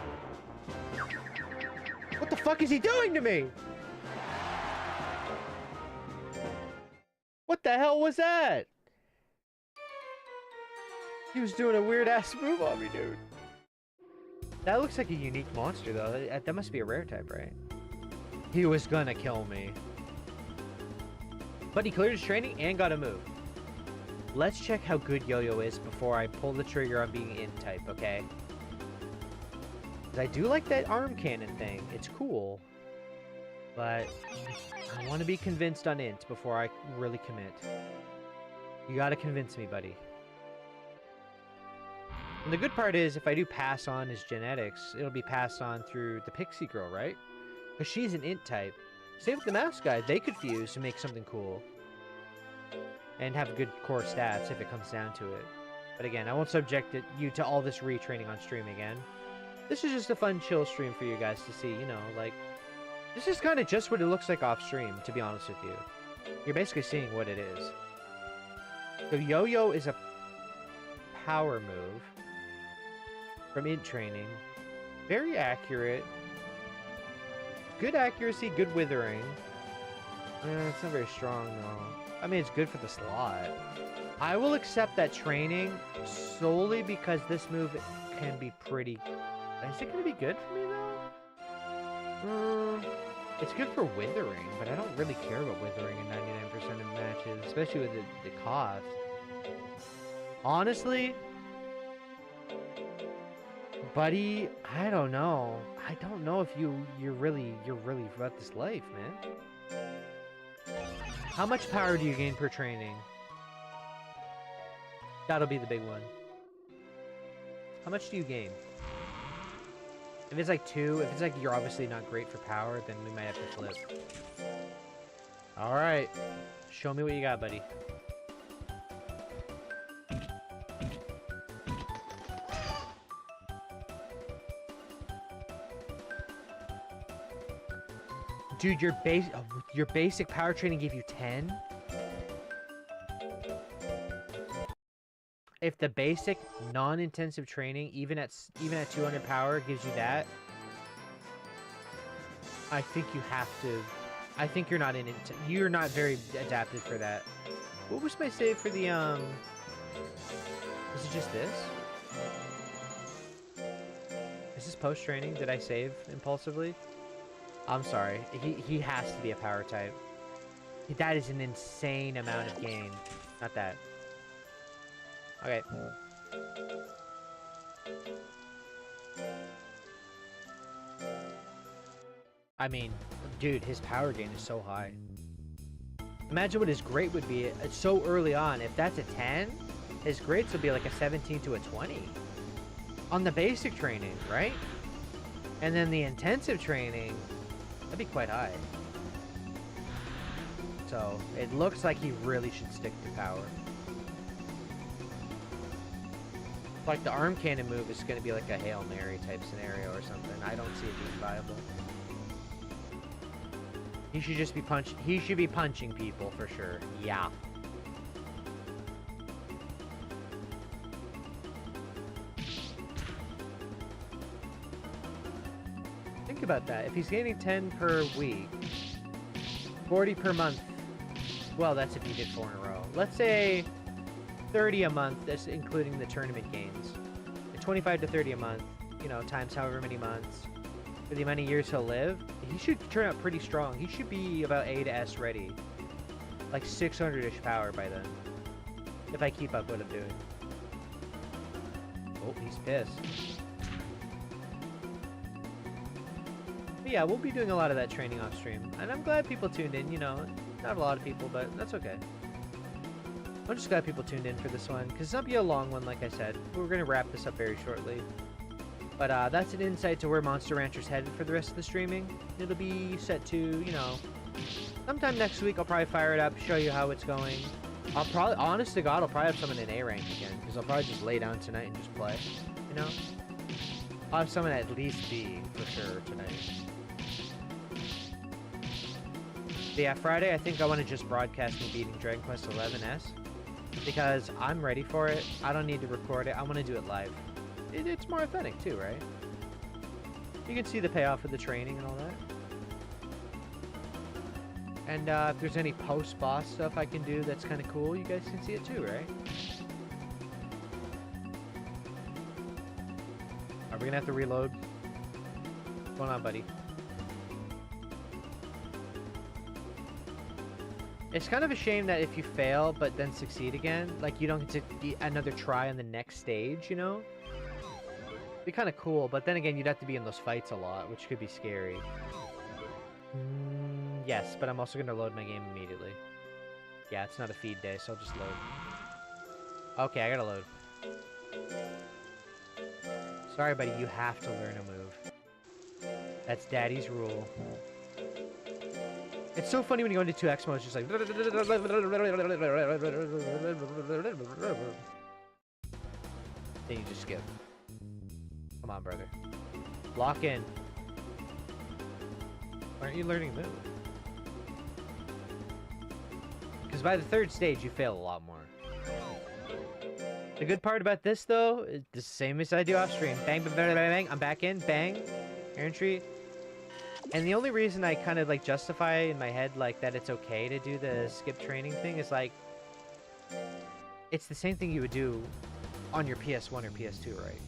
What the fuck is he doing to me? What the hell was that? He was doing a weird ass move on me, dude. That looks like a unique monster, though. That must be a rare type, right? He was gonna kill me. But he cleared his training and got a move. Let's check how good Yo-Yo is before I pull the trigger on being in type, okay? 'Cause I do like that arm cannon thing. It's cool. But I want to be convinced on int before I really commit. You gotta convince me, buddy. And the good part is, if I do pass on his genetics, it'll be passed on through the Pixie Girl, right? Because she's an int type. Same with the Mouse Guy. They could fuse to make something cool. And have good core stats if it comes down to it. But again, I won't subject you to all this retraining on stream again. This is just a fun, chill stream for you guys to see, you know, like... This is kind of just what it looks like off stream, to be honest with you. You're basically seeing what it is. So Yo-Yo is a power move from int training. Very accurate. Good accuracy, good withering. It's not very strong, though. I mean, it's good for the slot. I will accept that training solely because this move can be pretty... Is it going to be good for me, though? It's good for withering, but I don't really care about withering in 99% of matches, especially with the cost. Honestly, buddy, I don't know. I don't know if you're really about this life, man. How much power do you gain per training? That'll be the big one. How much do you gain? If it's like 2, if it's like you're obviously not great for power, then we might have to flip. Alright. Show me what you got, buddy. Dude, your basic power training gave you 10? If the basic non-intensive training, even at 200 power, gives you that, I think you have to. I think you're not you're not very adapted for that. What was my save for the Is it just this? Is this post training? Did I save impulsively? I'm sorry. He has to be a power type. That is an insane amount of gain. Not that. Okay. I mean, dude, his power gain is so high. Imagine what his great would be so early on. If that's a 10, his greats would be like a 17 to a 20. On the basic training, right? And then the intensive training, that'd be quite high. So, it looks like he really should stick to power. Like the arm cannon move is going to be like a Hail Mary type scenario or something. I don't see it being viable. He should just be he should be punching people for sure. Yeah. Think about that. If he's gaining 10 per week, 40 per month. Well, that's if he did 4 in a row. Let's say 30 a month, that's including the tournament gains. 25 to 30 a month, you know, times however many months. For the amount of years he'll live, he should turn out pretty strong. He should be about A to S ready. Like 600-ish power by then. If I keep up what I'm doing. Oh, he's pissed. But yeah, we'll be doing a lot of that training off stream. And I'm glad people tuned in, you know. Not a lot of people, but that's okay. I'm just glad people tuned in for this one, because it's not be a long one, like I said. We're going to wrap this up very shortly. But that's an insight to where Monster Rancher's headed for the rest of the streaming. It'll be set to, you know, sometime next week I'll probably fire it up, show you how it's going. I'll probably, honest to God, I'll probably have someone in A rank again, because I'll probably just lay down tonight and just play, you know? I'll have someone at least B, for sure, tonight. But yeah, Friday, I think I want to just broadcast me beating Dragon Quest XI S, because I'm ready for it. I don't need to record it. I want to do it live. It's more authentic, too, right? You can see the payoff of the training and all that. And if there's any post-boss stuff I can do that's kind of cool, you guys can see it too, right? Are we gonna have to reload? What's going on, buddy? It's kind of a shame that if you fail, but then succeed again, like you don't get to get another try on the next stage, you know? It'd be kind of cool, but then again, you'd have to be in those fights a lot, which could be scary. Yes, but I'm also going to load my game immediately. Yeah, it's not a feed day, so I'll just load. Okay, I gotta load. Sorry, buddy, you have to learn a move. That's daddy's rule. It's so funny when you go into 2x mode, it's just like... Then you just skip. Come on, brother. Lock in. Why aren't you learning a move? Because by the third stage, you fail a lot more. The good part about this, though, is the same as I do off stream. Bang, bang, bang, bang, bang. I'm back in. Bang. Air entry. And the only reason I kind of, like, justify in my head, like, that it's okay to do the skip training thing is, like, it's the same thing you would do on your PS1 or PS2, right?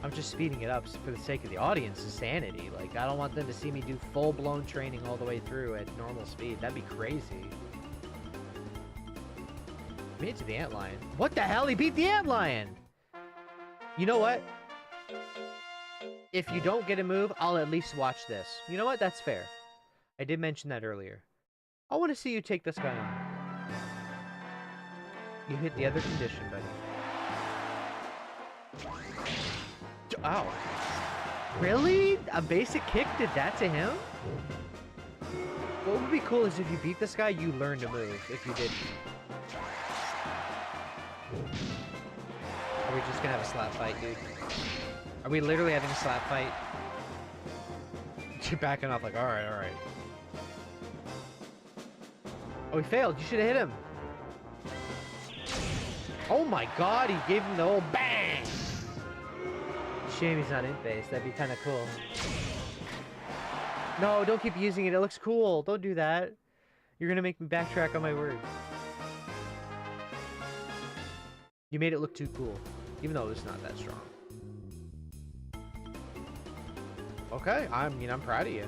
I'm just speeding it up for the sake of the audience's sanity. Like, I don't want them to see me do full-blown training all the way through at normal speed. That'd be crazy. Made it to the antlion. What the hell? He beat the antlion! You know what? If you don't get a move, I'll at least watch this. You know what? That's fair. I did mention that earlier. I want to see you take this guy on. You hit the other condition, buddy. Ow. Really? A basic kick did that to him? What would be cool is if you beat this guy, you learn to move. If you didn't. Are we just gonna have a slap fight, dude? Are we literally having a slap fight? You're backing off like, alright, alright. Oh, he failed. You should have hit him. Oh my god, he gave him the old bang! Shame he's not in phase. That'd be kind of cool. No, don't keep using it. It looks cool. Don't do that. You're gonna make me backtrack on my words. You made it look too cool, even though it's not that strong. Okay, I'm proud of you.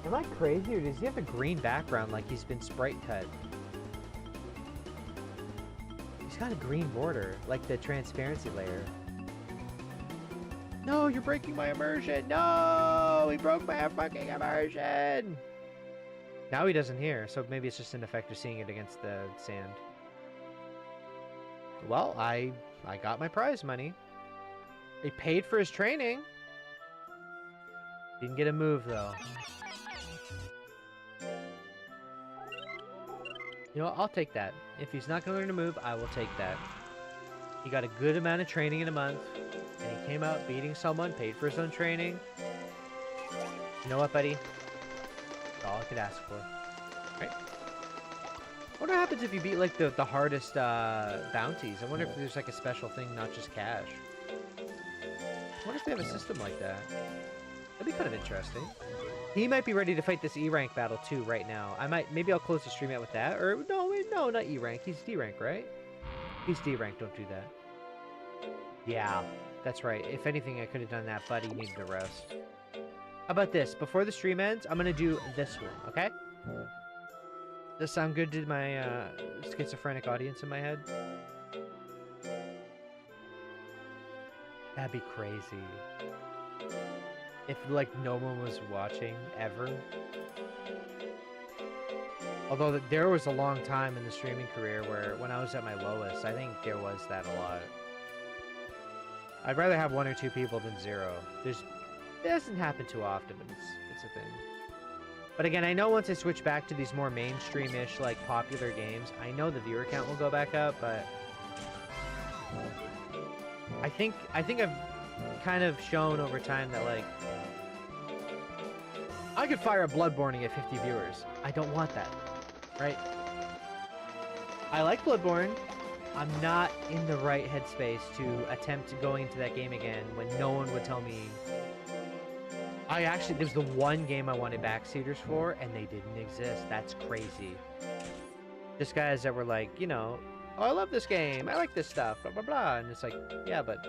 Am I crazy, or does he have a green background like he's been sprite cut? He's got a green border, like the transparency layer. No, you're breaking my immersion! No! He broke my fucking immersion! Now he doesn't hear, so maybe it's just an effect of seeing it against the sand. Well, I got my prize money. He paid for his training. Didn't get a move, though. You know what? I'll take that. If he's not going to learn a move, I will take that. He got a good amount of training in a month. And he came out beating someone, paid for his own training. You know what, buddy? That's all I could ask for. Right? I wonder what happens if you beat, like, the hardest bounties. I wonder if there's, like, a special thing, not just cash. I wonder if they have a system like that. That'd be kind of interesting. He might be ready to fight this E-rank battle, too, right now. Maybe I'll close the stream out with that. Or, no, wait, no, not E-rank. He's D-rank, right? He's D-rank, don't do that. Yeah, that's right. If anything, I could have done that, but he needed a rest. How about this? Before the stream ends, I'm going to do this one, okay? Does this sound good to my schizophrenic audience in my head? That'd be crazy. If, like, no one was watching, ever. Although there was a long time in the streaming career where, when I was at my lowest, I think there was that a lot. I'd rather have 1 or 2 people than 0. It doesn't happen too often, but it's a thing. But again, I know once I switch back to these more mainstream-ish, like, popular games, I know the viewer count will go back up, but I think I've kind of shown over time that, like, I could fire a Bloodborne and get 50 viewers. I don't want that, right? I like Bloodborne. I'm not in the right headspace to attempt going into that game again when no one would tell me. There's the one game I wanted backseaters for, and they didn't exist. That's crazy. Just guys that were like, you know, oh, I love this game. I like this stuff, blah, blah, blah. And it's like, yeah, but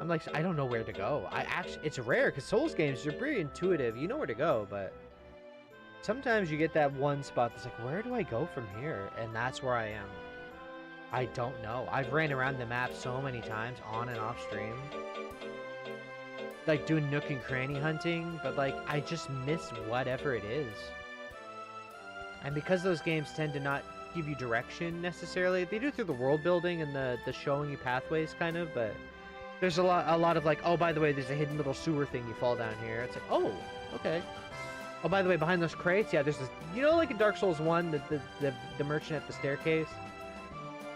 I'm like, I don't know where to go. It's rare because Souls games are pretty intuitive. You know where to go, but sometimes you get that one spot that's like, where do I go from here? And that's where I am. I don't know. I've ran around the map so many times on and off stream. Like doing nook and cranny hunting, but like I just miss whatever it is. And because those games tend to not give you direction necessarily, they do through the world building and the showing you pathways kind of, but there's a lot of like, oh, by the way, there's a hidden little sewer thing you fall down here. It's like, oh, okay. Oh, by the way, behind those crates, yeah, there's this, you know, like in Dark Souls 1, the merchant at the staircase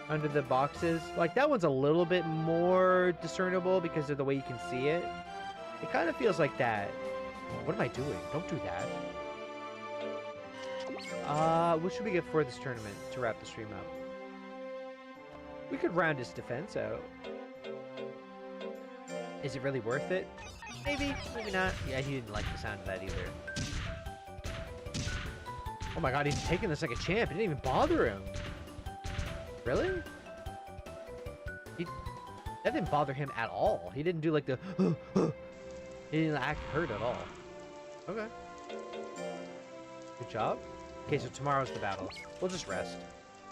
under the boxes, like that one's a little bit more discernible because of the way you can see it. It kind of feels like that. What am I doing? Don't do that. What should we get for this tournament to wrap the stream up? We could round his defense out. Is it really worth it? Maybe, maybe not. Yeah, he didn't like the sound of that either. Oh my god, he's taking this like a champ. It didn't even bother him. Really? That didn't bother him at all. He didn't do like the... He didn't act hurt at all. Okay. Good job. Okay, so tomorrow's the battle. We'll just rest.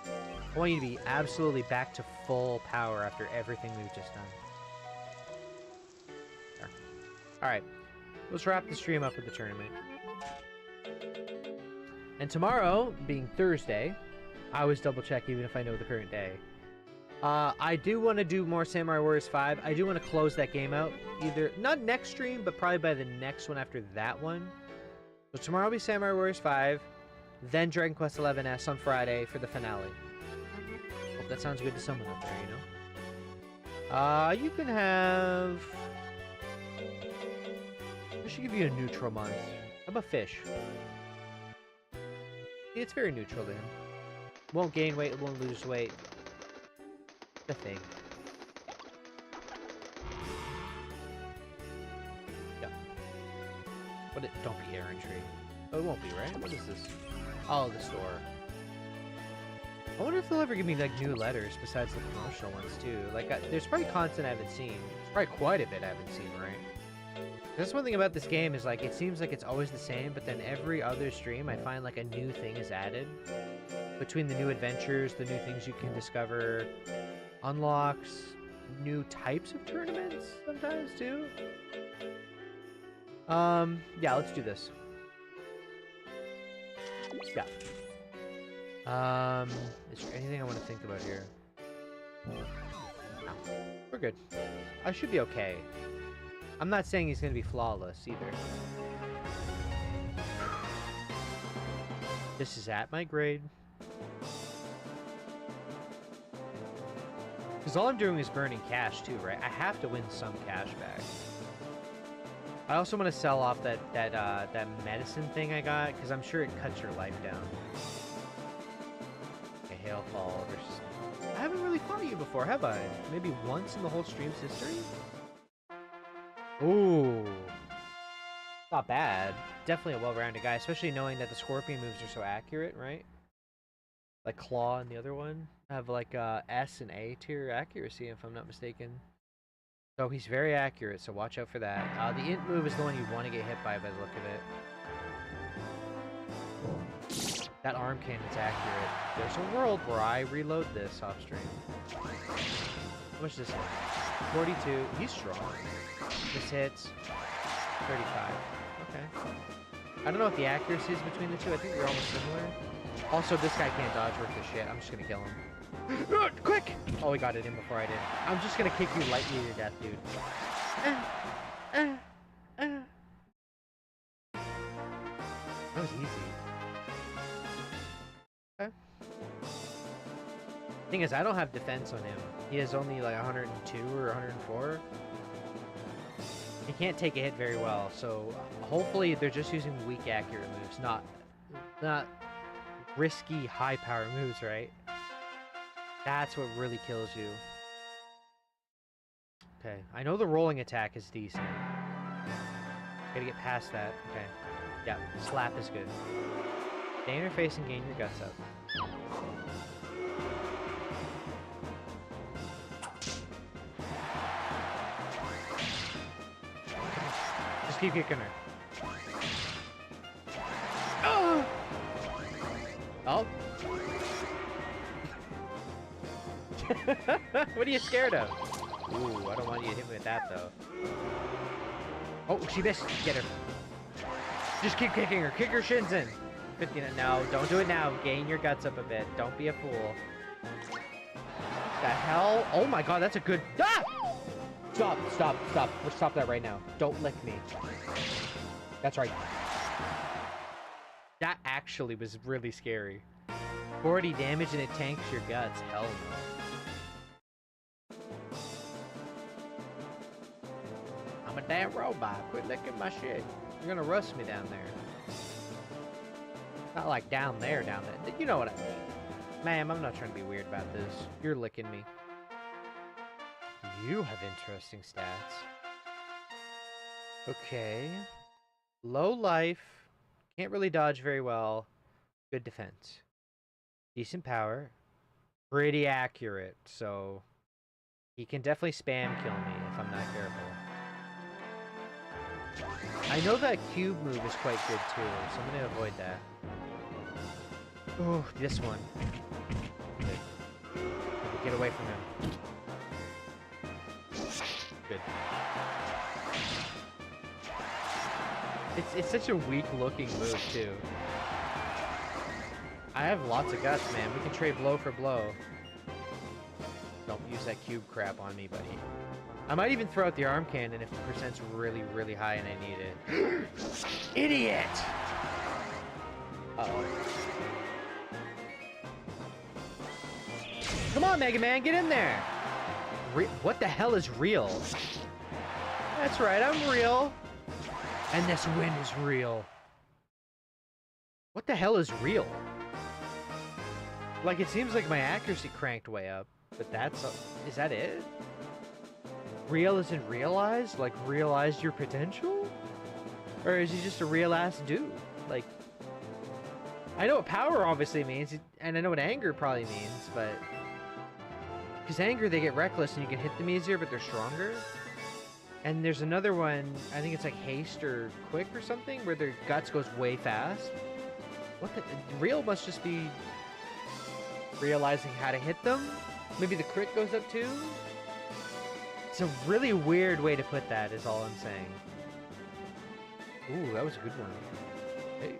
I want you to be absolutely back to full power after everything we've just done. There. Alright. Let's wrap the stream up with the tournament. And tomorrow, being Thursday, I always double check even if I know the current day. I do want to do more Samurai Warriors 5. I do want to close that game out. Either, not next stream, but probably by the next one after that one. So tomorrow will be Samurai Warriors 5. Then Dragon Quest XI S on Friday for the finale. Hope that sounds good to someone up there, you know? You can have... I should give you a neutral month. How about fish? It's very neutral to him. Won't gain weight, it won't lose weight. The thing. Yeah. But it don't be errantry. Oh, it won't be, right? What is this? Oh, the store. I wonder if they'll ever give me like new letters besides the promotional ones too. Like, there's probably content I haven't seen. There's probably quite a bit I haven't seen, right? That's one thing about this game is like it seems like it's always the same, but then every other stream I find like a new thing is added. Between the new adventures, the new things you can discover, unlocks, new types of tournaments sometimes too. Yeah, let's do this. Yeah. Is there anything I want to think about here? No. We're good. I should be okay. I'm not saying he's gonna be flawless either. This is at my grade. Because all I'm doing is burning cash too, right? I have to win some cash back. I also want to sell off that medicine thing I got, because I'm sure it cuts your life down. Okay, Hailfall versus... I haven't really fought you before, have I? Maybe once in the whole stream's history? Ooh. Not bad. Definitely a well-rounded guy, especially knowing that the Scorpion moves are so accurate, right? Like Claw and the other one have like S and A tier accuracy, if I'm not mistaken. So he's very accurate, so watch out for that. The int move is the one you want to get hit by the look of it. That arm cannon's accurate. There's a world where I reload this off stream. How much is this one? 42. He's strong. This hits 35. Okay. I don't know what the accuracy is between the two. I think they're almost similar. Also, this guy can't dodge worth the shit. I'm just gonna kill him. Quick! Oh, he got it in before I did. I'm just gonna kick you lightly to death, dude. That was easy. Okay. Thing is, I don't have defense on him. He has only like 102 or 104. He can't take a hit very well, so hopefully they're just using weak accurate moves, not risky high power moves, right? That's what really kills you. Okay, I know the rolling attack is decent. Gotta get past that. Okay. Yeah, slap is good. Stay in your face and gain your guts up. Just keep kicking her. Oh! Oh. What are you scared of? Ooh, I don't want you to hit me with that, though. Oh, she missed. Get her. Just keep kicking her. Kick her shins in. 50. No, don't do it now. Gain your guts up a bit. Don't be a fool. The hell? Oh my god, that's a good... Ah! Stop, stop, stop. We'll stop that right now. Don't lick me. That's right. That actually was really scary. 40 damage and it tanks your guts. Hell no. I'm a damn robot. Quit licking my shit. You're gonna rust me down there. Not like down there. You know what I mean. Ma'am, I'm not trying to be weird about this. You're licking me. You have interesting stats. Okay. Low life. Can't really dodge very well. Good defense. Decent power. Pretty accurate, so... he can definitely spam kill me if I'm not careful. I know that cube move is quite good too, so I'm gonna avoid that. Oh, this one. Good. Get away from him. Good. It's such a weak looking move too. I have lots of guts, man. We can trade blow for blow. Don't use that cube crap on me, buddy. I might even throw out the arm cannon if the percent's really, really high and I need it. Idiot! Uh-oh. Come on, Mega Man, get in there! What the hell is real? That's right, I'm real. And this win is real. What the hell is real? Like, it seems like my accuracy cranked way up, but that's... is that it? Real isn't realized? Like, realize your potential? Or is he just a real-ass dude? Like... I know what power obviously means, and I know what anger probably means, but... because anger, they get reckless and you can hit them easier, but they're stronger. And there's another one, I think it's like haste or quick or something, where their guts goes way fast. What the... real must just be... realizing how to hit them? Maybe the crit goes up too? It's a really weird way to put that, is all I'm saying. Ooh, that was a good one. Hey.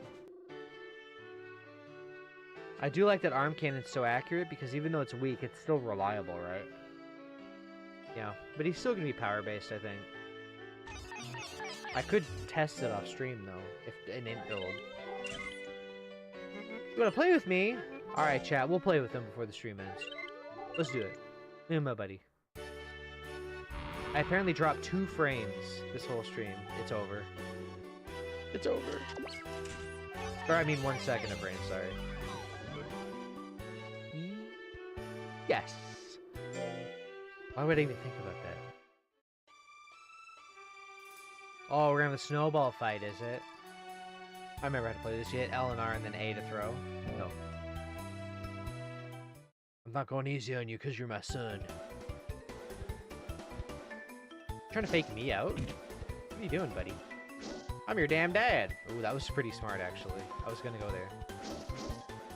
I do like that arm cannon's so accurate, because even though it's weak, it's still reliable, right? Yeah, but he's still gonna be power-based, I think. I could test it off stream, though, if an int build. You wanna play with me? Alright, chat, we'll play with him before the stream ends. Let's do it. Me and my buddy. I apparently dropped 2 frames this whole stream. It's over. It's over. Or, I mean, 1 second of frame, sorry. Yes! Why would I even think about that? Oh, we're gonna have a snowball fight, is it? I remember how to play this. You hit L and R and then A to throw. No. I'm not going easy on you because you're my son. Trying to fake me out? What are you doing, buddy? I'm your damn dad. Ooh, that was pretty smart, actually. I was gonna go there.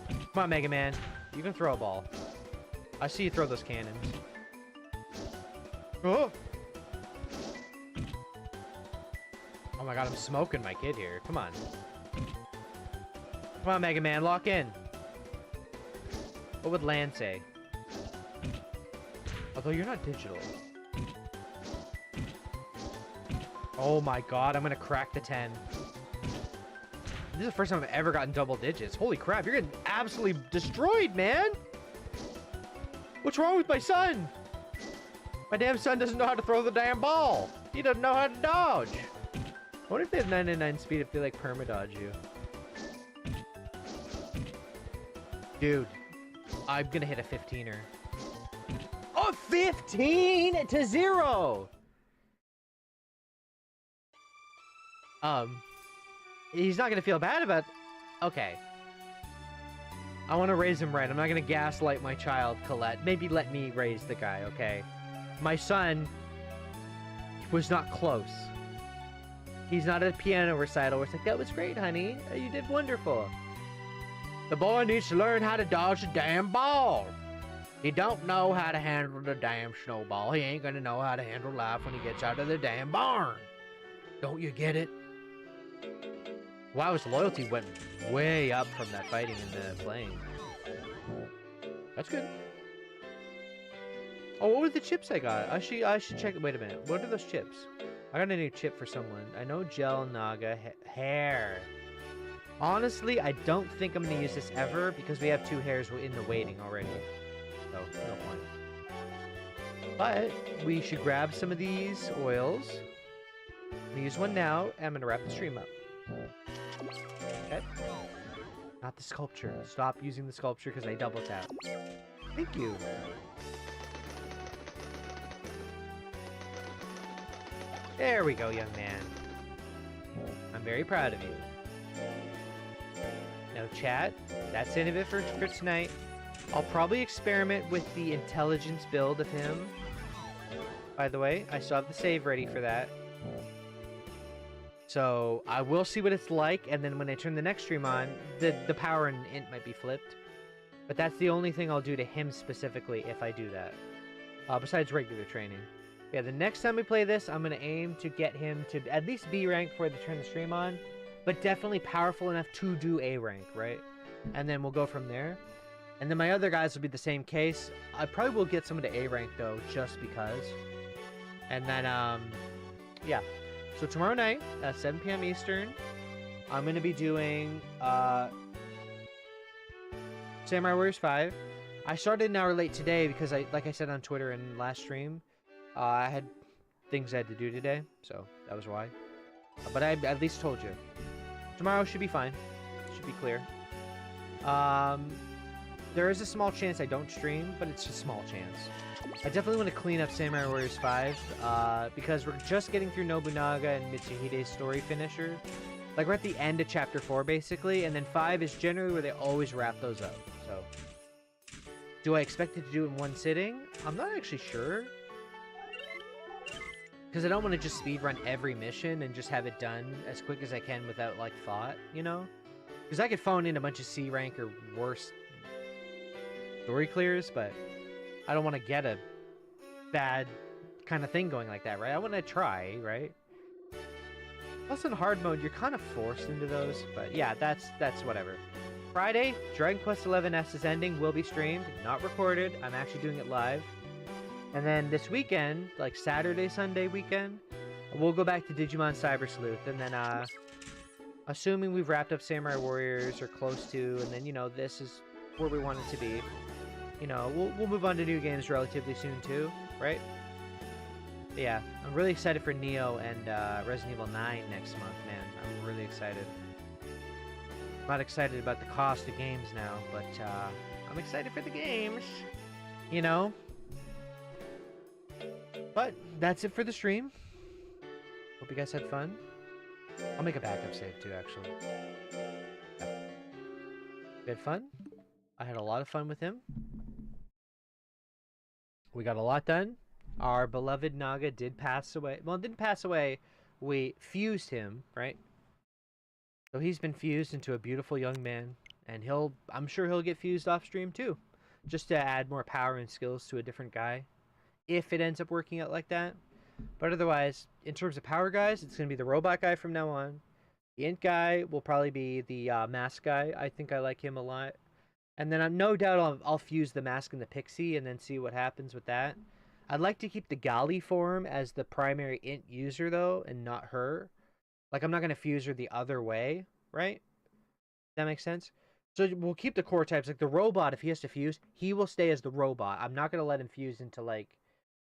Come on, Mega Man. You can throw a ball. I see you throw those cannons. Oh! Oh my god, I'm smoking my kid here. Come on. Come on, Mega Man, lock in. What would Lan say? Although you're not digital. Oh my god, I'm gonna crack the 10. This is the first time I've ever gotten double digits. Holy crap, you're getting absolutely destroyed, man. What's wrong with my son? My damn son doesn't know how to throw the damn ball. He doesn't know how to dodge. I wonder if they have 99 speed if they like perma-dodge you. Dude, I'm gonna hit a 15er. Oh, 15 to 0! He's not gonna feel bad about... Okay. I want to raise him right. I'm not gonna gaslight my child, Colette. Maybe let me raise the guy, okay? My son was not close. He's not at a piano recital where it's like, that was great, honey. You did wonderful. The boy needs to learn how to dodge the damn ball. He don't know how to handle the damn snowball. He ain't gonna know how to handle life when he gets out of the damn barn. Don't you get it? Wow, his loyalty went way up from that fighting and the playing. That's good. Oh, what were the chips I got? I should check. Wait a minute. What are those chips? I got a new chip for someone. I know gel, naga, hair. Honestly, I don't think I'm going to use this ever because we have 2 hairs in the waiting already. So, no point. But we should grab some of these oils. I'm going to use one now, and I'm going to wrap the stream up. Okay. Not the sculpture. Stop using the sculpture because I double tap. Thank you. There we go, young man. I'm very proud of you. Now, chat, that's the end of it for tonight. I'll probably experiment with the intelligence build of him. By the way, I still have the save ready for that. So, I will see what it's like, and then when I turn the next stream on, the power and int might be flipped. But that's the only thing I'll do to him specifically if I do that. Besides regular training. Yeah, the next time we play this, I'm going to aim to get him to at least B rank before they turn the stream on. But definitely powerful enough to do A rank, right? And then we'll go from there. And then my other guys will be the same case. I probably will get someone to A rank, though, just because. And then, yeah. So tomorrow night, at 7 p.m. Eastern, I'm going to be doing Samurai Warriors 5. I started an hour late today because, like I said on Twitter and last stream, I had things I had to do today, so that was why. But I at least told you. Tomorrow should be fine. Should be clear. There is a small chance I don't stream, but it's a small chance. I definitely want to clean up Samurai Warriors 5, because we're just getting through Nobunaga and Mitsuhide's story finisher. Like, we're at the end of Chapter 4, basically, and then 5 is generally where they always wrap those up, so. Do I expect it to do it in one sitting? I'm not actually sure. Because I don't want to just speedrun every mission and just have it done as quick as I can without, like, thought, you know? Because I could phone in a bunch of C rank or worse story clears, but I don't want to get a bad kind of thing going like that, right? I want to try, right? Plus in hard mode, you're kind of forced into those, but yeah, that's whatever. Friday, Dragon Quest XI's ending will be streamed, not recorded. I'm actually doing it live. And then this weekend, like Saturday, Sunday weekend, we'll go back to Digimon Cyber Sleuth. And then, assuming we've wrapped up Samurai Warriors or close to, and then, you know, this is where we want it to be. You know, we'll move on to new games relatively soon too, right? But yeah, I'm really excited for Neo and Resident Evil 9 next month, man. I'm really excited. I'm not excited about the cost of games now, but I'm excited for the games. You know? But that's it for the stream. Hope you guys had fun. I'll make a backup save too, actually. Yeah. We had fun. I had a lot of fun with him. We got a lot done. Our beloved Naga did pass away. Well, didn't pass away. We fused him, right? So he's been fused into a beautiful young man. And I'm sure he'll get fused off stream too. Just to add more power and skills to a different guy. If it ends up working out like that. But otherwise, in terms of power guys, it's going to be the robot guy from now on. The int guy will probably be the mask guy. I think I like him a lot. And then I'm no doubt I'll fuse the mask and the pixie and then see what happens with that. I'd like to keep the Gali form as the primary int user though, and not her. Like, I'm not going to fuse her the other way, right? That makes sense? So we'll keep the core types. Like the robot, if he has to fuse, he will stay as the robot. I'm not gonna let him fuse into like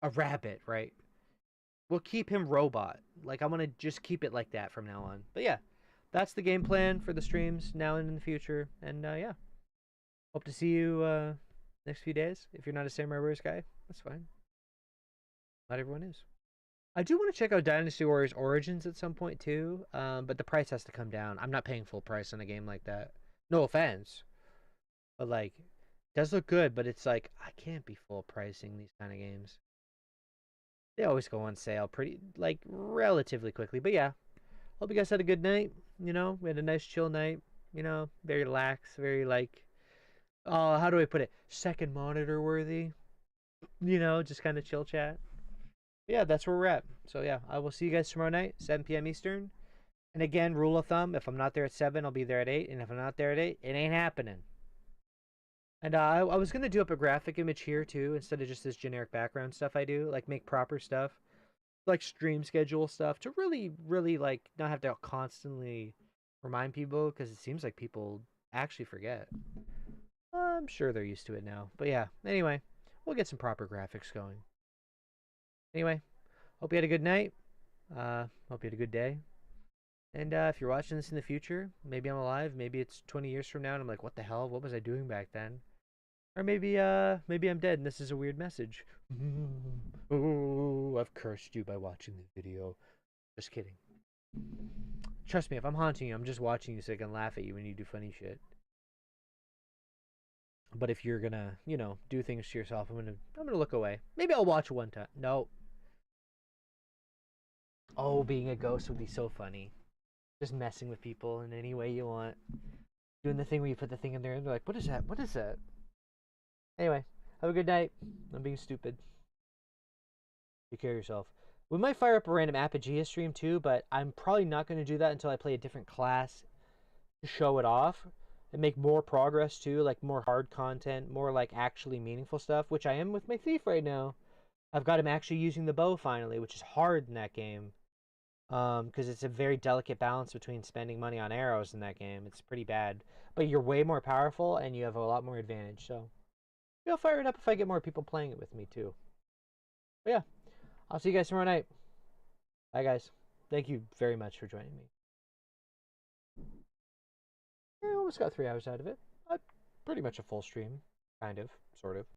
a rabbit, right? We'll keep him robot. Like I'm gonna just keep it like that from now on. But yeah, that's the game plan for the streams now and in the future. And yeah, hope to see you next few days. If you're not a Samurai Warriors guy, that's fine. Not everyone is. I do want to check out Dynasty Warriors Origins at some point too, but the price has to come down. I'm not paying full price on a game like that. No offense, but like, it does look good, but it's like I can't be full pricing these kind of games. They always go on sale pretty like relatively quickly. But yeah, hope you guys had a good night. You know, we had a nice chill night. You know, very relaxed, very like, how do I put it? Second monitor worthy. You know, just kind of chill chat. But yeah, that's where we're at. So yeah, I will see you guys tomorrow night, 7 p.m. Eastern. And again, rule of thumb: if I'm not there at 7, I'll be there at 8, and if I'm not there at 8, it ain't happening. And I was gonna do up a graphic image here too, instead of just this generic background stuff I do, like make proper stuff, like stream schedule stuff, to really, really like not have to constantly remind people, because it seems like people actually forget. I'm sure they're used to it now, but yeah. Anyway, we'll get some proper graphics going. Anyway, hope you had a good night. Hope you had a good day. And if you're watching this in the future, maybe I'm alive. Maybe it's 20 years from now, and I'm like, what the hell? What was I doing back then? Or maybe I'm dead, and this is a weird message. Oh, I've cursed you by watching the video. Just kidding. Trust me, if I'm haunting you, I'm just watching you so I can laugh at you when you do funny shit. But if you're gonna, do things to yourself, I'm gonna look away. Maybe I'll watch one time. No. Oh, being a ghost would be so funny. Just messing with people in any way you want. Doing the thing where you put the thing in there and they're like, what is that? What is that? Anyway, have a good night. I'm being stupid. Take care of yourself. We might fire up a random Apogea stream too, but I'm probably not going to do that until I play a different class to show it off and make more progress too, like more hard content, more like actually meaningful stuff, which I am with my thief right now. I've got him actually using the bow finally, which is hard in that game. Because it's a very delicate balance between spending money on arrows in that game. It's pretty bad. But you're way more powerful and you have a lot more advantage. So maybe I'll fire it up if I get more people playing it with me too. But yeah, I'll see you guys tomorrow night. Bye, guys. Thank you very much for joining me. I almost got 3 hours out of it. Pretty much a full stream. Kind of. Sort of.